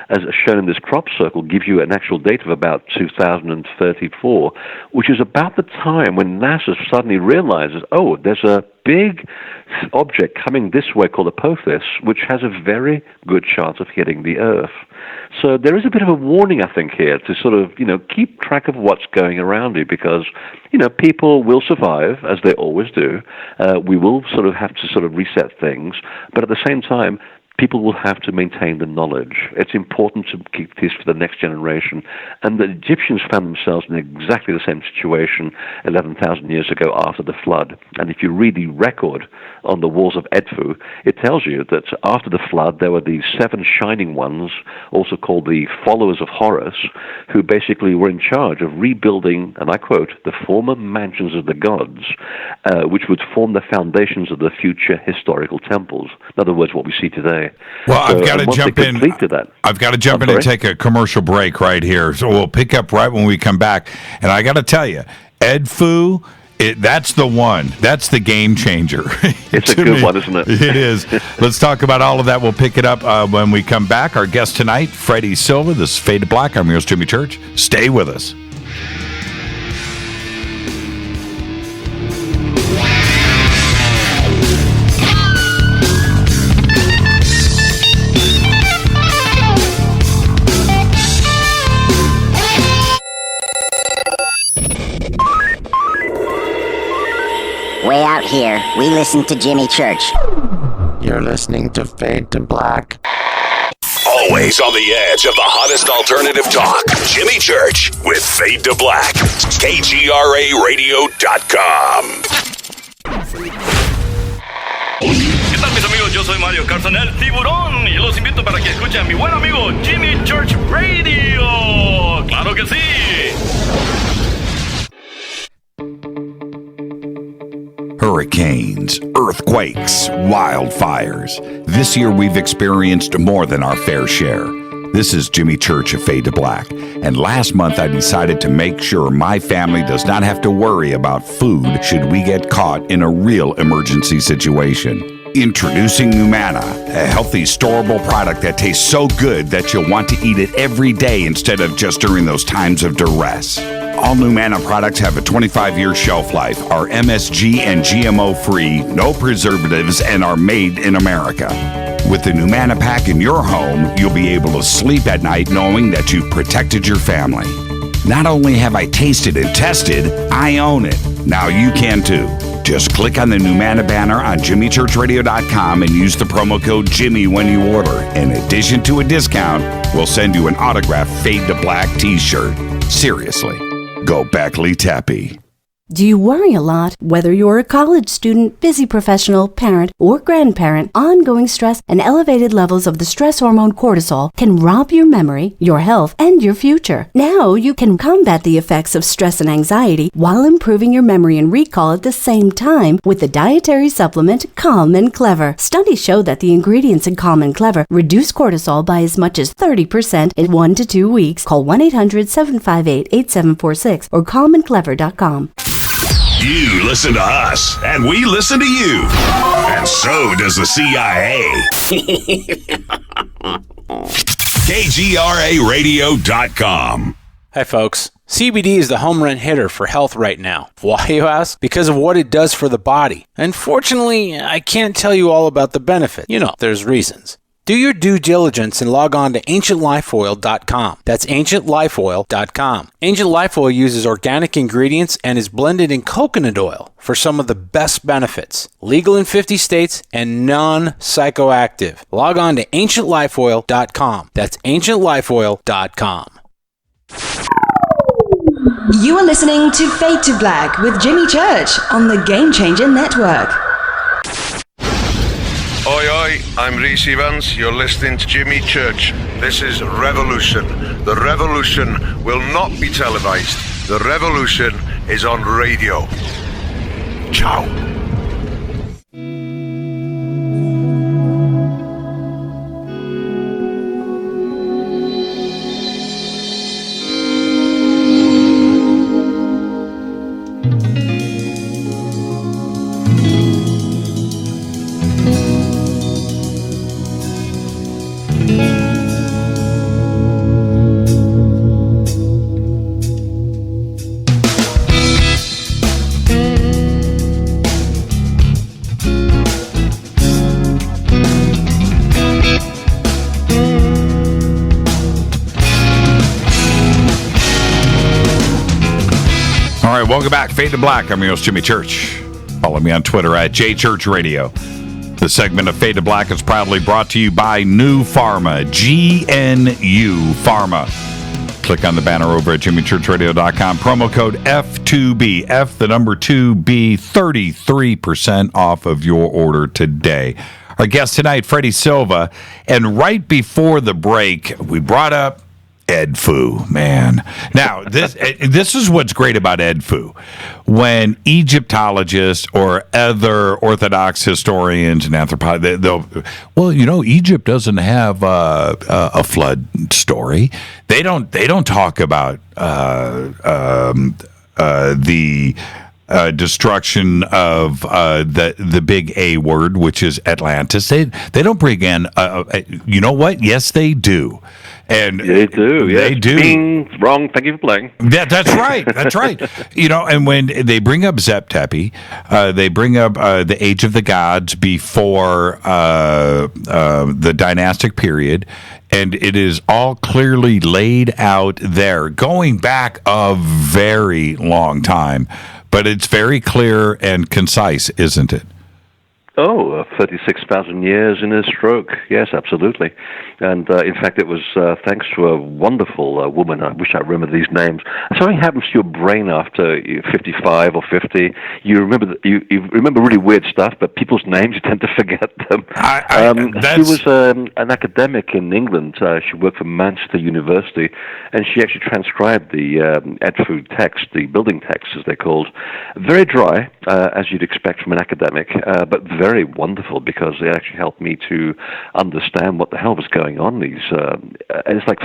as shown in this crop circle, gives you an actual date of about 2034, which is about the time when NASA suddenly realizes, oh, there's a big object coming this way called Apophis, which has a very good chance of hitting the Earth. So there is a bit of a warning, I think, here to sort of, keep track of what's going around you, because, people will survive, as they always do. We will sort of have to sort of reset things, but at the same time, people will have to maintain the knowledge. It's important to keep this for the next generation. And the Egyptians found themselves in exactly the same situation 11,000 years ago after the flood. And if you read the record on the walls of Edfu, it tells you that after the flood, there were these 7 shining ones, also called the followers of Horus, who basically were in charge of rebuilding, and I quote, the former mansions of the gods, which would form the foundations of the future historical temples. In other words, what we see today. Well, I've got to jump in. I've got to jump in and take a commercial break right here. So we'll pick up right when we come back. And I got to tell you, Edfu, that's the one. That's the game changer. It's a good one, isn't it? It is. Let's talk about all of that. We'll pick it up when we come back. Our guest tonight, Freddy Silva. This is Fade to Black. I'm your host, Jimmy Church. Stay with us. Way out here, we listen to Jimmy Church. You're listening to Fade to Black. Always on the edge of the hottest alternative talk. Jimmy Church with Fade to Black. KGRARadio.com. ¿Qué tal, mis amigos? Yo soy Mario Carson, el tiburón, y los invito para que escuchen a mi buen amigo Jimmy Church Radio. ¡Claro que sí! Hurricanes, earthquakes, wildfires. This year we've experienced more than our fair share. This is Jimmy Church of Fade to Black, and last month I decided to make sure my family does not have to worry about food should we get caught in a real emergency situation. Introducing Numana, a healthy, storable product that tastes so good that you'll want to eat it every day instead of just during those times of duress. All Numana products have a 25-year shelf life, are MSG and GMO-free, no preservatives, and are made in America. With the Numana pack in your home, you'll be able to sleep at night knowing that you've protected your family. Not only have I tasted and tested, I own it. Now you can too. Just click on the Numana banner on JimmyChurchRadio.com and use the promo code Jimmy when you order. In addition to a discount, we'll send you an autographed Fade to Black t-shirt. Seriously. Go Beckley Tappy. Do you worry a lot? Whether you're a college student, busy professional, parent, or grandparent, ongoing stress and elevated levels of the stress hormone cortisol can rob your memory, your health, and your future. Now you can combat the effects of stress and anxiety while improving your memory and recall at the same time with the dietary supplement Calm and Clever. Studies show that the ingredients in Calm and Clever reduce cortisol by as much as 30% in 1 to 2 weeks. Call 1-800-758-8746 or calmandclever.com. You listen to us, and we listen to you. And so does the CIA. KGRARadio.com. Hi, folks. CBD is the home run hitter for health right now. Why, you ask? Because of what it does for the body. Unfortunately, I can't tell you all about the benefit. You know, there's reasons. Do your due diligence and log on to AncientLifeOil.com. That's AncientLifeOil.com. Ancient Life Oil uses organic ingredients and is blended in coconut oil for some of the best benefits. Legal in 50 states and non-psychoactive. Log on to AncientLifeOil.com. That's AncientLifeOil.com. You are listening to Fade to Black with Jimmy Church on the Game Changer Network. Oi, oi, I'm Reese Evans. You're listening to Jimmy Church. This is Revolution. The revolution will not be televised. The revolution is on radio. Ciao. All right, welcome back. Fade to Black. I'm your host, Jimmy Church. Follow me on Twitter at JChurchRadio. The segment of Fade to Black is proudly brought to you by New Pharma, GNU Pharma. Click on the banner over at jimmychurchradio.com. Promo code F2B, F the number 2B, 33% off of your order today. Our guest tonight, Freddy Silva. And right before the break, we brought up Edfu, man. Now, this is what's great about Edfu. When Egyptologists or other Orthodox historians and anthropologists, they'll, Egypt doesn't have a flood story. They don't talk about the destruction of the big A word, which is Atlantis. They don't bring in. You know what? Yes, they do. And they do. They do. Bing, wrong. Thank you for playing. That's right. That's right. And when they bring up Zep Tepi, they bring up the Age of the Gods before the dynastic period, and it is all clearly laid out there, going back a very long time. But it's very clear and concise, isn't it? Oh, 36,000 years in a stroke. Yes, absolutely. And in fact, it was thanks to a wonderful woman. I wish I remember these names. Something happens to your brain after you're 55 or 50. You remember you remember really weird stuff, but people's names you tend to forget them. She was an academic in England. She worked for Manchester University, and she actually transcribed the Edfu text, the building text, as they're called. Very dry, as you'd expect from an academic, but very wonderful because it actually helped me to understand what the hell was going on. These it's like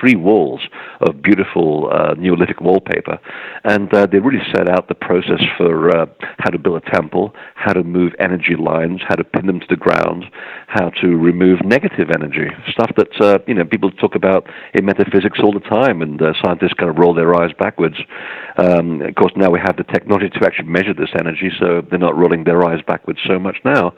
3 walls of beautiful Neolithic wallpaper, and they really set out the process for how to build a temple, how to move energy lines, how to pin them to the ground, how to remove negative energy, stuff that people talk about in metaphysics all the time, and scientists kind of roll their eyes backwards. Of course, now we have the technology to actually measure this energy, so they're not rolling their eyes backwards so much now.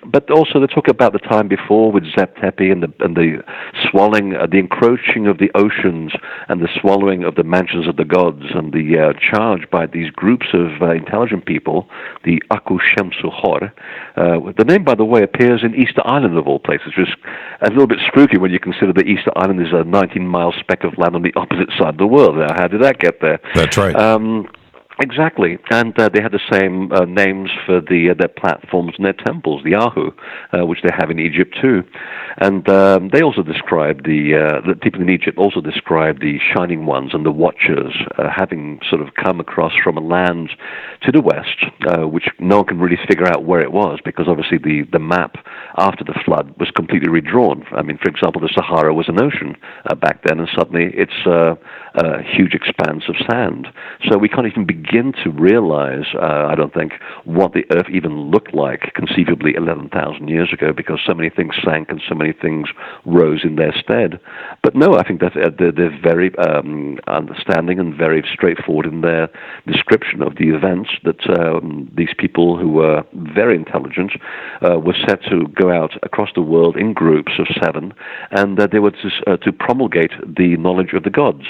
But also they talk about the time before with Zep Tepi and the swallowing, the encroaching of the oceans and the swallowing of the mansions of the gods, and the charge by these groups of intelligent people, the Aku Shemsu Hor. The name, by the way, appears in Easter Island of all places, which is a little bit spooky when you consider that Easter Island is a 19-mile speck of land on the opposite side of the world. Now, how did that get there? That's right. Exactly, and they had the same names for their platforms and their temples, the Ahu, which they have in Egypt too. And they also described the people in Egypt also described the Shining Ones and the Watchers having sort of come across from a land to the west, which no one can really figure out where it was, because obviously the map after the flood was completely redrawn. I mean, for example, the Sahara was an ocean back then, and suddenly it's a huge expanse of sand. So we can't even begin to realize, I don't think, what the Earth even looked like conceivably 11,000 years ago, because so many things sank and so many things rose in their stead. But no, I think that they're very understanding and very straightforward in their description of the events that these people who were very intelligent were set to go out across the world in groups of 7, and they were to promulgate the knowledge of the gods,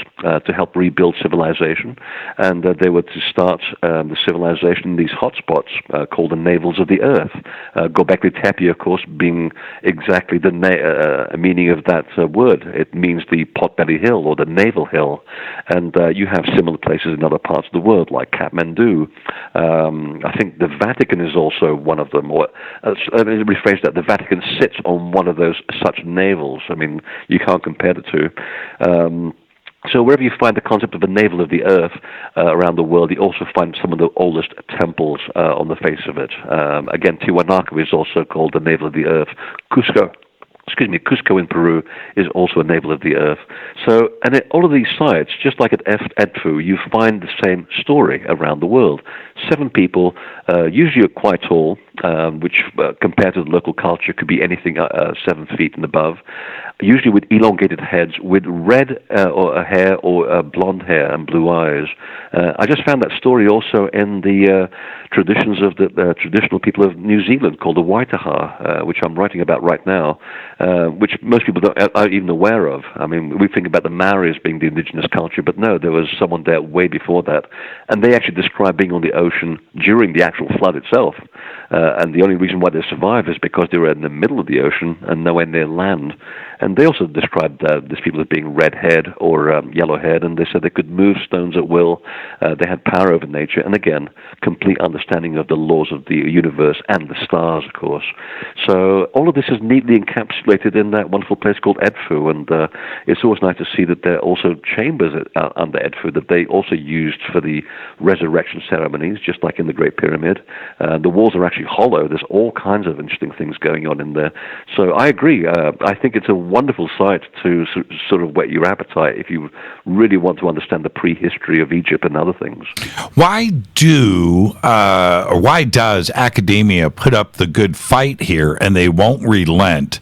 to help rebuild civilization, and they were to start the civilization in these hotspots called the navels of the earth. Göbekli Tepe, of course, being exactly the meaning of that word. It means the potbelly hill or the navel hill, and you have similar places in other parts of the world, like Kathmandu. I think the Vatican is also one of them, or let me rephrase that, the Vatican sits on one of those such navels. I mean, you can't compare the two. So wherever you find the concept of the navel of the earth around the world, you also find some of the oldest temples on the face of it. Again, Tiwanaku is also called the navel of the earth. Cusco in Peru is also a navel of the earth. So, and at all of these sites, just like at Edfu, you find the same story around the world. 7 people, usually are quite tall, which compared to the local culture could be anything 7 feet and above, usually with elongated heads, with red hair or blonde hair and blue eyes. I just found that story also in the traditions of the traditional people of New Zealand called the Waitaha, which I'm writing about right now, which most people aren't even aware of. I mean, we think about the Maoris being the indigenous culture, but no, there was someone there way before that. And they actually describe being on the ocean during the actual flood itself. and the only reason why they survived is because they were in the middle of the ocean and nowhere near land. And they also described these people as being red-haired or yellow-haired, and they said they could move stones at will. They had power over nature, and again, complete understanding of the laws of the universe and the stars, of course. So all of this is neatly encapsulated in that wonderful place called Edfu, and it's always nice to see that there are also chambers under Edfu that they also used for the resurrection ceremonies, just like in the Great Pyramid. The walls are actually hollow. There's all kinds of interesting things going on in there. So I agree. I think it's a wonderful site to sort of whet your appetite if you really want to understand the prehistory of Egypt and other things. Why does academia put up the good fight here and they won't relent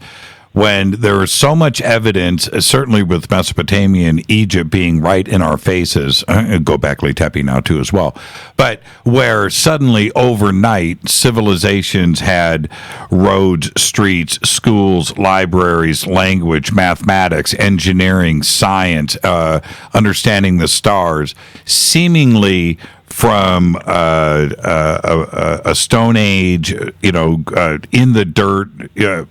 when there is so much evidence, certainly with Mesopotamia and Egypt being right in our faces, Göbekli Tepe now too as well, but where suddenly overnight civilizations had roads, streets, schools, libraries, language, mathematics, engineering, science, understanding the stars, seemingly from a Stone Age, in the dirt,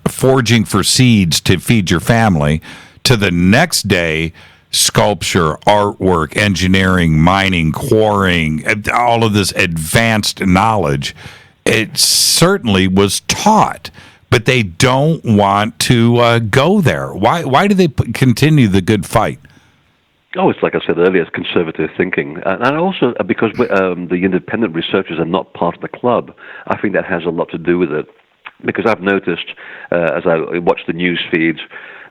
foraging for seeds to feed your family, to the next day, sculpture, artwork, engineering, mining, quarrying, all of this advanced knowledge. It certainly was taught, but they don't want to go there. Why do they continue the good fight? Oh, it's like I said earlier, it's conservative thinking. And also, because the independent researchers are not part of the club, I think that has a lot to do with it. Because I've noticed, as I watch the news feeds,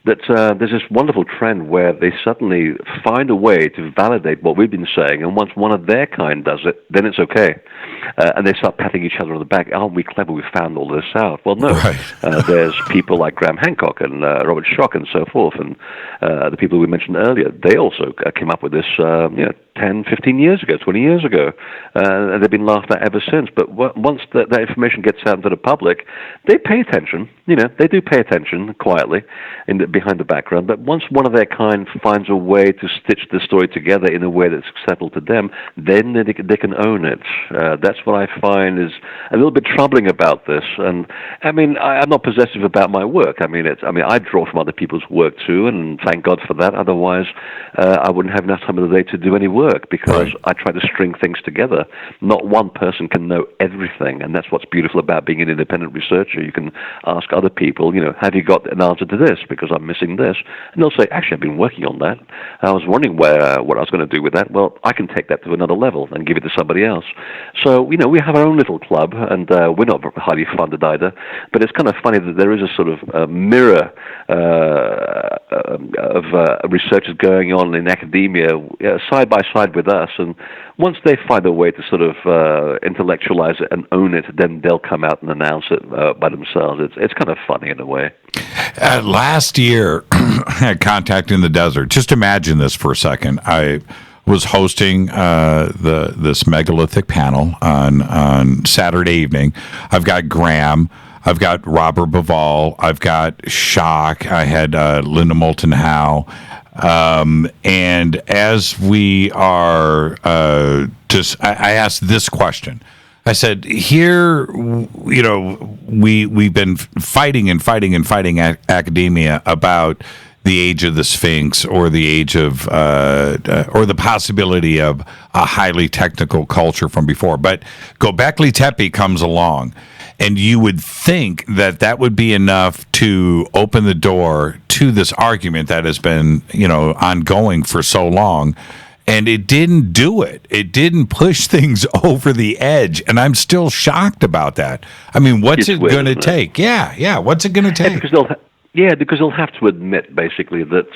that there's this wonderful trend where they suddenly find a way to validate what we've been saying, and once one of their kind does it, then it's okay. And they start patting each other on the back. Aren't we clever? We found all this out. Well, no. Right. There's people like Graham Hancock and Robert Schoch and so forth, and the people we mentioned earlier. They also came up with this 10, 15 years ago, 20 years ago, and they've been laughed at ever since. But once that information gets out into the public, they pay attention. They do pay attention quietly behind the background. But once one of their kind finds a way to stitch the story together in a way that's acceptable to them, then they can own it. That's what I find is a little bit troubling about this. And I mean, I'm not possessive about my work. I draw from other people's work too, and thank God for that. Otherwise, I wouldn't have enough time of the day to do any work, because I try to string things together. Not one person can know everything, and that's what's beautiful about being an independent researcher. You can ask other people, have you got an answer to this? Because I'm missing this. And they'll say, actually, I've been working on that. I was wondering what I was going to do with that. Well, I can take that to another level and give it to somebody else. So, we have our own little club, and we're not highly funded either. But it's kind of funny that there is a sort of mirror of researchers going on in academia side by side with us, and once they find a way to sort of intellectualize it and own it, then they'll come out and announce it by themselves. It's kind of funny in a way. Last year, Contact in the Desert. Just imagine this for a second. I was hosting this megalithic panel on Saturday evening. I've got Graham. I've got Robert Bivall. I've got Schoch. I had Linda Moulton Howe. And as we are I asked this question. I said, here, we've been fighting academia about the age of the Sphinx, or the age of, or the possibility of a highly technical culture from before. But Göbekli Tepe comes along, and you would think that would be enough to open the door to this argument that has been, ongoing for so long. And it didn't do it. It didn't push things over the edge. And I'm still shocked about that. I mean, what's it going to take? Yeah. What's it going to take? Because they'll have to admit, basically, that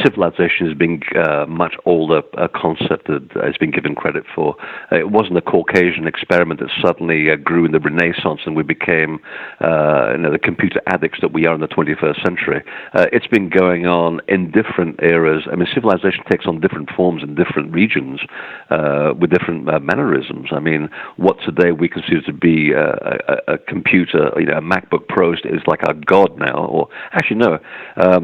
civilization has been much older concept that has been given credit for. It wasn't a Caucasian experiment that suddenly grew in the Renaissance and we became the computer addicts that we are in the 21st century. It's been going on in different eras. I mean, civilization takes on different forms in different regions with different mannerisms. I mean, what today we consider to be a computer, a MacBook Pro is like our god now, or actually, no.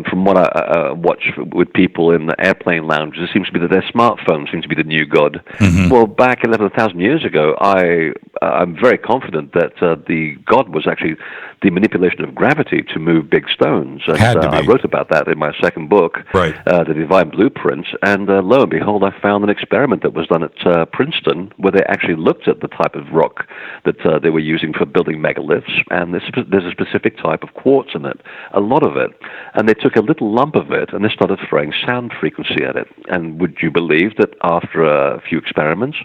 From what I watch with people in the airplane lounges, it seems to be that their smartphones seem to be the new god. Mm-hmm. Well, back 11,000 years ago, I I'm very confident that the God was actually the manipulation of gravity to move big stones. And, I wrote about that in my second book, The Divine Blueprint. And lo and behold, I found an experiment that was done at Princeton where they actually looked at the type of rock that they were using for building megaliths. And there's a specific type of quartz in it, a lot of it. And they took a little lump of it and they started throwing sound frequency at it. And would you believe that after a few experiments,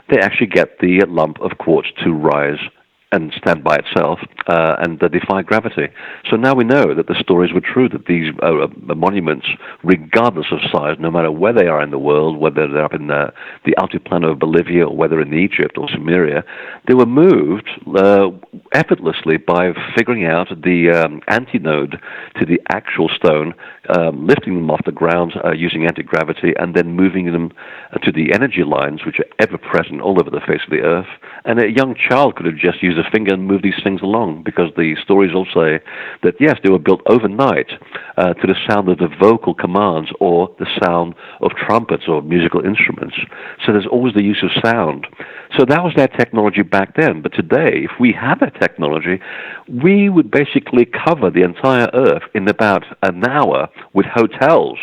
they actually get the lump of quartz to rise and stand by itself and defy gravity. So now we know that the stories were true, that these monuments, regardless of size, no matter where they are in the world, whether they're up in the altiplano of Bolivia or whether in Egypt or Sumeria, they were moved effortlessly by figuring out the antinode to the actual stone, lifting them off the ground using anti-gravity, and then moving them to the energy lines, which are ever present all over the face of the earth. And a young child could have just used a finger and moved these things along, because the stories all say that, yes, they were built overnight to the sound of the vocal commands or the sound of trumpets or musical instruments. So there's always the use of sound. So that was their technology back then. But today, if we had that technology, we would basically cover the entire earth in about an hour with hotels.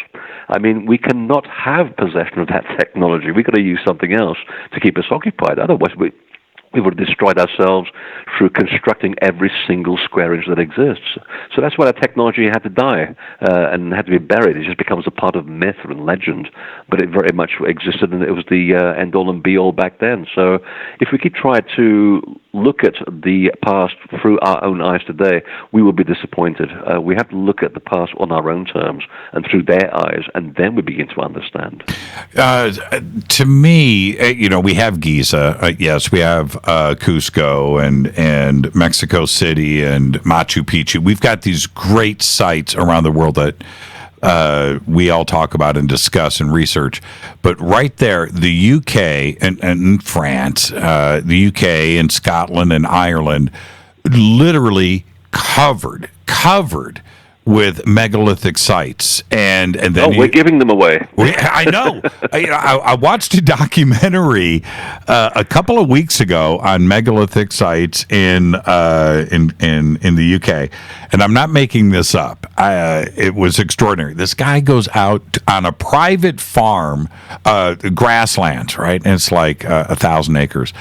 I mean, we cannot have possession of that technology. We've got to use something else to keep us occupied. Otherwise, we would have destroyed ourselves through constructing every single square inch that exists. So that's why that technology had to die and had to be buried. It just becomes a part of myth and legend, but it very much existed, and it was the end-all and be-all back then. So if we keep trying to look at the past through our own eyes today, we will be disappointed. We have to look at the past on our own terms and through their eyes, and then we begin to understand. To me, we have Giza. Yes, we have Cusco and Mexico City and Machu Picchu. We've got these great sites around the world that we all talk about and discuss and research. But right there, the UK and France, the UK and Scotland and Ireland, literally covered with megalithic sites, and then we're giving them away. I know. I watched a documentary a couple of weeks ago on megalithic sites in the UK, and I'm not making this up. It was extraordinary. This guy goes out on a private farm, grasslands, right? And it's like 1,000 acres,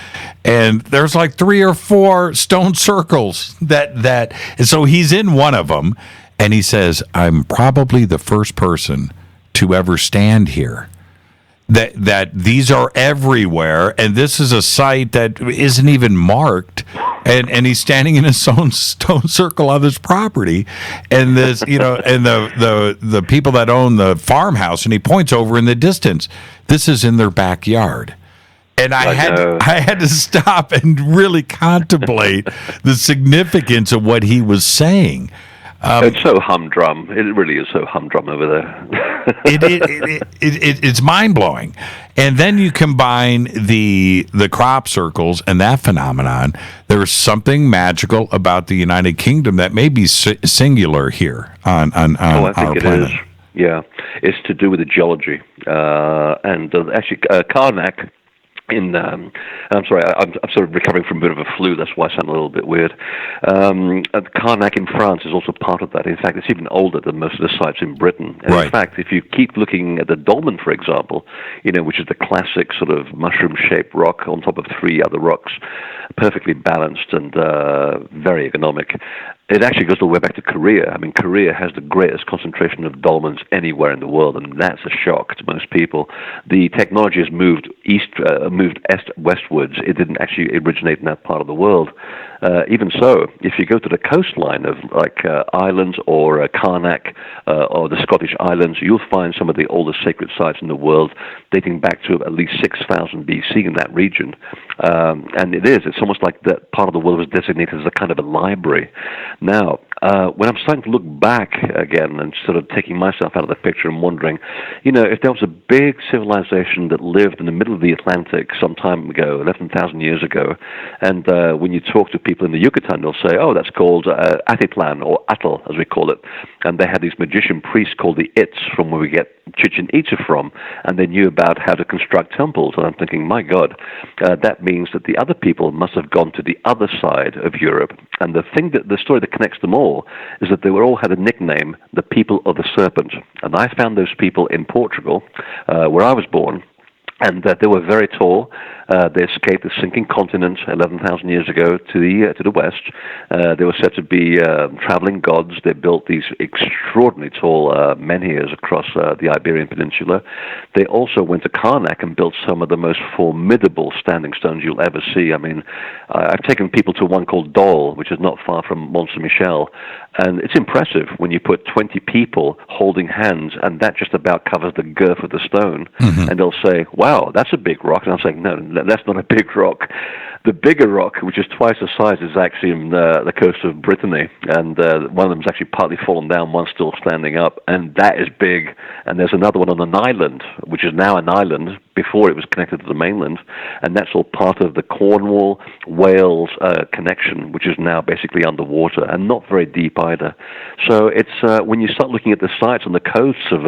and there's like 3 or 4 stone circles that. And so he's in one of them. And he says, I'm probably the first person to ever stand here. That these are everywhere, and this is a site that isn't even marked. And he's standing in his own stone circle on this property, and this, and the people that own the farmhouse, and he points over in the distance. This is in their backyard. And I had to stop and really contemplate the significance of what he was saying. It's so humdrum. It really is so humdrum over there. It's mind-blowing. And then you combine the crop circles and that phenomenon. There's something magical about the United Kingdom that may be singular here on I think our it planet. is. Yeah, it's to do with the geology. And actually, Karnak, I'm sorry, I'm sort of recovering from a bit of a flu, that's why I sound a little bit weird. Karnak in France is also part of that. In fact, it's even older than most of the sites in Britain. And in fact, if you keep looking at the dolmen, for example, which is the classic sort of mushroom-shaped rock on top of 3 other rocks, perfectly balanced and very economic, it actually goes all the way back to Korea. I mean, Korea has the greatest concentration of dolmens anywhere in the world, and that's a shock to most people. The technology has moved westwards. It didn't actually originate in that part of the world. Even so, if you go to the coastline of islands or Karnak or the Scottish Islands, you'll find some of the oldest sacred sites in the world dating back to at least 6,000 BC in that region. And it's almost like that part of the world was designated as a kind of a library. Now, when I'm starting to look back again and sort of taking myself out of the picture and wondering, if there was a big civilization that lived in the middle of the Atlantic some time ago, 11,000 years ago, and when you talk to people in the Yucatan, they'll say, oh, that's called Atitlan, or Atl, as we call it. And they had these magician priests called the Its, from where we get Chichen Itza from, and they knew about how to construct temples. And I'm thinking, my God, that means that the other people must have gone to the other side of Europe. And the story that connects them all is that they all had a nickname, the people of the serpent. And I found those people in Portugal, where I was born. And they were very tall. They escaped the sinking continent 11,000 years ago to the west. They were said to be traveling gods. They built these extraordinarily tall menhirs across the Iberian Peninsula. They also went to Karnak and built some of the most formidable standing stones you'll ever see. I mean, I've taken people to one called Dol, which is not far from Mont Saint-Michel, and it's impressive when you put 20 people holding hands, and that just about covers the girth of the stone. Mm-hmm. And they'll say, wow, that's a big rock. And I'm saying, no, that's not a big rock. The bigger rock, which is twice the size, is actually in the coast of Brittany. And one of them is actually partly fallen down, one's still standing up. And that is big. And there's another one on an island, which is now an island. Before it was connected to the mainland. And that's all part of the Cornwall-Wales connection, which is now basically underwater and not very deep either. So it's when you start looking at the sites on the coasts of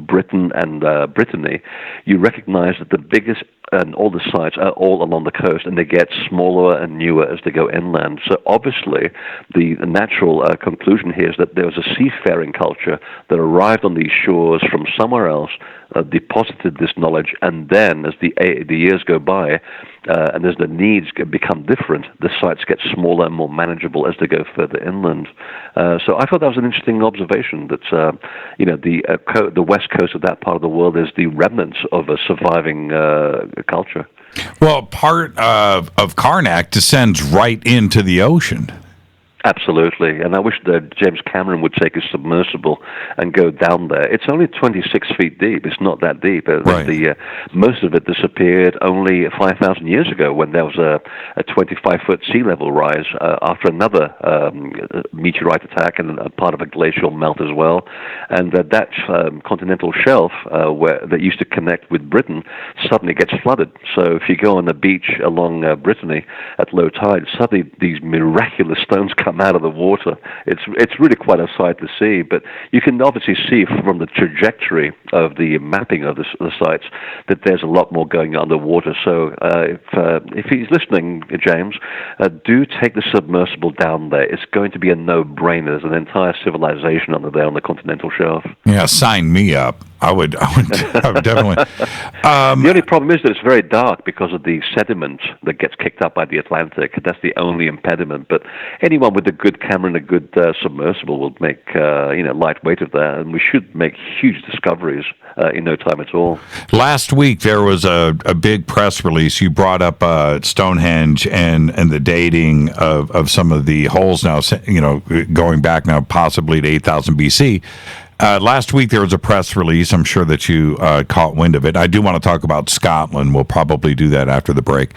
Britain and Brittany, you recognize that the biggest and all the sites are all along the coast, and they get smaller and newer as they go inland. So obviously, the natural conclusion here is that there was a seafaring culture that arrived on these shores from somewhere else, deposited this knowledge, and then as the years go by, and as the needs become different, the sites get smaller and more manageable as they go further inland. So I thought that was an interesting observation that the west coast of that part of the world is the remnants of a surviving culture. Well, part of Karnak descends right into the ocean. Absolutely, and I wish that James Cameron would take his submersible and go down there. It's only 26 feet deep. It's not that deep. Right. Most of it disappeared only 5,000 years ago when there was a 25-foot sea level rise after another meteorite attack and a part of a glacial melt as well. And that continental shelf that used to connect with Britain suddenly gets flooded. So if you go on the beach along Brittany at low tide, suddenly these miraculous stones come out of the water. It's really quite a sight to see, but you can obviously see from the trajectory of the mapping of the sites that there's a lot more going on underwater. So if he's listening, James, do take the submersible down there. It's going to be a no-brainer. There's an entire civilization under there on the continental shelf. Yeah, sign me up. I would definitely. The only problem is that it's very dark because of the sediment that gets kicked up by the Atlantic. That's the only impediment. But anyone with a good camera and a good submersible will make lightweight of that, and we should make huge discoveries in no time at all. Last week there was a big press release. You brought up Stonehenge and the dating of some of the holes now. Going back now possibly to 8,000 BC. Last week there was a press release. I'm sure that you caught wind of it. I do want to talk about Scotland. We'll probably do that after the break.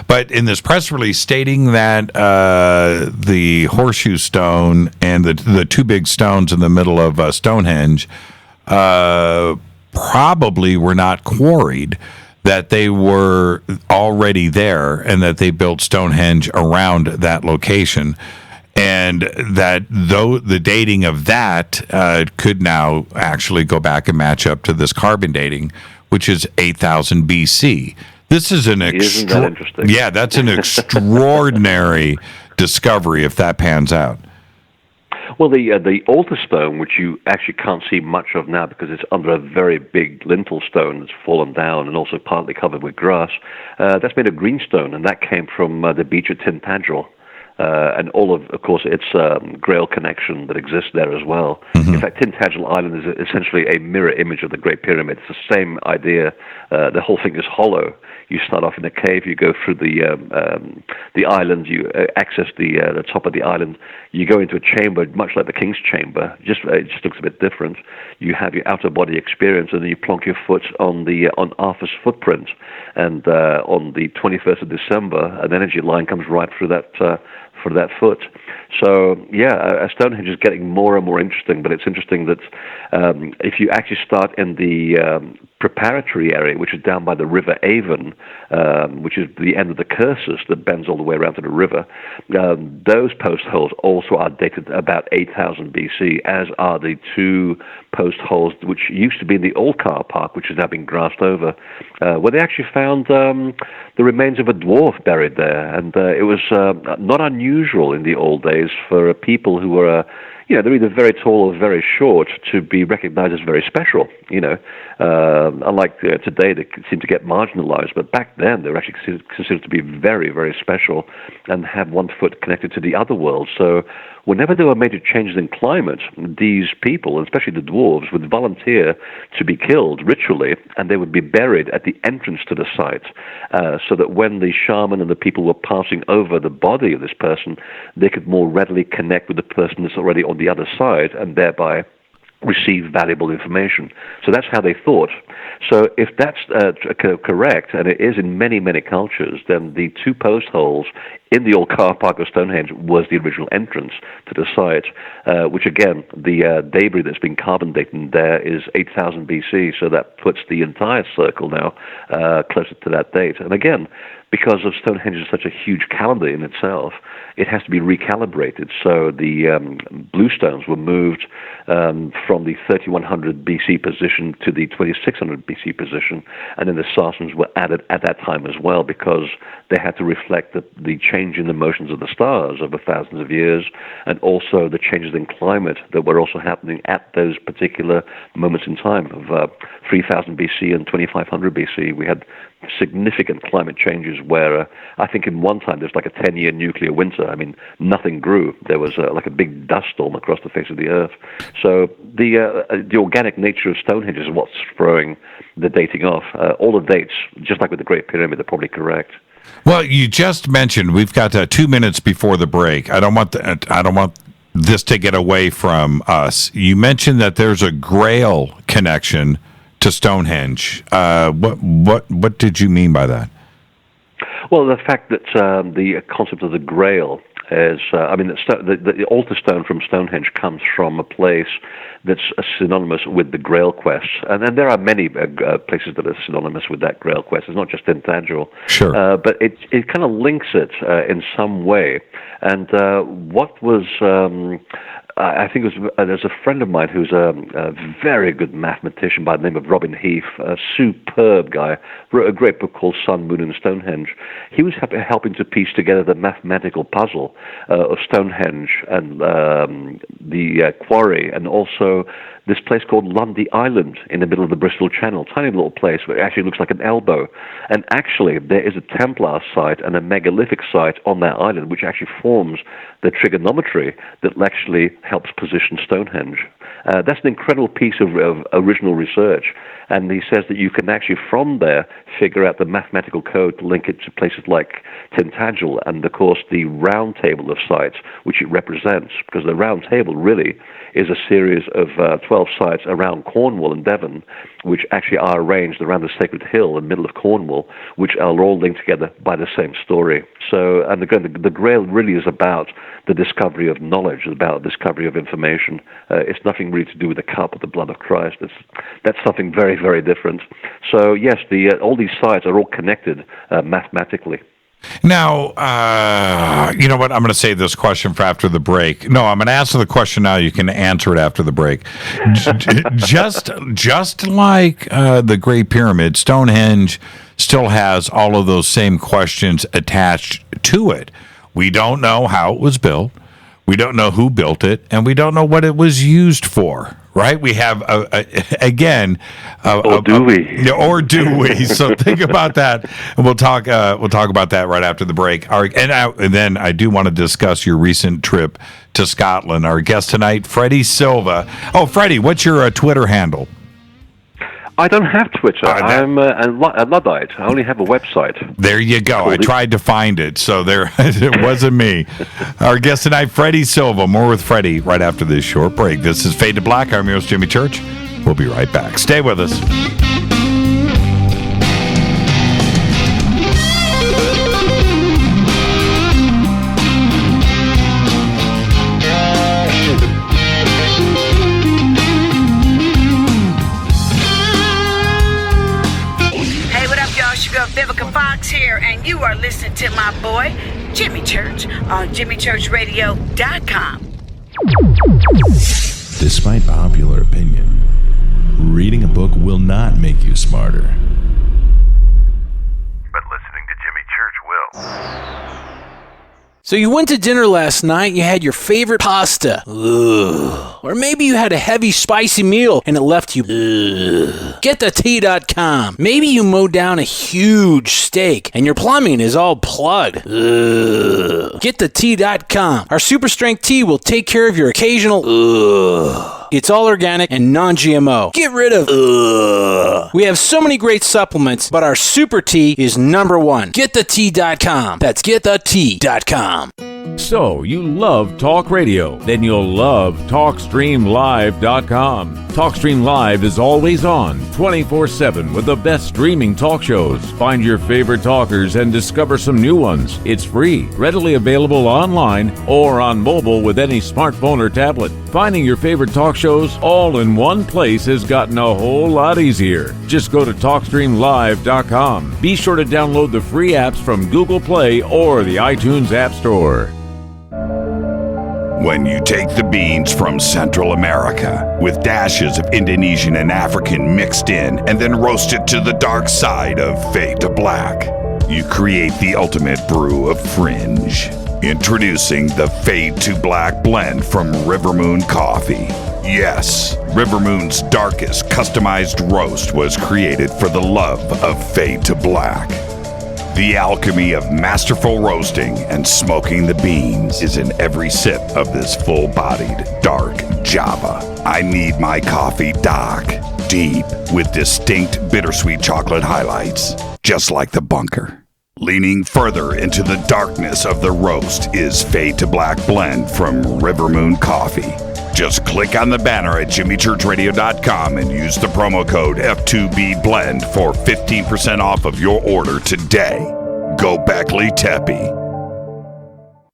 But in this press release stating that the horseshoe stone and the two big stones in the middle of Stonehenge probably were not quarried, that they were already there and that they built Stonehenge around that location. And that though the dating of that could now actually go back and match up to this carbon dating, which is 8,000 BC. This is Isn't that interesting? Yeah, that's an extraordinary discovery if that pans out. Well, the altar stone, which you actually can't see much of now because it's under a very big lintel stone that's fallen down and also partly covered with grass, that's made of greenstone, and that came from the beach at Tintagel. And all of course, it's Grail connection that exists there as well. Mm-hmm. In fact, Tintagel Island is essentially a mirror image of the Great Pyramid. It's the same idea. The whole thing is hollow. You start off in a cave, you go through the island, you access the top of the island, you go into a chamber, much like the King's Chamber. It just looks a bit different. You have your outer body experience, and then you plonk your foot on Arthur's footprint. And on the 21st of December, an energy line comes right through that foot. So, Stonehenge is getting more and more interesting, but it's interesting that if you actually start in the preparatory area, which is down by the River Avon, which is the end of the Cursus that bends all the way around to the river. Those post holes also are dated about 8,000 BC, as are the two post holes which used to be in the old car park, which has now been grassed over, where they actually found the remains of a dwarf buried there. And it was not unusual in the old days for people who were they're either very tall or very short to be recognized as very special, unlike today, they seem to get marginalized, but back then they were actually considered to be very, very special and have one foot connected to the other world. So whenever there were major changes in climate, these people, especially the dwarves, would volunteer to be killed ritually, and they would be buried at the entrance to the site, so that when the shaman and the people were passing over the body of this person, they could more readily connect with the person that's already on the other side and thereby receive valuable information. So that's how they thought. So if that's correct, and it is in many, many cultures, then the two post holes in the old car park of Stonehenge was the original entrance to the site, which again, the debris that's been carbon dated there is 8,000 BC, so that puts the entire circle now closer to that date. And again, because of Stonehenge is such a huge calendar in itself, it has to be recalibrated. So the bluestones were moved from the 3100 BC position to the 2600 BC position, and then the sarcens were added at that time as well, because they had to reflect the change in the motions of the stars over thousands of years, and also the changes in climate that were also happening at those particular moments in time of 3000 BC and 2500 BC. We had significant climate changes where I think in one time there's like a 10-year nuclear winter. I mean, nothing grew. There was like a big dust storm across the face of the earth. So the organic nature of Stonehenge is what's throwing the dating off. All the dates, just like with the Great Pyramid, are probably correct. Well, you just mentioned we've got 2 minutes before the break. I don't want this to get away from us. You mentioned that there's a Grail connection to Stonehenge. What did you mean by that? Well, the fact that the concept of the Grail is, the altar stone from Stonehenge comes from a place that's synonymous with the Grail quest. And then there are many places that are synonymous with that Grail quest. It's not just Tintagel. Sure. But it kind of links it in some way. And what was... I think there's a friend of mine who's a very good mathematician by the name of Robin Heath, a superb guy, wrote a great book called Sun, Moon, and Stonehenge. He was helping to piece together the mathematical puzzle of Stonehenge and the quarry, and also this place called Lundy Island in the middle of the Bristol Channel, tiny little place where it actually looks like an elbow. And actually, there is a Templar site and a megalithic site on that island, which actually forms the trigonometry that actually helps position Stonehenge. That's an incredible piece of original research. And he says that you can actually, from there, figure out the mathematical code to link it to places like Tintagel and, of course, the round table of sites, which it represents, because the round table really is a series of 12 sites around Cornwall and Devon, which actually are arranged around the Sacred Hill in the middle of Cornwall, which are all linked together by the same story. So, and again, the Grail really is about the discovery of knowledge, it's about discovery of information. It's nothing really to do with the cup or the blood of Christ. That's something very, very different. So, yes, all these sites are all connected mathematically. Now, you know what? I'm going to save this question for after the break. No, I'm going to answer the question now. You can answer it after the break. Just like the Great Pyramid, Stonehenge still has all of those same questions attached to it. We don't know how it was built. We don't know who built it, and we don't know what it was used for. Right? We have or do we? Or do we? So think about that, and we'll talk about that right after the break. And then I do want to discuss your recent trip to Scotland. Our guest tonight, Freddy Silva. Oh, Freddy, what's your Twitter handle? I don't have Twitter. I'm a Luddite. I only have a website. There you go. I tried to find it, so it wasn't me. Our guest tonight, Freddy Silva. More with Freddy right after this short break. This is Fade to Black. I'm your host, Jimmy Church. We'll be right back. Stay with us. here, and you are listening to my boy, Jimmy Church, on JimmyChurchRadio.com. Despite popular opinion, reading a book will not make you smarter. But listening to Jimmy Church will. So you went to dinner last night, you had your favorite pasta. Ugh. Or maybe you had a heavy, spicy meal and it left you. Ugh. GetTheT.com. Maybe you mowed down a huge steak and your plumbing is all plugged. Ugh. GetTheT.com. Our super strength tea will take care of your occasional. Ugh. It's all organic and non-GMO. Get rid of ugh. We have so many great supplements, but our super tea is number one. GetTheT.com. That's GetTheT.com. So, you love talk radio? Then you'll love TalkStreamLive.com. TalkStream Live is always on, 24/7, with the best streaming talk shows. Find your favorite talkers and discover some new ones. It's free, readily available online or on mobile with any smartphone or tablet. Finding your favorite talk shows all in one place has gotten a whole lot easier. Just go to TalkStreamLive.com. Be sure to download the free apps from Google Play or the iTunes App Store. When you take the beans from Central America with dashes of Indonesian and African mixed in and then roast it to the dark side of Fade to Black, you create the ultimate brew of fringe. Introducing the Fade to Black blend from Rivermoon Coffee. Yes, Rivermoon's darkest customized roast was created for the love of Fade to Black. The alchemy of masterful roasting and smoking the beans is in every sip of this full-bodied, dark Java. I need my coffee dark, deep, with distinct bittersweet chocolate highlights, just like the bunker. Leaning further into the darkness of the roast is Fade to Black blend from Rivermoon Coffee. Just click on the banner at JimmyChurchRadio.com and use the promo code F2BBLEND for 15% off of your order today. Go Beckley Teppy.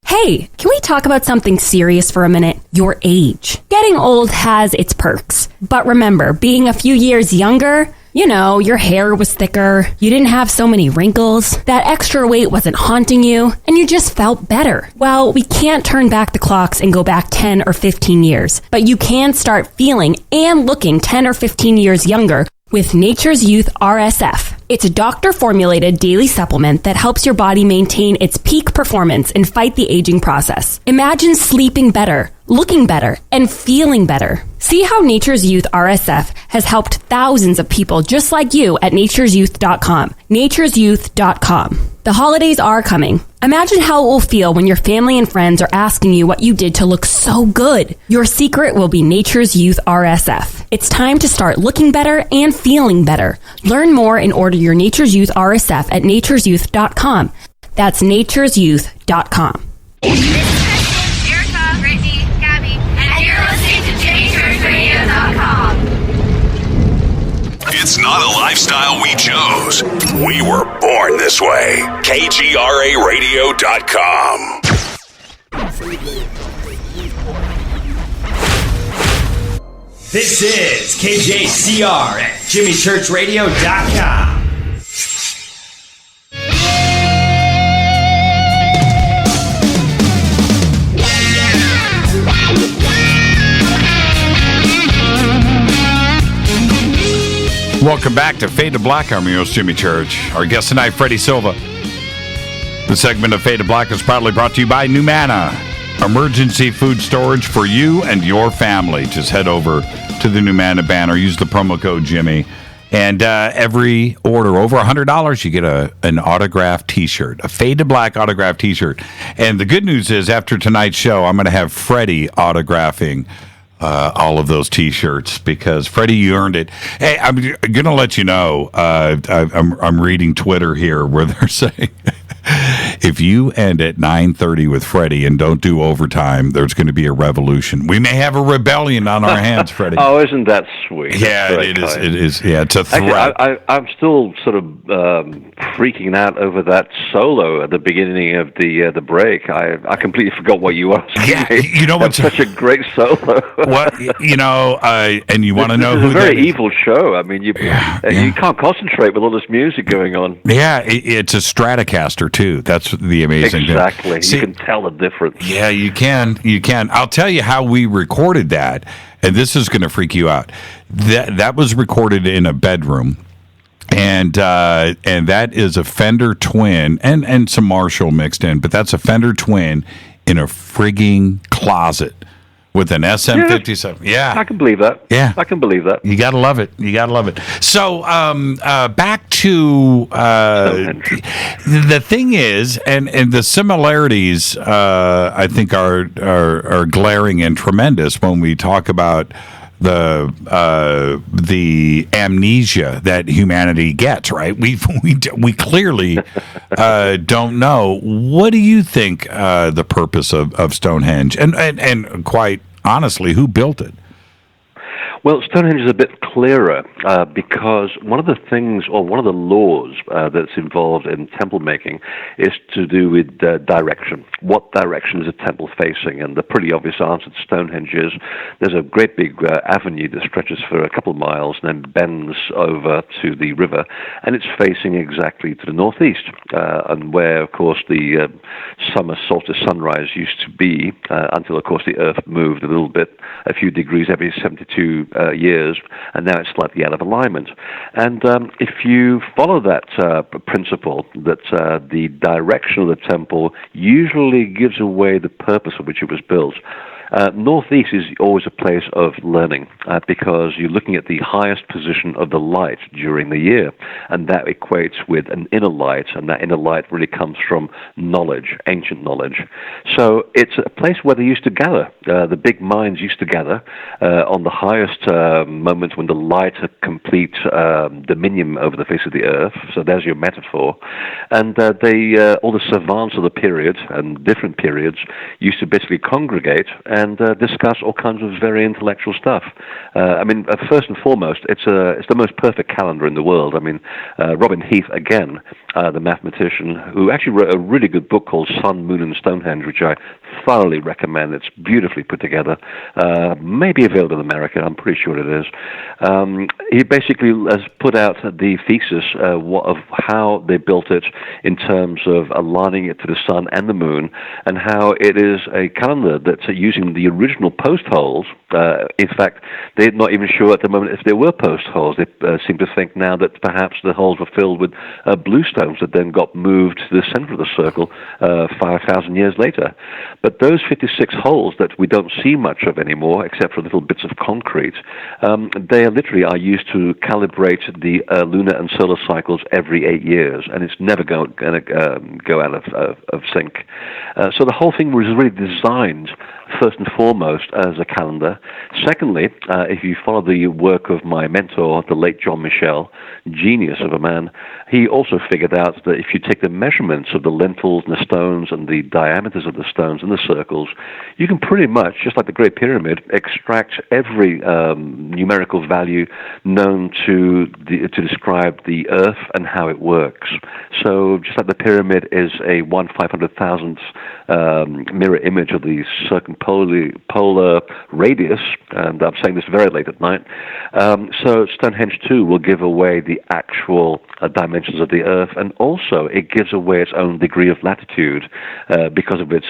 Hey, can we talk about something serious for a minute? Your age. Getting old has its perks. But remember, being a few years younger, you know, your hair was thicker, you didn't have so many wrinkles, that extra weight wasn't haunting you, and you just felt better. Well, we can't turn back the clocks and go back 10 or 15 years, but you can start feeling and looking 10 or 15 years younger with Nature's Youth RSF. It's a doctor-formulated daily supplement that helps your body maintain its peak performance and fight the aging process. Imagine sleeping better, looking better, and feeling better. See how Nature's Youth RSF has helped thousands of people just like you at nature'syouth.com. nature'syouth.com. The holidays are coming. Imagine how it will feel when your family and friends are asking you what you did to look so good. Your secret will be Nature's Youth RSF. It's time to start looking better and feeling better. Learn more and order your Nature's Youth RSF at nature'syouth.com. That's nature'syouth.com. Erica, Brittany, Gabby, and you're listening to JimmyChurchRadio.com. It's not a lifestyle we chose. We were born this way. KGRARadio.com. This is KJCR at JimmyChurchRadio.com. Welcome back to Fade to Black. I'm your host, Jimmy Church. Our guest tonight, Freddy Silva. The segment of Fade to Black is proudly brought to you by Numana, emergency food storage for you and your family. Just head over to the Numana banner. Use the promo code Jimmy. And every order over $100, you get an autographed T-shirt, a Fade to Black autographed T-shirt. And the good news is, after tonight's show, I'm going to have Freddie autographing all of those T-shirts, because Freddie, you earned it. Hey, I'm going to let you know. I'm reading Twitter here where they're saying If you end at 9:30 with Freddie and don't do overtime, there's going to be a revolution. We may have a rebellion on our hands, Freddie. Oh, isn't that sweet? Yeah, it is. It is. Yeah, it's a threat. Actually, I'm still sort of freaking out over that solo at the beginning of the break. I completely forgot what you asked. Yeah, you know what's such a great solo. What and you want to know who? It's a very that is? evil show. I mean, you can't concentrate with all this music going on. Yeah, it's a Stratocaster too. That's the amazing thing. Exactly. You can tell the difference. Yeah, you can. You can. I'll tell you how we recorded that, and this is going to freak you out. That was recorded in a bedroom, and that is a Fender Twin and some Marshall mixed in, but that's a Fender Twin in a frigging closet with an SM57. Yeah. I can believe that. Yeah. I can believe that. You got to love it. You got to love it. So back to the thing is, and the similarities, I think, are glaring and tremendous when we talk about the amnesia that humanity gets, right? We clearly don't know. What do you think the purpose of Stonehenge, and quite honestly, who built it? Well, Stonehenge is a bit clearer because one of the things, or one of the laws that's involved in temple making is to do with direction. What direction is a temple facing? And the pretty obvious answer to Stonehenge is there's a great big avenue that stretches for a couple of miles and then bends over to the river, and it's facing exactly to the northeast, and where, of course, the summer solstice sunrise used to be until, of course, the Earth moved a little bit, a few degrees every 72 years, and now it's slightly out of alignment. And if you follow that principle, that the direction of the temple usually gives away the purpose for which it was built. Northeast is always a place of learning because you're looking at the highest position of the light during the year, and that equates with an inner light, and that inner light really comes from knowledge, ancient knowledge. So it's a place where they used to gather. The big minds used to gather on the highest moment when the light had complete dominion over the face of the earth. So there's your metaphor. And all the savants of the period and different periods used to basically congregate and discuss all kinds of very intellectual stuff. I mean, first and foremost, it's the most perfect calendar in the world. I mean, Robin Heath, again, the mathematician, who actually wrote a really good book called Sun, Moon, and Stonehenge, which I thoroughly recommend. It's beautifully put together. Maybe available in America. I'm pretty sure it is. He basically has put out the thesis of how they built it in terms of aligning it to the sun and the moon, and how it is a calendar that's using the original post holes. In fact, they're not even sure at the moment if there were post holes. They seem to think now that perhaps the holes were filled with blue stones that then got moved to the center of the circle 5,000 years later. But those 56 holes that we don't see much of anymore, except for little bits of concrete, they literally are used to calibrate the lunar and solar cycles every 8 years, and it's never going to go out of sync. So the whole thing was really designed first and foremost as a calendar. Secondly, if you follow the work of my mentor, the late John Michel, genius of a man, he also figured out that if you take the measurements of the lintels and the stones and the diameters of the stones and the circles, you can pretty much, just like the Great Pyramid, extract every numerical value known to describe the Earth and how it works. So just like the pyramid is a 1/500,000th mirror image of the circumpolar radius, and I'm saying this very late at night, so Stonehenge too will give away the actual dimensions of the Earth, and also it gives away its own degree of latitude because of its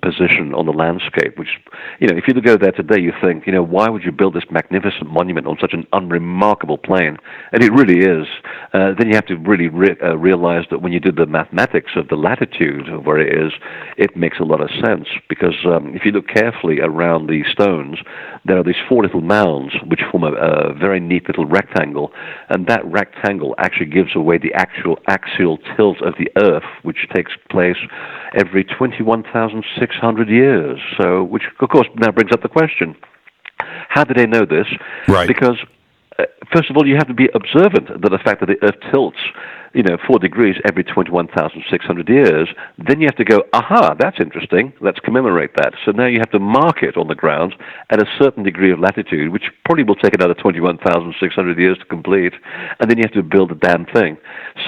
position on the landscape, which, if you go there today, you think, why would you build this magnificent monument on such an unremarkable plain? And it really is. Then you have to really realize that when you do the mathematics of the latitude of where it is, it makes a lot of sense, because if you look carefully around the stones, there are these 4 little mounds which form a very neat little rectangle, and that rectangle actually gives away the actual axial tilt of the Earth, which takes place every 21,600 years. So, which of course now brings up the question: how do they know this? Right. Because first of all, you have to be observant that the fact that the Earth tilts 4 degrees every 21,600 years, then you have to go, aha, that's interesting, let's commemorate that. So now you have to mark it on the ground at a certain degree of latitude, which probably will take another 21,600 years to complete, and then you have to build the damn thing.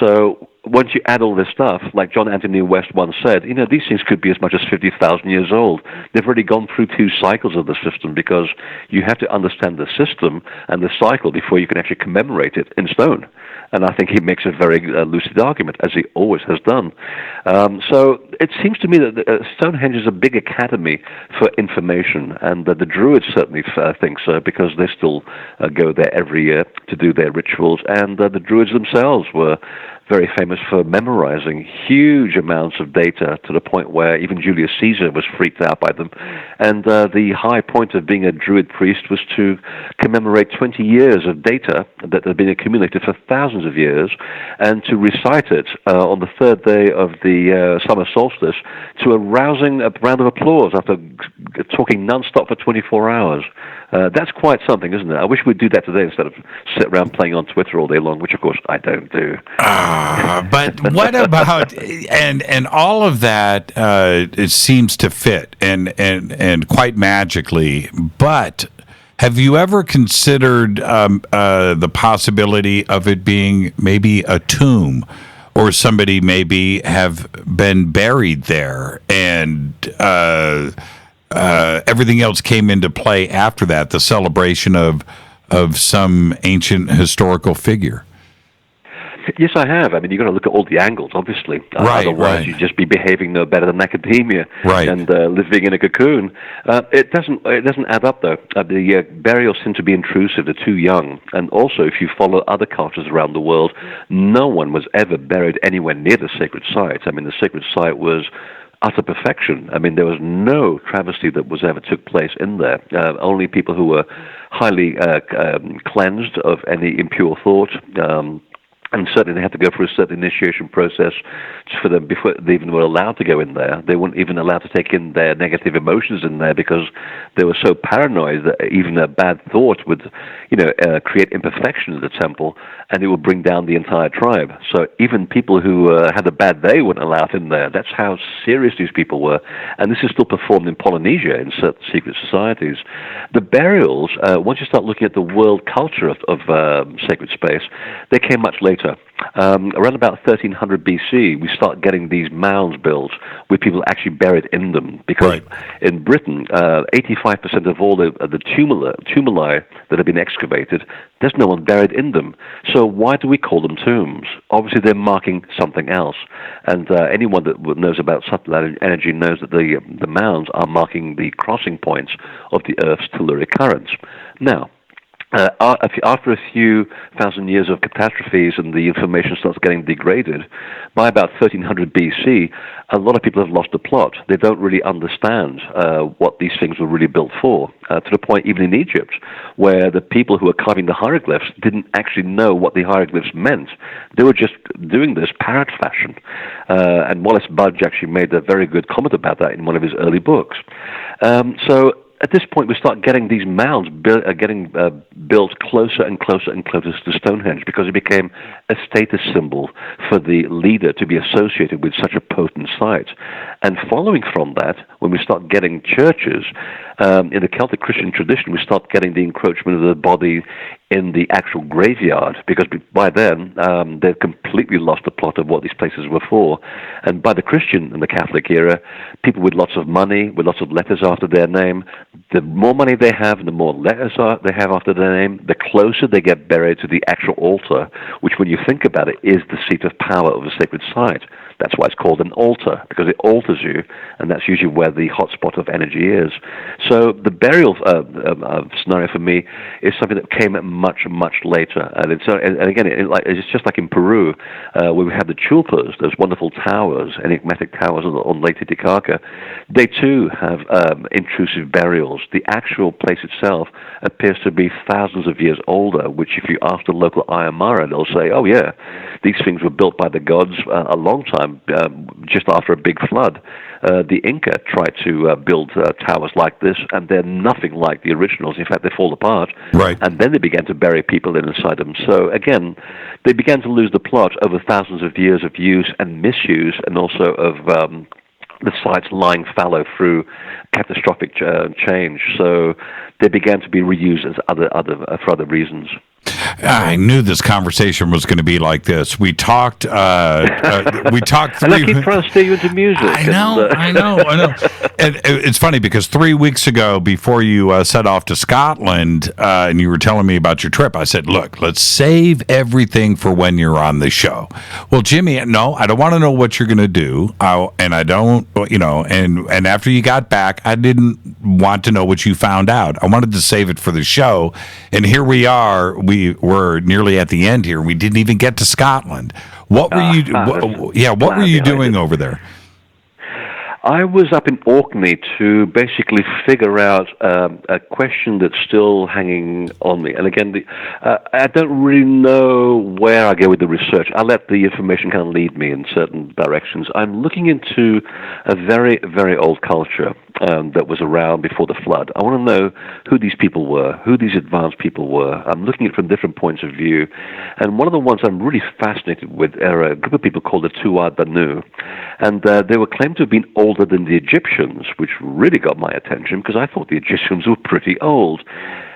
So once you add all this stuff, like John Anthony West once said, these things could be as much as 50,000 years old. They've already gone through 2 cycles of the system, because you have to understand the system and the cycle before you can actually commemorate it in stone. And I think he makes a very lucid argument, as he always has done. So it seems to me that Stonehenge is a big academy for information, and the Druids certainly think so, because they still go there every year to do their rituals, and the Druids themselves were very famous for memorizing huge amounts of data, to the point where even Julius Caesar was freaked out by them. And the high point of being a Druid priest was to commemorate 20 years of data that had been accumulated for thousands of years, and to recite it on the 3rd day of the summer solstice to a rousing round of applause after talking non-stop for 24 hours. That's quite something, isn't it? I wish we'd do that today instead of sit around playing on Twitter all day long, which, of course, I don't do. But what about and all of that? It seems to fit and quite magically. But have you ever considered the possibility of it being maybe a tomb, or somebody maybe have been buried there, and everything else came into play after that, the celebration of some ancient historical figure? Yes, I have. I mean, you've got to look at all the angles, obviously. Otherwise, you'd just be behaving no better than academia and living in a cocoon. It doesn't add up, though. The burials seem to be intrusive. They're too young. And also, if you follow other cultures around the world, no one was ever buried anywhere near the sacred site. I mean, the sacred site was utter perfection. I mean, there was no travesty that was ever took place in there. Only people who were highly cleansed of any impure thought, and certainly they had to go through a certain initiation process for them before they even were allowed to go in there. They weren't even allowed to take in their negative emotions in there, because they were so paranoid that even a bad thought would, create imperfection in the temple, and it would bring down the entire tribe. So even people who had a bad day weren't allowed in there. That's how serious these people were. And this is still performed in Polynesia in certain secret societies. The burials, once you start looking at the world culture of sacred space, they came much later. Around about 1300 BC, we start getting these mounds built with people actually buried in them. Because in Britain, 85% of all the tumuli that have been excavated, there's no one buried in them. So why do we call them tombs? Obviously, they're marking something else. And anyone that knows about subtle energy knows that the mounds are marking the crossing points of the Earth's telluric currents. Now, after a few thousand years of catastrophes and the information starts getting degraded, by about 1300 BC, a lot of people have lost the plot. They don't really understand what these things were really built for, to the point even in Egypt, where the people who were carving the hieroglyphs didn't actually know what the hieroglyphs meant. They were just doing this parrot fashion. And Wallace Budge actually made a very good comment about that in one of his early books. So at this point, we start getting these mounds built closer and closer and closer to Stonehenge, because it became a status symbol for the leader to be associated with such a potent site. And following from that, when we start getting churches, in the Celtic Christian tradition, we start getting the encroachment of the body in the actual graveyard, because by then they've completely lost the plot of what these places were for. And by the Christian and the Catholic era, people with lots of money, with lots of letters after their name, the more money they have and the more letters they have after their name, the closer they get buried to the actual altar, which, when you think about it, is the seat of power of the sacred site. That's why it's called an altar, because it alters you, and that's usually where the hotspot of energy is. So the burial scenario for me is something that came much, much later. And again, it's just like in Peru, where we have the chulpas, those wonderful towers, enigmatic towers on Lake Titicaca. They too have intrusive burials. the actual place itself appears to be thousands of years older, which if you ask the local Ayamara, they'll say, oh yeah, these things were built by the gods a long time, just after a big flood. The Inca tried to build towers like this, and they're nothing like the originals. In fact, they fall apart. Right. And then they began to bury people inside them. So again, they began to lose the plot over thousands of years of use and misuse, and also of the sites lying fallow through catastrophic change. So they began to be reused as for other reasons. I knew this conversation was going to be like this. We talked. We talked. And I keep trying to steer you into music. I know. And it's funny because 3 weeks ago, before you set off to Scotland, and you were telling me about your trip, I said, "Look, let's save everything for when you're on the show." Well, Jimmy, no, I don't want to know what you're going to do, and I don't, and after you got back, I didn't want to know what you found out. I wanted to save it for the show, and here we are. We're nearly at the end here. We didn't even get to Scotland. What were you? What were you doing over there? I was up in Orkney to basically figure out a question that's still hanging on me. And again, I don't really know where I go with the research. I let the information kind of lead me in certain directions. I'm looking into a very, very old culture that was around before the flood. I want to know who these people were, who these advanced people were. I'm looking at it from different points of view. And one of the ones I'm really fascinated with are a group of people called the Tuatha Dé Nu. And they were claimed to have been older than the Egyptians, which really got my attention because I thought the Egyptians were pretty old.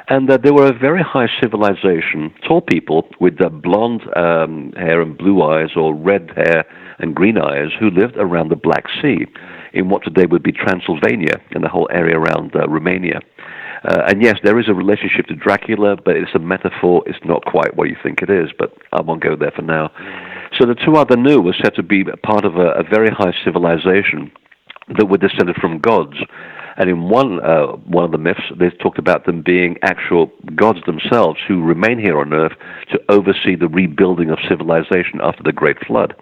And they were a very high civilization, tall people with blonde hair and blue eyes, or red hair and green eyes, who lived around the Black Sea, in what today would be Transylvania and the whole area around Romania. And yes, there is a relationship to Dracula, but it's a metaphor. It's not quite what you think it is, but I won't go there for now. So the Tuatha Dé Nu was said to be part of a very high civilization that were descended from gods. And in one of the myths, they talked about them being actual gods themselves who remain here on Earth to oversee the rebuilding of civilization after the Great Flood.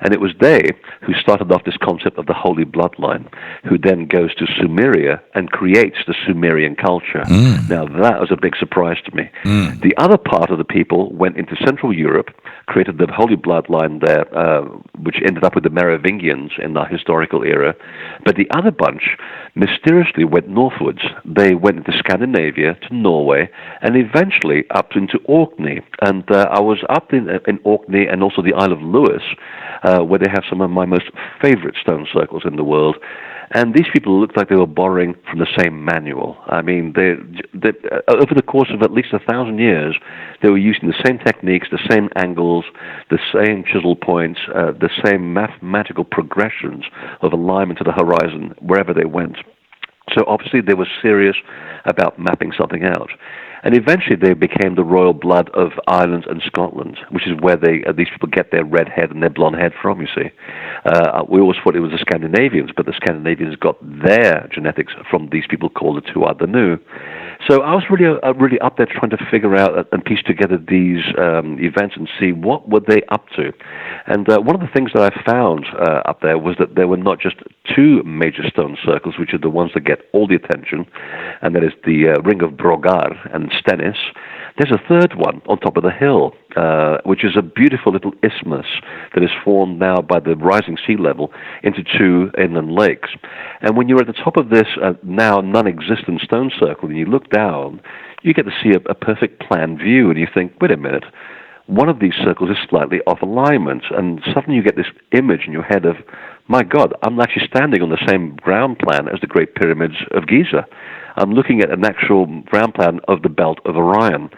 And it was they who started off this concept of the Holy Bloodline, who then goes to Sumeria and creates the Sumerian culture. Now, that was a big surprise to me. The other part of the people went into Central Europe, created the Holy Bloodline there, which ended up with the Merovingians in the historical era. But the other bunch mysteriously went northwards. They went into Scandinavia, to Norway, and eventually up into Orkney. And I was up in Orkney and also the Isle of Lewis, where they have some of my most favorite stone circles in the world. And these people looked like they were borrowing from the same manual. I mean, they over the course of at least 1,000 years, they were using the same techniques, the same angles, the same chisel points, the same mathematical progressions of alignment to the horizon wherever they went. So obviously they were serious about mapping something out. And eventually they became the royal blood of Ireland and Scotland, which is where these people get their red head and their blonde head from, you see. We always thought it was the Scandinavians, but the Scandinavians got their genetics from these people called the Tuatha Dé Nu. So I was really up there trying to figure out and piece together these events and see what were they up to. And one of the things that I found up there was that there were not just two major stone circles, which are the ones that get all the attention, and that is the Ring of Brogar and Stennis. There's a third one on top of the hill, which is a beautiful little isthmus that is formed now by the rising sea level into two inland lakes. And when you're at the top of this now non-existent stone circle and you look down, you get to see a perfect plan view, and you think, wait a minute, one of these circles is slightly off alignment, and suddenly you get this image in your head of, my God, I'm actually standing on the same ground plan as the Great Pyramids of Giza. I'm looking at an actual ground plan of the Belt of Orion.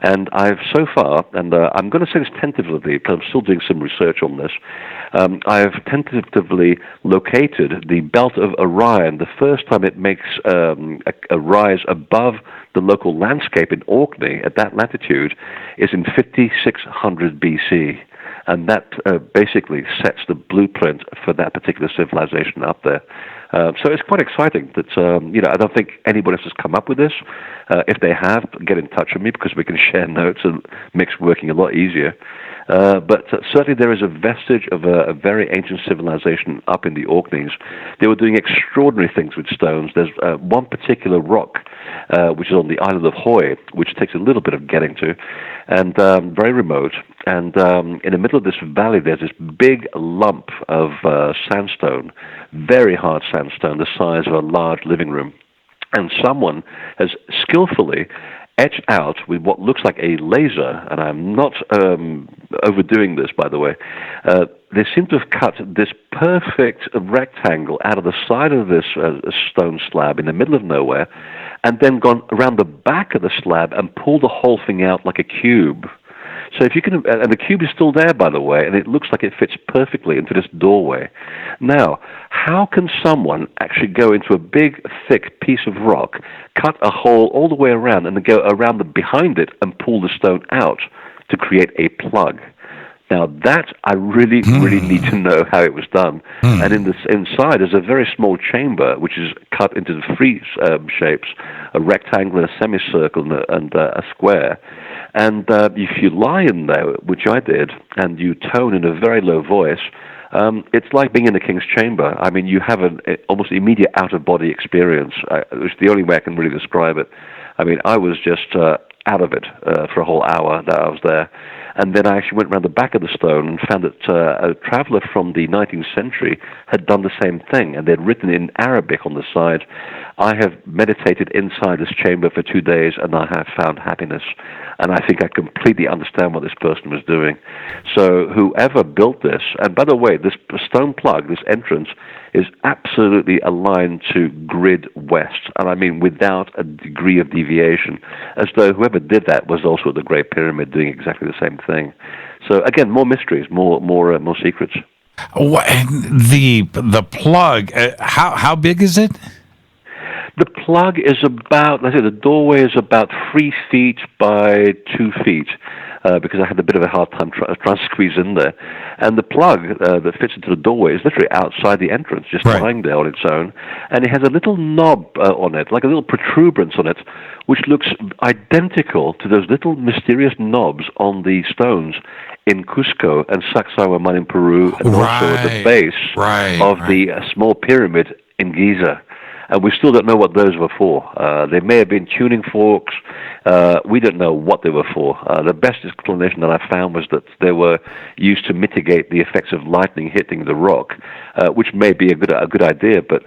And I've so far, and I'm going to say this tentatively because I'm still doing some research on this, I've tentatively located the Belt of Orion the first time it makes a rise above the local landscape in Orkney at that latitude is in 5600 BC. And that basically sets the blueprint for that particular civilization up there. So it's quite exciting that, I don't think anybody else has come up with this. If they have, get in touch with me because we can share notes and makes working a lot easier. But certainly there is a vestige of a very ancient civilization up in the Orkneys. They were doing extraordinary things with stones. There's one particular rock which is on the island of Hoy, which takes a little bit of getting to, and very remote. And in the middle of this valley, there's this big lump of sandstone, very hard sandstone, the size of a large living room. And someone has skillfully etched out with what looks like a laser, and I'm not overdoing this, by the way. They seem to have cut this perfect rectangle out of the side of this stone slab in the middle of nowhere, and then gone around the back of the slab and pulled the whole thing out like a cube. So if you can, and the cube is still there, by the way, and it looks like it fits perfectly into this doorway. Now, how can someone actually go into a big, thick piece of rock, cut a hole all the way around, and then go around behind it and pull the stone out to create a plug? Now, that I really need to know how it was done. And inside is a very small chamber, which is cut into three shapes, a rectangle, a semicircle, and a square. And if you lie in there, which I did, and you tone in a very low voice, it's like being in the king's chamber. I mean, you have an almost immediate out-of-body experience. It's the only way I can really describe it. I mean, I was just out of it for a whole hour that I was there. And then I actually went around the back of the stone and found that a traveler from the 19th century had done the same thing, and they'd written in Arabic on the side, "I have meditated inside this chamber for 2 days, and I have found happiness." And I think I completely understand what this person was doing. So whoever built this, and by the way, this stone plug, this entrance, is absolutely aligned to grid west, and I mean without a degree of deviation, as though whoever did that was also at the Great Pyramid doing exactly the same thing. So again, more mysteries, more secrets. The plug, how big is it? The plug is about, let's say the doorway is about 3 feet by 2 feet, because I had a bit of a hard time trying to squeeze in there. And the plug that fits into the doorway is literally outside the entrance, just lying there on its own. And it has a little knob on it, like a little protuberance on it, which looks identical to those little mysterious knobs on the stones in Cusco and Sacsayhuaman in Peru, and also at the base of the small pyramid in Giza. And we still don't know what those were for. They may have been tuning forks. We don't know what they were for. The best explanation that I found was that they were used to mitigate the effects of lightning hitting the rock, which may be a good idea, but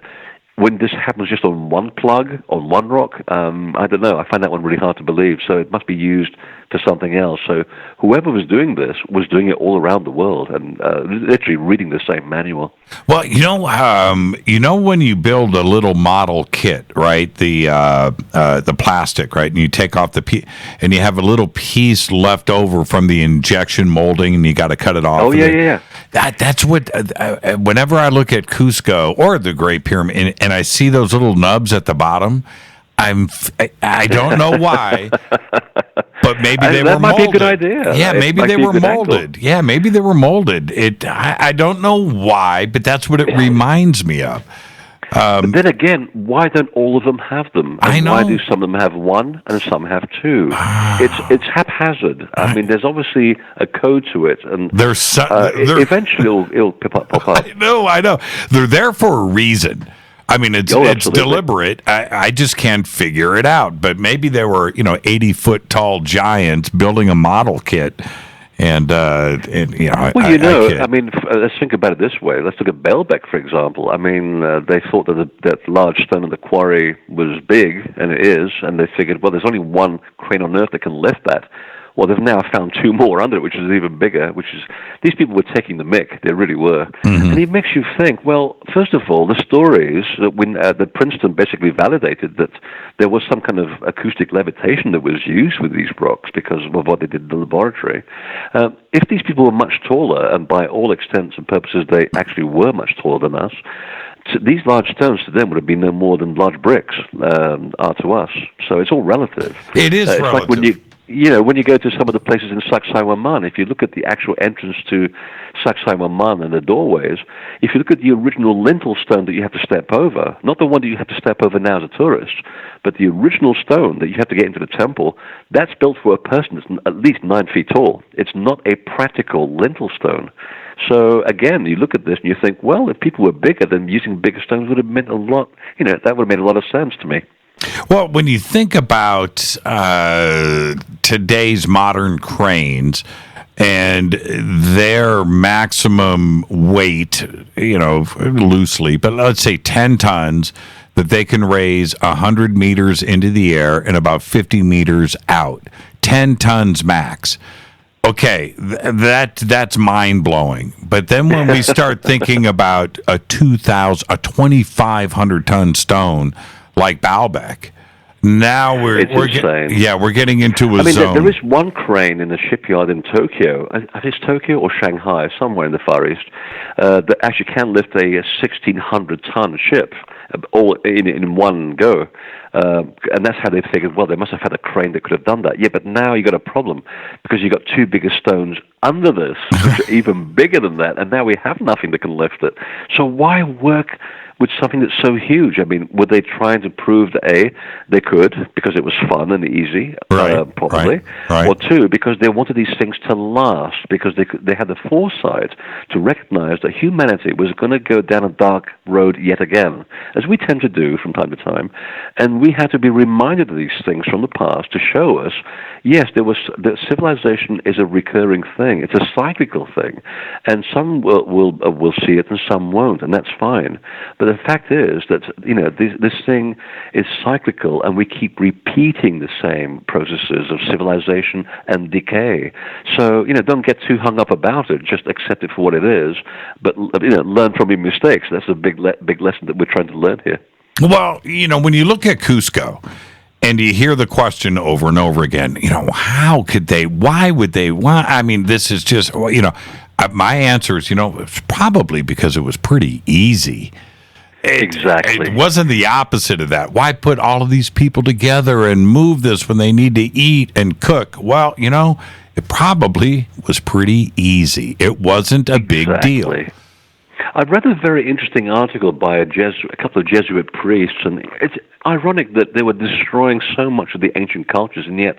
when this happens just on one plug, on one rock, I don't know. I find that one really hard to believe. So it must be used for something else. So whoever was doing this was doing it all around the world and literally reading the same manual. Well, you know when you build a little model kit, right? The plastic, right? And you take off and you have a little piece left over from the injection molding, and you got to cut it off. Oh yeah. That's what. Whenever I look at Cusco or the Great Pyramid, and I see those little nubs at the bottom, I don't know why, but maybe they were molded. That might be a good idea. Yeah, maybe they were molded. Yeah, maybe they were molded. I don't know why, but that's what it reminds me of. But then again, why don't all of them have them? And I know. Why do some of them have one and some have two? It's haphazard. I mean, there's obviously a code to it, and eventually it'll pop up. I know. They're there for a reason. I mean, it's deliberate. I just can't figure it out. But maybe they were, 80-foot tall giants building a model kit. And I mean, let's think about it this way. Let's look at Baalbek, for example. I mean, they thought that large stone in the quarry was big, and it is, and they figured, well, there's only one crane on Earth that can lift that. Well, they've now found two more under it, which is even bigger, these people were taking the mick. They really were. Mm-hmm. And it makes you think, well, first of all, the stories that Princeton basically validated that there was some kind of acoustic levitation that was used with these rocks because of what they did in the laboratory. If these people were much taller, and by all extents and purposes they actually were much taller than us, these large stones to them would have been no more than large bricks are to us. So it's all relative. It is relative. Like when you go to some of the places in Sacsayhuaman, if you look at the actual entrance to Sacsayhuaman and the doorways, if you look at the original lintel stone that you have to step over, not the one that you have to step over now as a tourist, but the original stone that you have to get into the temple, that's built for a person that's at least 9 feet tall. It's not a practical lintel stone. So again, you look at this and you think, well, if people were bigger, then using bigger stones would have meant a lot. That would have made a lot of sense to me. Well, when you think about today's modern cranes and their maximum weight, loosely, but let's say 10 tons, that they can raise 100 meters into the air and about 50 meters out. 10 tons max. Okay, that's mind-blowing. But then when we start thinking about a 2,500 ton stone like Baalbek, now we're getting into a zone. There is one crane in a shipyard in Tokyo. I think it's Tokyo or Shanghai, somewhere in the Far East, that actually can lift a 1,600 ton ship all in one go. And that's how they figured, well, they must have had a crane that could have done that. Yeah, but now you got a problem because you got two bigger stones under this, which are even bigger than that, and now we have nothing that can lift it. So why work with something that's so huge? I mean, were they trying to prove that A, they could because it was fun and easy, probably, or two, because they wanted these things to last, because they had the foresight to recognize that humanity was going to go down a dark road yet again, as we tend to do from time to time, and we had to be reminded of these things from the past to show us, yes, that civilization is a recurring thing. It's a cyclical thing, and some will see it and some won't, and that's fine. But the fact is that this thing is cyclical, and we keep repeating the same processes of civilization and decay. So don't get too hung up about it. Just accept it for what it is, but learn from your mistakes. That's a big lesson that we're trying to learn here. Well, when you look at Cusco, and you hear the question over and over again, how could they, why would they, I mean, this is just, my answer is, it's probably because it was pretty easy. Exactly. It wasn't the opposite of that. Why put all of these people together and move this when they need to eat and cook? Well, it probably was pretty easy. It wasn't a big deal. I read a very interesting article by a couple of Jesuit priests, and it's ironic that they were destroying so much of the ancient cultures, and yet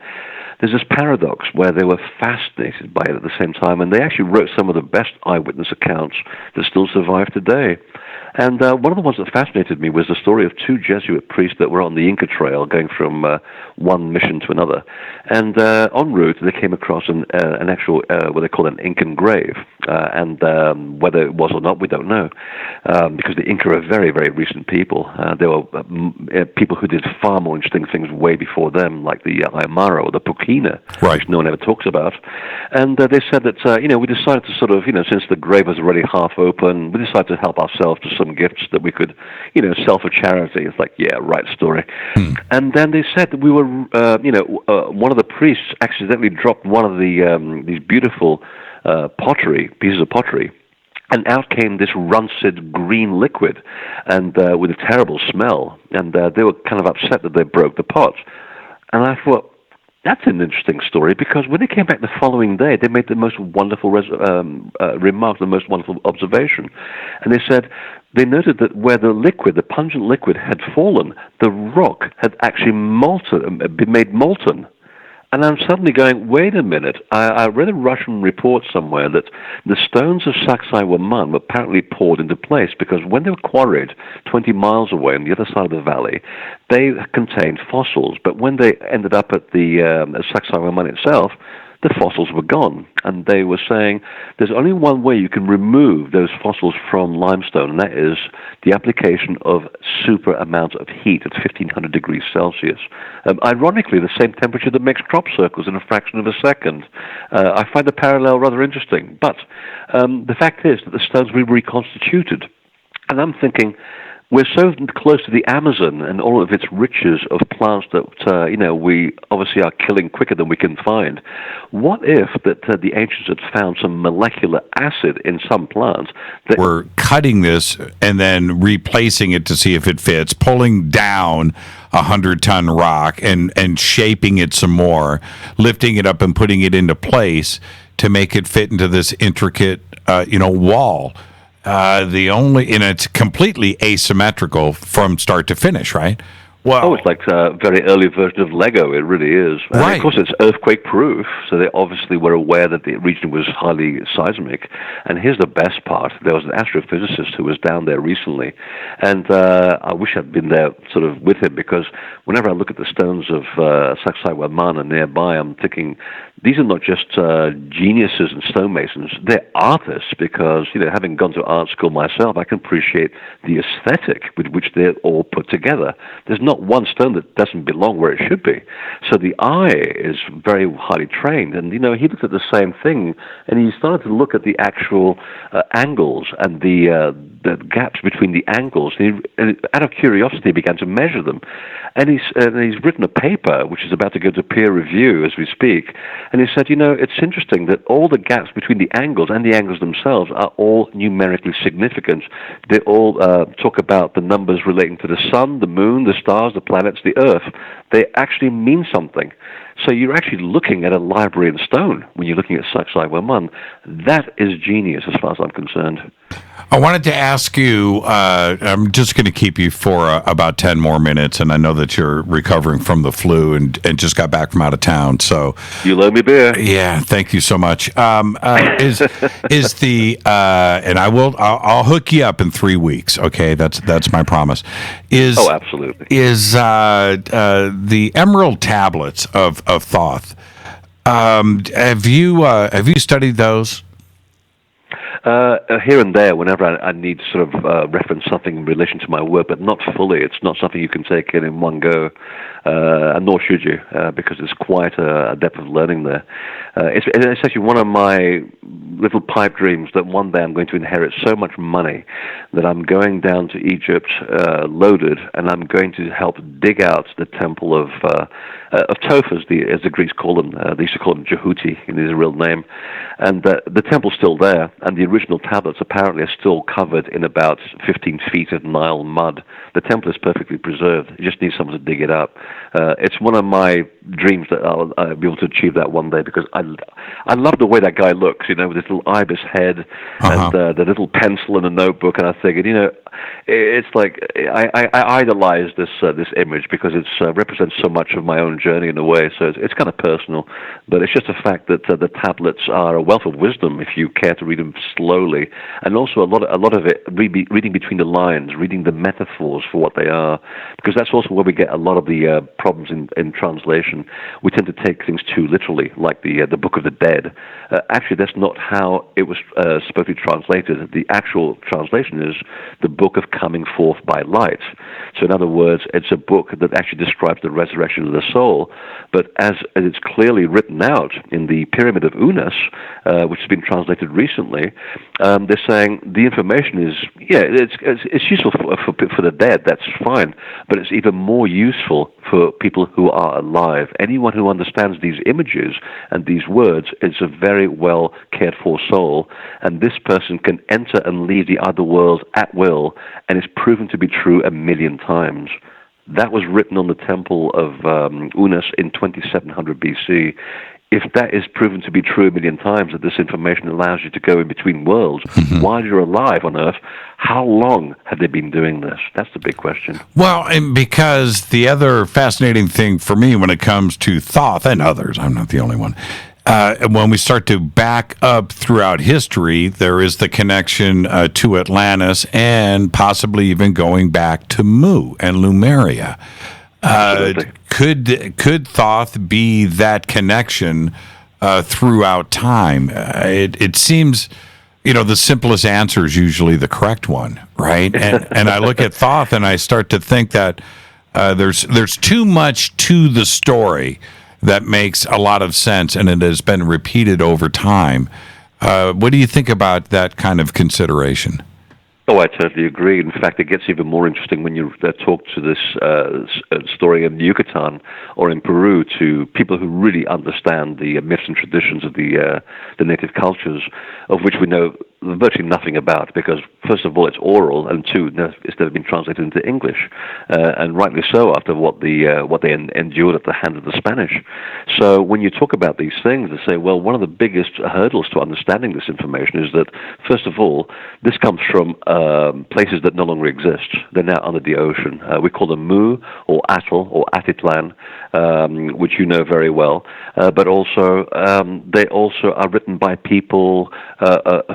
there's this paradox where they were fascinated by it at the same time, and they actually wrote some of the best eyewitness accounts that still survive today. And one of the ones that fascinated me was the story of two Jesuit priests that were on the Inca Trail going from one mission to another. And en route, they came across an actual, what they call an Incan grave. And whether it was or not, we don't know. Because the Inca are very, very recent people. There were people who did far more interesting things way before them, like the Aymara or the Puquina, which no one ever talks about. And they said that, we decided to sort of, since the grave was already half open, we decided to help ourselves to some gifts that we could, sell for charity. It's like, yeah, right story. And then they said that we were, one of the priests accidentally dropped one of the these beautiful pieces of pottery, and out came this rancid green liquid, and with a terrible smell. And they were kind of upset that they broke the pot. And I thought, that's an interesting story, because when they came back the following day, they made the most wonderful remark, the most wonderful observation. And they said they noted that where the pungent liquid had fallen, the rock had actually been made molten. And I'm suddenly going, wait a minute, I read a Russian report somewhere that the stones of Sacsayhuaman were apparently poured into place because when they were quarried 20 miles away on the other side of the valley, they contained fossils. But when they ended up at the Sacsayhuaman itself, the fossils were gone. And they were saying there's only one way you can remove those fossils from limestone, and that is the application of super amount of heat at 1,500 degrees Celsius. Ironically, the same temperature that makes crop circles in a fraction of a second. I find the parallel rather interesting. But the fact is that the stones were reconstituted. And I'm thinking, we're so close to the Amazon and all of its riches of plants that, we obviously are killing quicker than we can find. What if that the ancients had found some molecular acid in some plants? We're cutting this and then replacing it to see if it fits, pulling down 100-ton rock and shaping it some more, lifting it up and putting it into place to make it fit into this intricate, wall. And it's completely asymmetrical from start to finish, right? Well, it's like a very early version of Lego. It really is. And right. Of course, it's earthquake-proof, so they obviously were aware that the region was highly seismic. And here's the best part. There was an astrophysicist who was down there recently, and I wish I'd been there sort of with him, because whenever I look at the stones of Sacsayhuaman nearby, I'm thinking, these are not just geniuses and stonemasons, they're artists, because, having gone to art school myself, I can appreciate the aesthetic with which they're all put together. There's not one stone that doesn't belong where it should be. So the eye is very highly trained, and, he looked at the same thing, and he started to look at the actual angles and the gaps between the angles, and out of curiosity, he began to measure them. And he's written a paper, which is about to go to peer review as we speak, and he said, it's interesting that all the gaps between the angles and the angles themselves are all numerically significant. They all talk about the numbers relating to the sun, the moon, the stars, the planets, the earth. They actually mean something. So you're actually looking at a library in stone when you're looking at Sacsayhuaman. That is genius as far as I'm concerned. I wanted to ask you, I'm just going to keep you for about 10 more minutes, and I know that you're recovering from the flu and just got back from out of town. So you owe me beer. Yeah, thank you so much. Is the and I'll hook you up in 3 weeks. Okay, that's my promise. Absolutely. Is the Emerald Tablets of Thoth? Have you studied those? Here and there, whenever I need to sort of reference something in relation to my work, but not fully. It's not something you can take in one go, and nor should you, because there's quite a depth of learning there. It's actually one of my little pipe dreams that one day I'm going to inherit so much money that I'm going down to Egypt loaded, and I'm going to help dig out the temple of Thoth, as the Greeks call them. They used to call him Jehuti in his real name. And the temple's still there, and the original tablets apparently are still covered in about 15 feet of Nile mud. The temple is perfectly preserved. You just need someone to dig it up. It's one of my dreams that I'll be able to achieve that one day, because I love the way that guy looks, with his little ibis head and the little pencil and a notebook, and I figured, it's like I idolize this image because it represents so much of my own journey in a way. So it's kind of personal, but it's just a fact that the tablets are a wealth of wisdom if you care to read them slowly, and also a lot of it reading between the lines, reading the metaphors for what they are, because that's also where we get a lot of the problems in translation. We tend to take things too literally, like the Book of the Dead. Actually, that's not how it was supposed to be translated. The actual translation is the Book of Coming Forth by Light. So in other words, it's a book that actually describes the resurrection of the soul, but as it's clearly written out in the Pyramid of Unas, which has been translated recently, they're saying the information is, it's useful for the dead, that's fine, but it's even more useful for people who are alive. Anyone who understands these images and these words is a very well cared for soul, and this person can enter and leave the other worlds at will, and it's proven to be true 1,000,000 times. That was written on the temple of Unas in 2700 BC. If that is proven to be true 1,000,000 times, that this information allows you to go in between worlds while you're alive on Earth, how long have they been doing this? That's the big question. Well, and because the other fascinating thing for me when it comes to Thoth, and others, I'm not the only one, when we start to back up throughout history, there is the connection to Atlantis and possibly even going back to Mu and Lemuria. Could Thoth be that connection throughout time? It seems, the simplest answer is usually the correct one, right? And I look at Thoth and I start to think that there's too much to the story that makes a lot of sense, and it has been repeated over time. What do you think about that kind of consideration? Oh, I totally agree. In fact, it gets even more interesting when you talk to this story in Yucatan or in Peru to people who really understand the myths and traditions of the native cultures, of which we know virtually nothing about, because first of all it's oral, and two, it's never been translated into English, and rightly so after what they endured at the hand of the Spanish. So when you talk about these things, they say, well, one of the biggest hurdles to understanding this information is that, first of all, this comes from places that no longer exist. They're now under the ocean. We call them Mu or Atoll or Atitlan, which you know very well, but also they also are written by people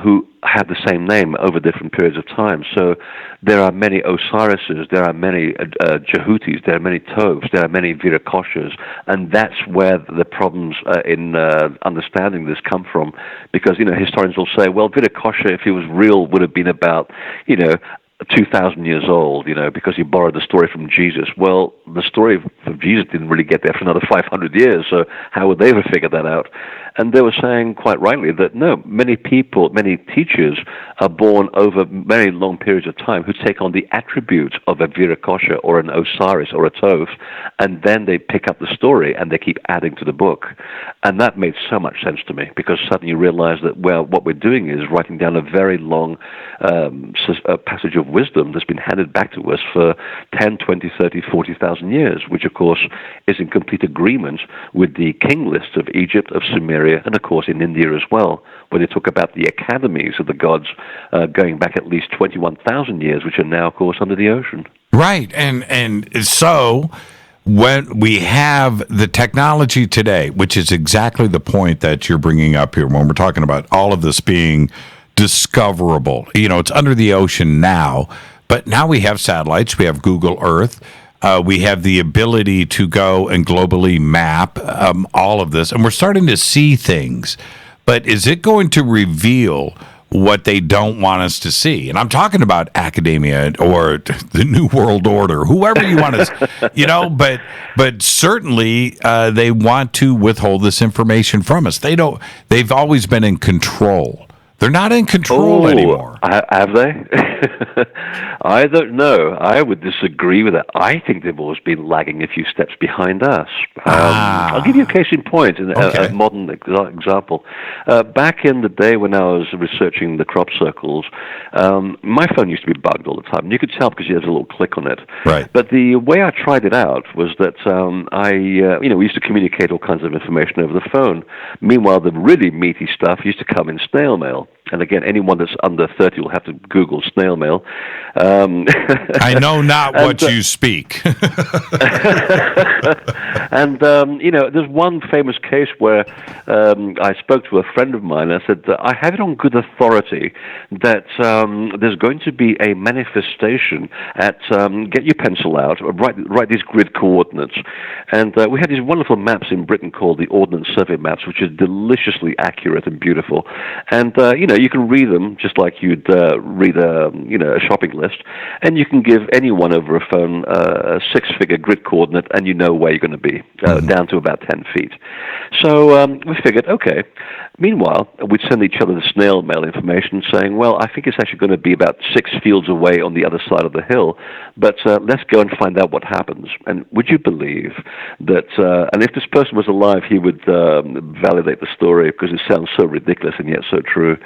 who have the same name over different periods of time. So there are many Osirises, there are many Jehutis, there are many Thoths, there are many Viracochas, and that's where the problems in understanding this come from. Because, historians will say, well, Viracocha, if he was real, would have been about, 2,000 years old, because he borrowed the story from Jesus. Well, the story of Jesus didn't really get there for another 500 years, so how would they ever figure that out? And they were saying, quite rightly, that no, many people, many teachers are born over very long periods of time who take on the attributes of a Viracocha or an Osiris or a Thoth, and then they pick up the story and they keep adding to the book. And that made so much sense to me, because suddenly you realize that, well, what we're doing is writing down a very long passage of wisdom that's been handed back to us for 10, 20, 30, 40,000 years, which, of course, is in complete agreement with the king lists of Egypt, of Sumeria, and, of course, in India as well, where they talk about the academies of the gods going back at least 21,000 years, which are now, of course, under the ocean. Right. And so when we have the technology today, which is exactly the point that you're bringing up here when we're talking about all of this being discoverable. It's under the ocean now, but now we have satellites, we have Google Earth, we have the ability to go and globally map all of this, and we're starting to see things. But is it going to reveal what they don't want us to see? And I'm talking about academia or the New World Order, whoever you want to, but certainly they want to withhold this information from us. They've always been in control. They're not in control anymore. Have they? I don't know. I would disagree with that. I think they've always been lagging a few steps behind us. I'll give you a case in point, a modern example. Back in the day when I was researching the crop circles, my phone used to be bugged all the time. And you could tell because you had a little click on it. Right. But the way I tried it out was that we used to communicate all kinds of information over the phone. Meanwhile, the really meaty stuff used to come in snail mail. And again, anyone that's under 30 will have to Google snail mail. I know not what you speak. And, there's one famous case where I spoke to a friend of mine. And I said, I have it on good authority that there's going to be a manifestation at, get your pencil out, write these grid coordinates. And we had these wonderful maps in Britain called the Ordnance Survey maps, which are deliciously accurate and beautiful. And, you can read them just like you'd read a shopping list, and you can give anyone over a phone a six-figure grid coordinate, and you know where you're going to be, down to about 10 feet. So we figured, okay. Meanwhile, we'd send each other the snail mail information saying, well, I think it's actually going to be about 6 fields away on the other side of the hill, but let's go and find out what happens. And would you believe that, and if this person was alive, he would validate the story because it sounds so ridiculous and yet so true.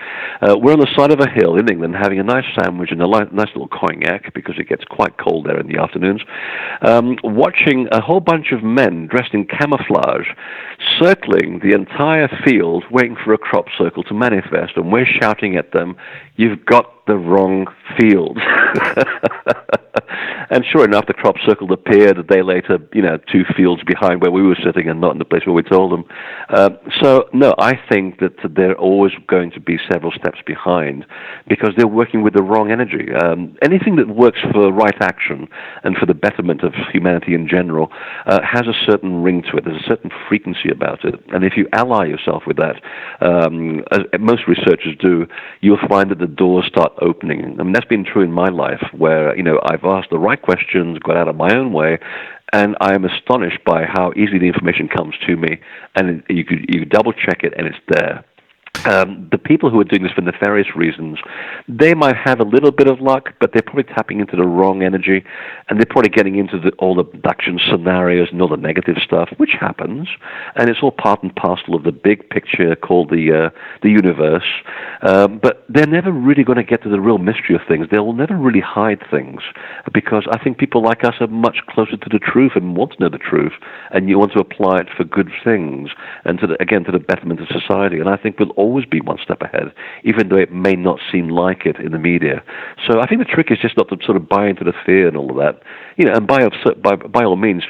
We're on the side of a hill in England having a nice sandwich and a nice little cognac because it gets quite cold there in the afternoons, watching a whole bunch of men dressed in camouflage circling the entire field waiting for a crop circle to manifest, and we're shouting at them, "You've got the wrong field." And sure enough, the crop circle appeared a day later, 2 fields behind where we were sitting and not in the place where we told them. So, no, I think that they're always going to be several steps behind because they're working with the wrong energy. Anything that works for right action and for the betterment of humanity in general has a certain ring to it. There's a certain frequency about it. And if you ally yourself with that, as most researchers do, you'll find that the doors start opening. I mean, that's been true in my life where, I've asked the right questions, got out of my own way, and I am astonished by how easily the information comes to me, and you double check it and it's there. The people who are doing this for nefarious reasons, they might have a little bit of luck, but they're probably tapping into the wrong energy, and they're probably getting into all the abduction scenarios and all the negative stuff, which happens, and it's all part and parcel of the big picture called the universe. But they're never really going to get to the real mystery of things. They will never really hide things, because I think people like us are much closer to the truth and want to know the truth, and you want to apply it for good things and to the betterment of society. And I think we'll always be one step ahead, even though it may not seem like it in the media. So I think the trick is just not to sort of buy into the fear and all of that. And by all means,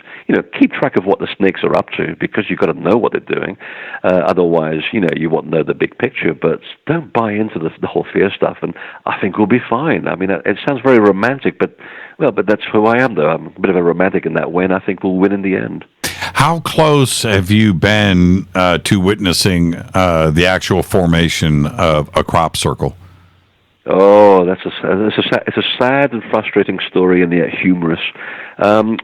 keep track of what the snakes are up to, because you've got to know what they're doing. Otherwise, you won't know the big picture. But don't buy into the whole fear stuff, and I think we'll be fine. I mean, it sounds very romantic, but that's who I am, though. I'm a bit of a romantic in that way, and I think we'll win in the end. How close have you been to witnessing the actual formation of a crop circle? Oh, it's a sad and frustrating story, and yet humorous.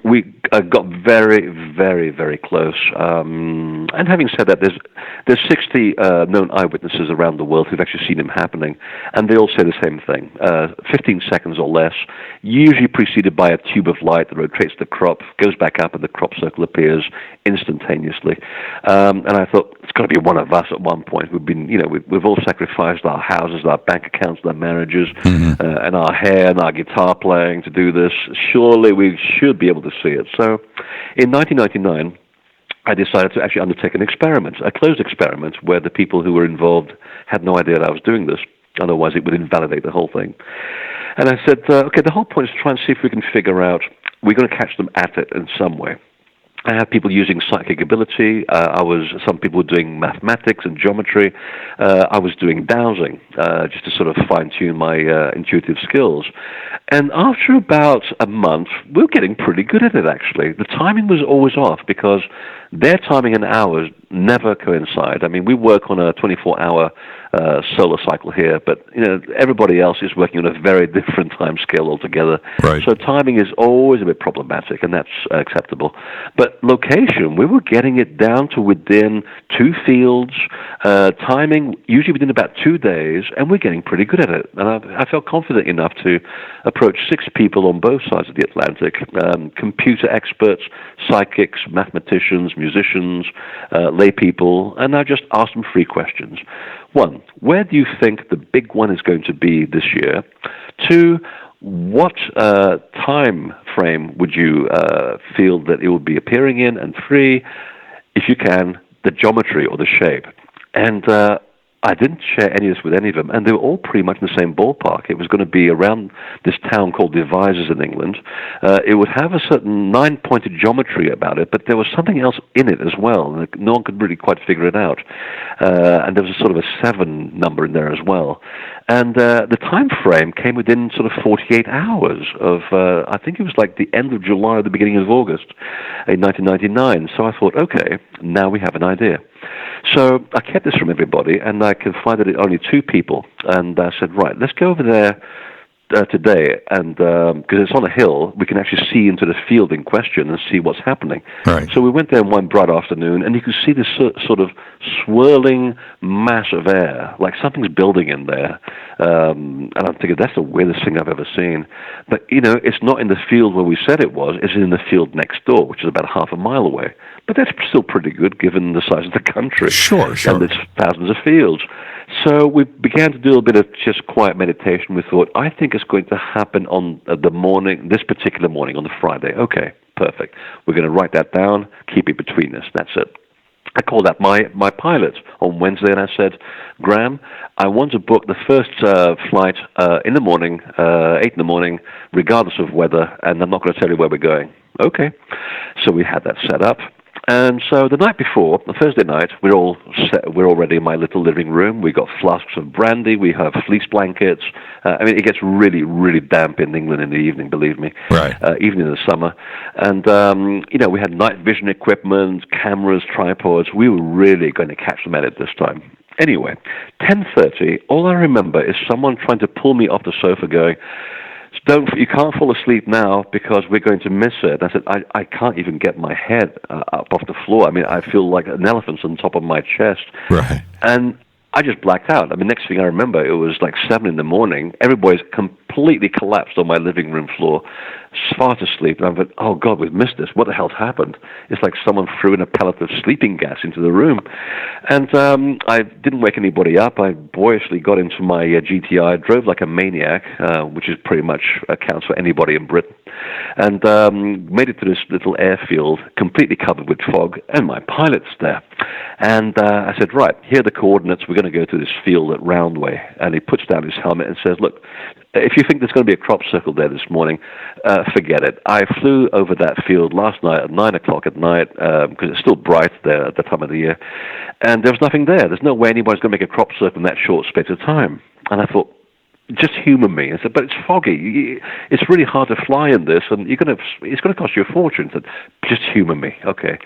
We got very, very, very close. And having said that, there's 60 known eyewitnesses around the world who've actually seen him happening, and they all say the same thing: 15 seconds or less, usually preceded by a tube of light that rotates the crop, goes back up, and the crop circle appears instantaneously. And I thought, it's got to be one of us at one point. We've all sacrificed our houses, our bank accounts, our marriages, and our hair and our guitar playing to do this. Surely we should be able to see it. So in 1999, I decided to actually undertake an experiment, a closed experiment, where the people who were involved had no idea that I was doing this. Otherwise, it would invalidate the whole thing. And I said, okay, the whole point is to try and see if we can figure out, we're going to catch them at it in some way. I had people using psychic ability. Some people were doing mathematics and geometry. I was doing dowsing, just to sort of fine-tune my intuitive skills. And after about a month, we were getting pretty good at it, actually. The timing was always off, because their timing and ours never coincide. I mean, we work on a 24-hour solar cycle here, but everybody else is working on a very different time scale altogether. Right. So timing is always a bit problematic, and that's acceptable. But location, we were getting it down to within 2 fields, timing usually within about 2 days, and we're getting pretty good at it. And I felt confident enough to approach 6 people on both sides of the Atlantic, computer experts, psychics, mathematicians, musicians, lay people, and I just asked them 3 questions. 1, where do you think the big one is going to be this year? 2, what time frame would you feel that it would be appearing in? And 3, if you can, the geometry or the shape. And I didn't share any of this with any of them, and they were all pretty much in the same ballpark. It was going to be around this town called Devizes in England. It would have a certain 9-pointed geometry about it, but there was something else in it as well. No one could really quite figure it out. And there was a sort of a 7 number in there as well. And the time frame came within sort of 48 hours of, I think it was like the end of July or the beginning of August in 1999. So I thought, okay, now we have an idea. So I kept this from everybody, and I confided it only 2 people. And I said, right, let's go over there today, and because it's on a hill, we can actually see into the field in question and see what's happening. Right. So we went there one bright afternoon, and you could see this sort of swirling mass of air, like something's building in there. And I'm thinking, that's the weirdest thing I've ever seen. But, it's not in the field where we said it was. It's in the field next door, which is about half a mile away. But that's still pretty good given the size of the country. Sure. And there's thousands of fields. So we began to do a bit of just quiet meditation. We thought, I think it's going to happen on this particular morning, on the Friday. Okay, perfect. We're going to write that down, keep it between us. That's it. I called up my pilot on Wednesday, and I said, Graham, I want to book the first flight in the morning, 8 in the morning, regardless of weather, and I'm not going to tell you where we're going. Okay. So we had that set up. And so the night before, the Thursday night, we're all ready in my little living room. We got flasks of brandy. We have fleece blankets. It gets really, really damp in England in the evening, believe me. Right. Even in the summer. And, we had night vision equipment, cameras, tripods. We were really going to catch them at it this time. Anyway, 10:30, all I remember is someone trying to pull me off the sofa going, you can't fall asleep now because we're going to miss it. I said, I can't even get my head up off the floor. I feel like an elephant's on top of my chest. Right. And I just blacked out. Next thing I remember, it was like 7 in the morning. Everybody's completely collapsed on my living room floor, fast asleep. And I went, oh, God, we've missed this. What the hell's happened? It's like someone threw in a pellet of sleeping gas into the room. And I didn't wake anybody up. I boyishly got into my GTI, drove like a maniac, which is pretty much accounts for anybody in Britain, and made it to this little airfield, completely covered with fog, and my pilot's there. And I said, right, here are the coordinates. We're going to go to this field at Roundway. And he puts down his helmet and says, look, if you think there's going to be a crop circle there this morning, forget it. I flew over that field last night at 9 o'clock at night, because it's still bright there at the time of the year, and there was nothing there. There's no way anybody's going to make a crop circle in that short space of time. And I thought, just humor me. I said, but it's foggy. It's really hard to fly in this, and it's going to cost you a fortune. I said, just humor me. Okay.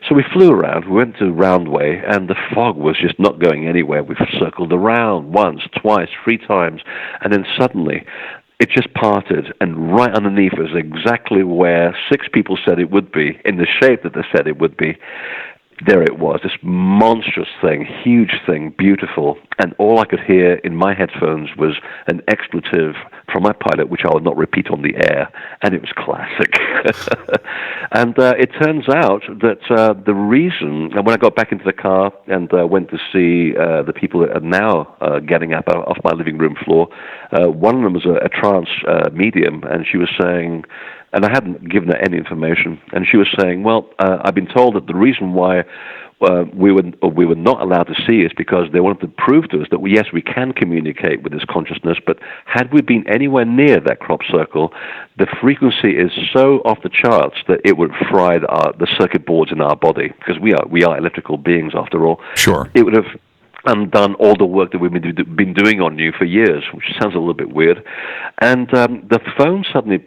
So we flew around. We went to Roundway, and the fog was just not going anywhere. We circled around once, twice, 3 times, and then suddenly it just parted, and right underneath was exactly where 6 people said it would be, in the shape that they said it would be. There it was, this monstrous thing, huge thing, beautiful, and all I could hear in my headphones was an expletive from my pilot, which I will not repeat on the air, and it was classic. And it turns out that the reason, and when I got back into the car and went to see the people that are now getting up off my living room floor, one of them was a trance medium, and she was saying, and I hadn't given her any information, and she was saying, well, I've been told that the reason why we were not allowed to see is because they wanted to prove to us that, yes, we can communicate with this consciousness, but had we been anywhere near that crop circle, the frequency is so off the charts that it would have fried the circuit boards in our body, because we are electrical beings after all. Sure. It would have undone all the work that we've been doing on you for years, which sounds a little bit weird. And the phone suddenly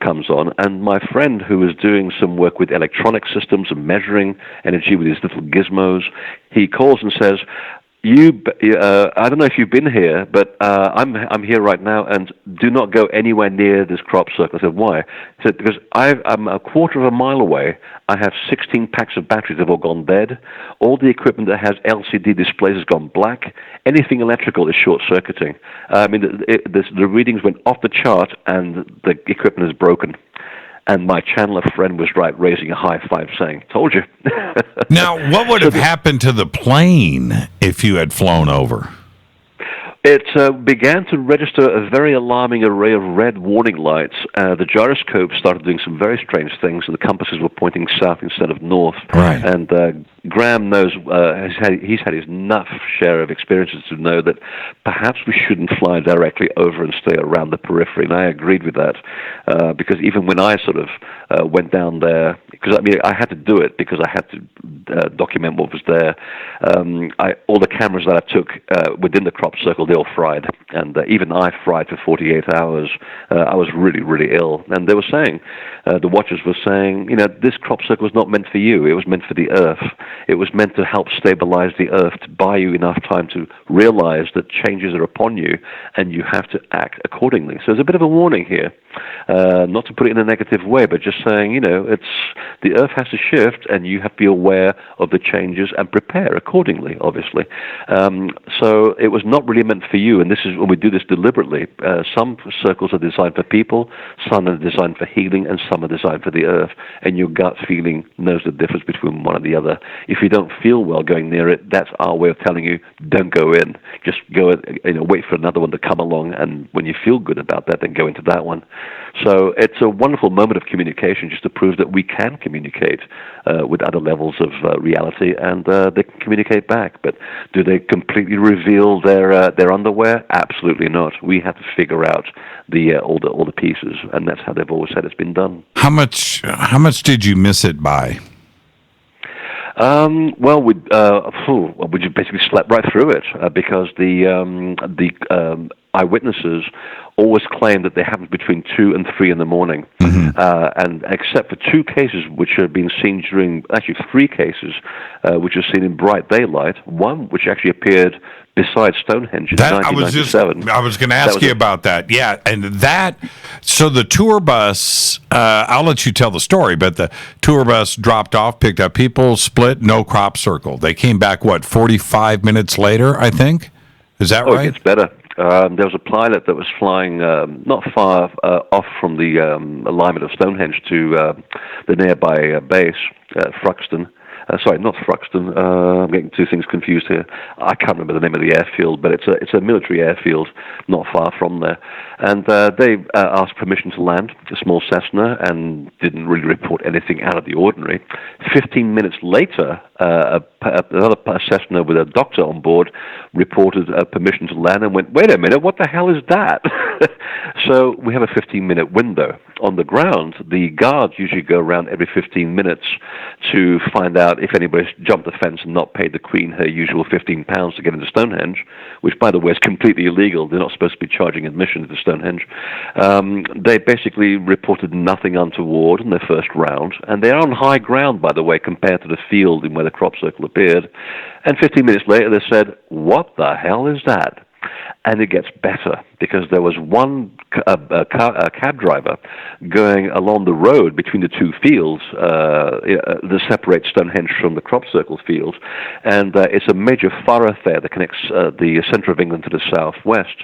comes on, and my friend, who was doing some work with electronic systems and measuring energy with his little gizmos, he calls and says, I don't know if you've been here, but I'm here right now, and do not go anywhere near this crop circle. I said, why? He said, because I'm a quarter of a mile away. I have 16 packs of batteries that have all gone dead. All the equipment that has LCD displays has gone black. Anything electrical is short-circuiting. I mean, the readings went off the chart, and the equipment is broken. And my channeler friend was right, raising a high five, saying, told you. Now, what would have happened to the plane if you had flown over? It began to register a very alarming array of red warning lights. The gyroscope started doing some very strange things, and the compasses were pointing south instead of north. Right. And Graham knows, he's had his enough share of experiences to know that perhaps we shouldn't fly directly over and stay around the periphery, and I agreed with that, because even when I sort of went down there, because I had to do it because I had to document what was there. All the cameras that I took within the crop circle, they all fried, and even I fried for 48 hours. I was really, really ill, and they were saying, the watchers were saying, this crop circle was not meant for you. It was meant for the Earth. It was meant to help stabilize the Earth, to buy you enough time to realize that changes are upon you, and you have to act accordingly. So there's a bit of a warning here, not to put it in a negative way, but just saying, it's the Earth has to shift, and you have to be aware of the changes and prepare accordingly, obviously. So it was not really meant for you, and this is when we do this deliberately. Some circles are designed for people, some are designed for healing, and some are designed for the Earth, and your gut feeling knows the difference between one and the other. If you don't feel well going near it, that's our way of telling you, don't go in. Just go, wait for another one to come along, and when you feel good about that, then go into that one. So it's a wonderful moment of communication, just to prove that we can communicate with other levels of reality, and they can communicate back. But do they completely reveal their underwear? Absolutely not. We have to figure out all the pieces, and that's how they've always said it's been done. How much did you miss it by? Well, we just basically slept right through it because the eyewitnesses always claim that they happened between 2 and 3 in the morning. Mm-hmm. And except for 2 cases which have been seen actually 3 cases which are seen in bright daylight, one which actually appeared beside Stonehenge in 1997. I was going to ask you about that. Yeah, and so the tour bus, I'll let you tell the story, but the tour bus dropped off, picked up people, split, no crop circle. They came back, 45 minutes later, I think? Is that right? It gets better. There was a pilot that was flying not far off from the alignment of Stonehenge to the nearby base, Fruxton. Sorry, not Fruxton. I'm getting two things confused here. I can't remember the name of the airfield, but it's a military airfield not far from there. And they asked permission to land a small Cessna and didn't really report anything out of the ordinary. 15 minutes later, another Cessna with a doctor on board reported permission to land and went, wait a minute, what the hell is that? So we have a 15-minute window. On the ground, the guards usually go around every 15 minutes to find out if anybody's jumped the fence and not paid the Queen her usual £15 to get into Stonehenge, which, by the way, is completely illegal. They're not supposed to be charging admission to Stonehenge. They basically reported nothing untoward in their first round, and they're on high ground, by the way, compared to the field in where the crop circle appeared. And 15 minutes later, they said, what the hell is that? And it gets better, because there was one cab driver going along the road between the two fields that separate Stonehenge from the crop circle field, and it's a major thoroughfare that connects the centre of England to the southwest.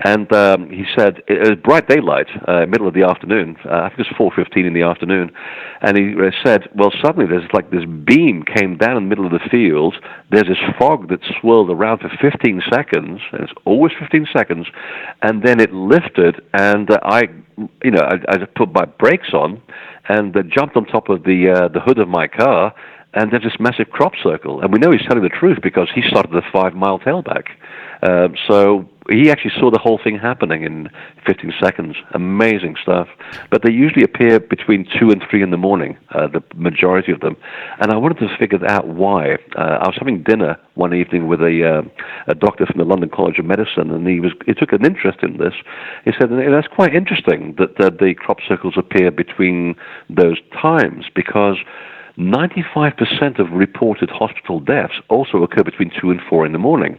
And he said it was bright daylight, middle of the afternoon. I think it was 4:15 in the afternoon, and he said, well, suddenly there's like this beam came down in the middle of the field. There's this fog that swirled around for 15 seconds, and it's always 15 seconds, and then it lifted, and I put my brakes on and jumped on top of the hood of my car, and there's this massive crop circle. And we know he's telling the truth because he started a 5-mile tailback. So he actually saw the whole thing happening in 15 seconds. Amazing stuff. But they usually appear between 2 and 3 in the morning, the majority of them. And I wanted to figure out why. I was having dinner one evening with a doctor from the London College of Medicine, and he took an interest in this. He said, that's quite interesting that the crop circles appear between those times, because 95% of reported hospital deaths also occur between 2 and 4 in the morning.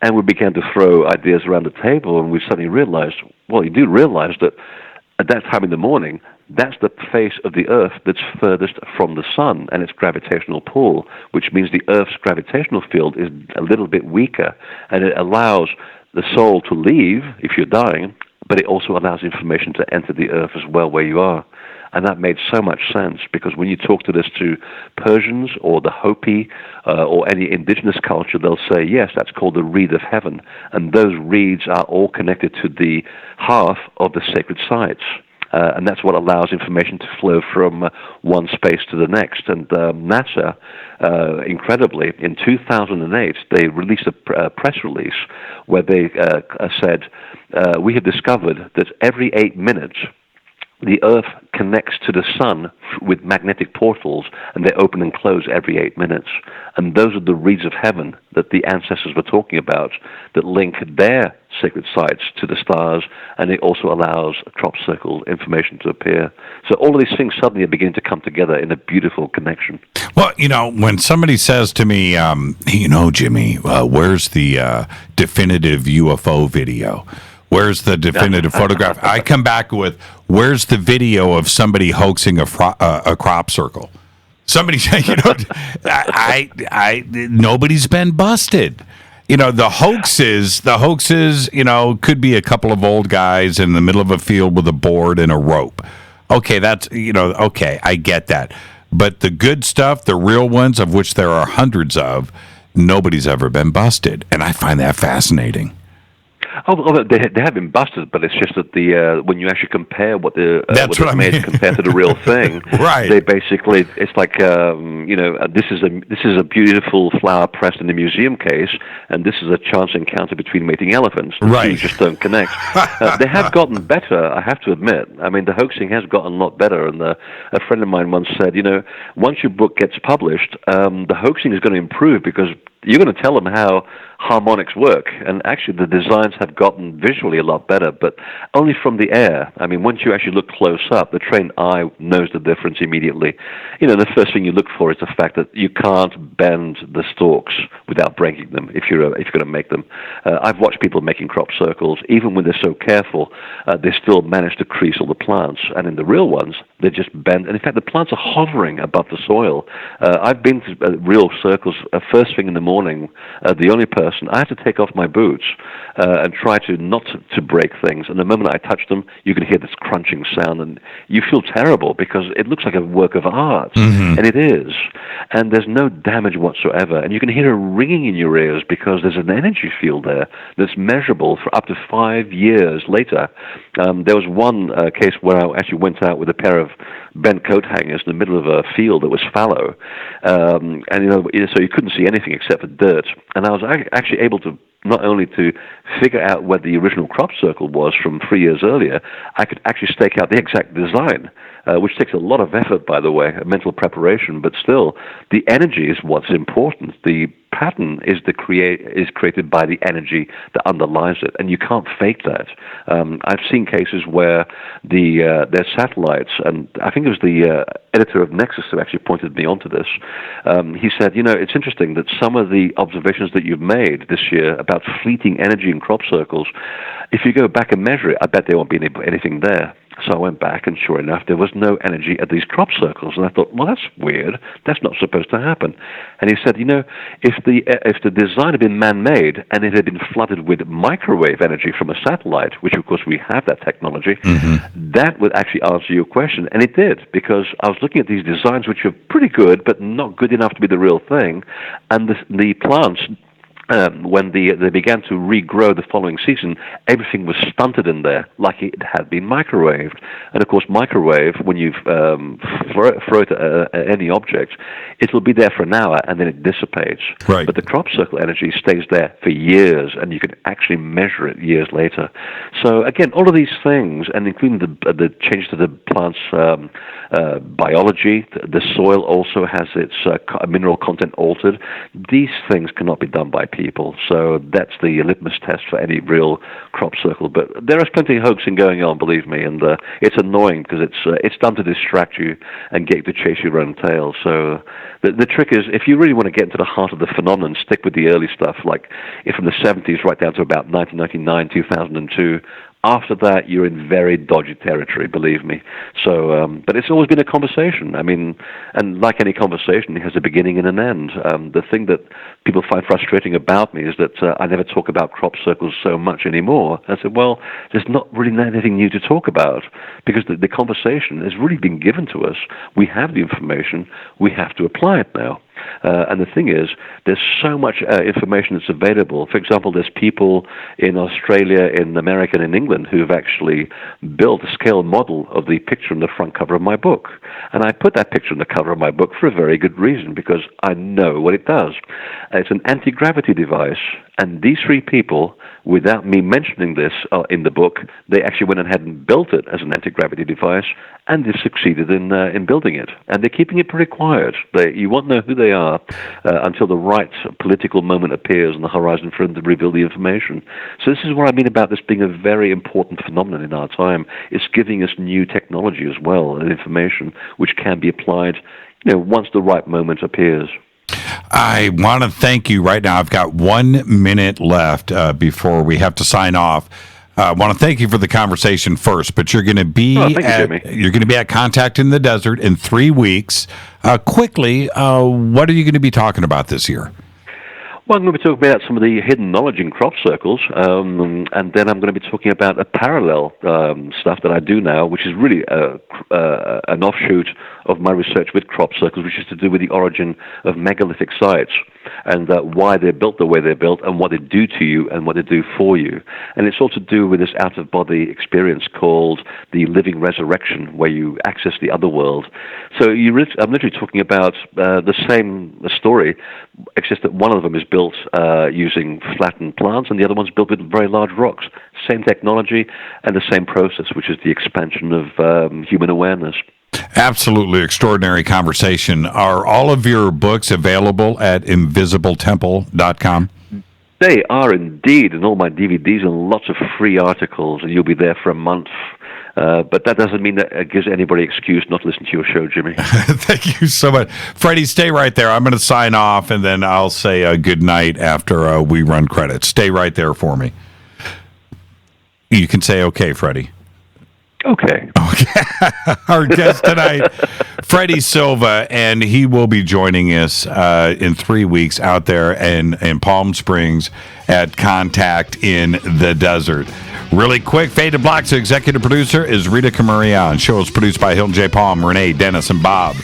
And we began to throw ideas around the table, and we suddenly realized, well, you do realize that at that time in the morning, that's the face of the Earth that's furthest from the Sun and its gravitational pull, which means the Earth's gravitational field is a little bit weaker, and it allows the soul to leave if you're dying, but it also allows information to enter the Earth as well where you are. And that made so much sense, because when you talk to this to Persians or the Hopi or any indigenous culture, they'll say, yes, that's called the reed of heaven. And those reeds are all connected to the hearth of the sacred sites. And that's what allows information to flow from one space to the next. And NASA, incredibly, in 2008, they released a press release where they said, we have discovered that every 8 minutes, the Earth connects to the Sun with magnetic portals, and they open and close every 8 minutes. And those are the reeds of heaven that the ancestors were talking about, that link their sacred sites to the stars, and it also allows crop circle information to appear. So all of these things suddenly are beginning to come together in a beautiful connection. Well, when somebody says to me, Jimmy, where's the definitive UFO video? Where's the definitive photograph? I come back with, where's the video of somebody hoaxing a crop circle? Somebody say, nobody's been busted. The hoaxes, could be a couple of old guys in the middle of a field with a board and a rope. Okay, that's, okay, I get that. But the good stuff, the real ones, of which there are hundreds of, nobody's ever been busted. And I find that fascinating. Oh, they have been busted, but it's just that when you actually compare what they're made compared to the real thing, right? They basically, it's like this is a beautiful flower pressed in a museum case, and this is a chance encounter between mating elephants. The two just don't connect. They have gotten better, I have to admit. I mean, the hoaxing has gotten a lot better, and a friend of mine once said, once your book gets published, the hoaxing is going to improve, because you're going to tell them how harmonics work, and actually the designs have gotten visually a lot better, but only from the air. I mean, once you actually look close up, the trained eye knows the difference immediately. The first thing you look for is the fact that you can't bend the stalks without breaking them if you're going to make them. I've watched people making crop circles. Even when they're so careful, they still manage to crease all the plants, and in the real ones, they just bend, and in fact, the plants are hovering above the soil. I've been to real circles first thing in the morning. The only person person, I had to take off my boots and try to not to break things. And the moment I touch them, you can hear this crunching sound, and you feel terrible because it looks like a work of art, and it is. And there's no damage whatsoever. And you can hear a ringing in your ears because there's an energy field there that's measurable for up to 5 years later. There was one case where I actually went out with a pair of bent coat hangers in the middle of a field that was fallow, and so you couldn't see anything except for dirt. And I was actually able to not only to figure out where the original crop circle was from 3 years earlier, I could actually stake out the exact design, which takes a lot of effort, by the way, mental preparation, but still, the energy is what's important. The pattern is created by the energy that underlies it, and you can't fake that. I've seen cases where their satellites, and I think it was the editor of Nexus who actually pointed me onto this. He said, it's interesting that some of the observations that you've made this year about fleeting energy in crop circles, if you go back and measure it, I bet there won't be anything there. So I went back, and sure enough, there was no energy at these crop circles. And I thought, well, that's weird. That's not supposed to happen. And he said, if the design had been man-made and it had been flooded with microwave energy from a satellite, which of course we have that technology, that would actually answer your question. And it did, because I was looking at these designs which are pretty good, but not good enough to be the real thing. And the plants, when they began to regrow the following season, everything was stunted in there, like it had been microwaved. And of course, microwave, when you throw it at any object, it will be there for an hour and then it dissipates. Right. But the crop circle energy stays there for years, and you can actually measure it years later. So again, all of these things, and including the change to the plant's biology, the soil also has its mineral content altered. These things cannot be done by people. So that's the litmus test for any real crop circle. But there is plenty of hoaxing going on, believe me, and it's annoying because it's done to distract you and get you to chase your own tail. So the trick is, if you really want to get into the heart of the phenomenon, stick with the early stuff, like from the 70s right down to about 1999, 2002. After that, you're in very dodgy territory, believe me. So, but it's always been a conversation. I mean, and like any conversation, it has a beginning and an end. The thing that people find frustrating about me is that I never talk about crop circles so much anymore. I said, well, there's not really anything new to talk about, because the conversation has really been given to us. We have the information. We have to apply it now. And the thing is, there's so much information that's available. For example, there's people in Australia, in America, and in England who have actually built a scale model of the picture on the front cover of my book. And I put that picture on the cover of my book for a very good reason, because I know what it does. It's an anti-gravity device. And these three people, without me mentioning this in the book, they actually went ahead and built it as an anti-gravity device, and they've succeeded in building it. And they're keeping it pretty quiet. You won't know who they are until the right political moment appears on the horizon for them to reveal the information. So this is what I mean about this being a very important phenomenon in our time. It's giving us new technology as well, and information which can be applied, once the right moment appears. I want to thank you right now. I've got 1 minute left before we have to sign off. I want to thank you for the conversation first, but you're going to be at Contact in the Desert in 3 weeks. Quickly, what are you going to be talking about this year? Well, I'm going to be talking about some of the hidden knowledge in crop circles, and then I'm going to be talking about a parallel stuff that I do now, which is really an offshoot of my research with crop circles, which is to do with the origin of megalithic sites and why they're built the way they're built and what they do to you and what they do for you. And it's all to do with this out-of-body experience called the living resurrection, where you access the other world. So I'm literally talking about the same story, except that one of them is built using flattened plants and the other one's built with very large rocks. Same technology and the same process, which is the expansion of human awareness. Absolutely extraordinary conversation. Are all of your books available at invisibletemple.com? They are indeed, and all my DVDs and lots of free articles, and you'll be there for a month. But that doesn't mean that it gives anybody excuse not to listen to your show, Jimmy. Thank you so much. Freddie, stay right there. I'm going to sign off, and then I'll say good night after we run credits. Stay right there for me. You can say okay, Freddie. Okay. Our guest tonight, Freddy Silva, and he will be joining us in 3 weeks out there in Palm Springs at Contact in the Desert. Really quick, Fade to Black's executive producer is Rita Camarion. Show is produced by Hilton J. Palm, Renee, Dennis, and Bob.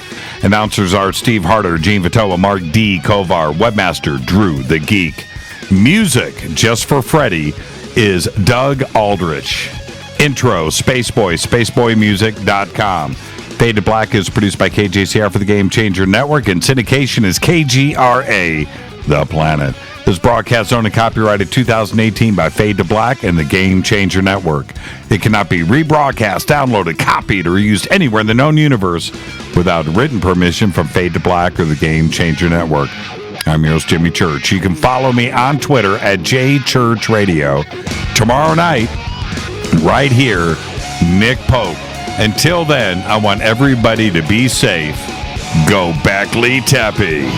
Announcers are Steve Harder, Gene Vitoa, Mark D. Kovar, Webmaster Drew the Geek. Music, just for Freddy, is Doug Aldrich. Intro, Spaceboy, spaceboymusic.com. Fade to Black is produced by KJCR for the Game Changer Network, and syndication is KGRA, The Planet. This broadcast owned and copyrighted 2018 by Fade to Black and the Game Changer Network. It cannot be rebroadcast, downloaded, copied, or used anywhere in the known universe without written permission from Fade to Black or the Game Changer Network. I'm your host, Jimmy Church. You can follow me on Twitter at JChurchRadio. Tomorrow night, right here, Nick Pope. Until then, I want everybody to be safe. Go back, Lee Tappy.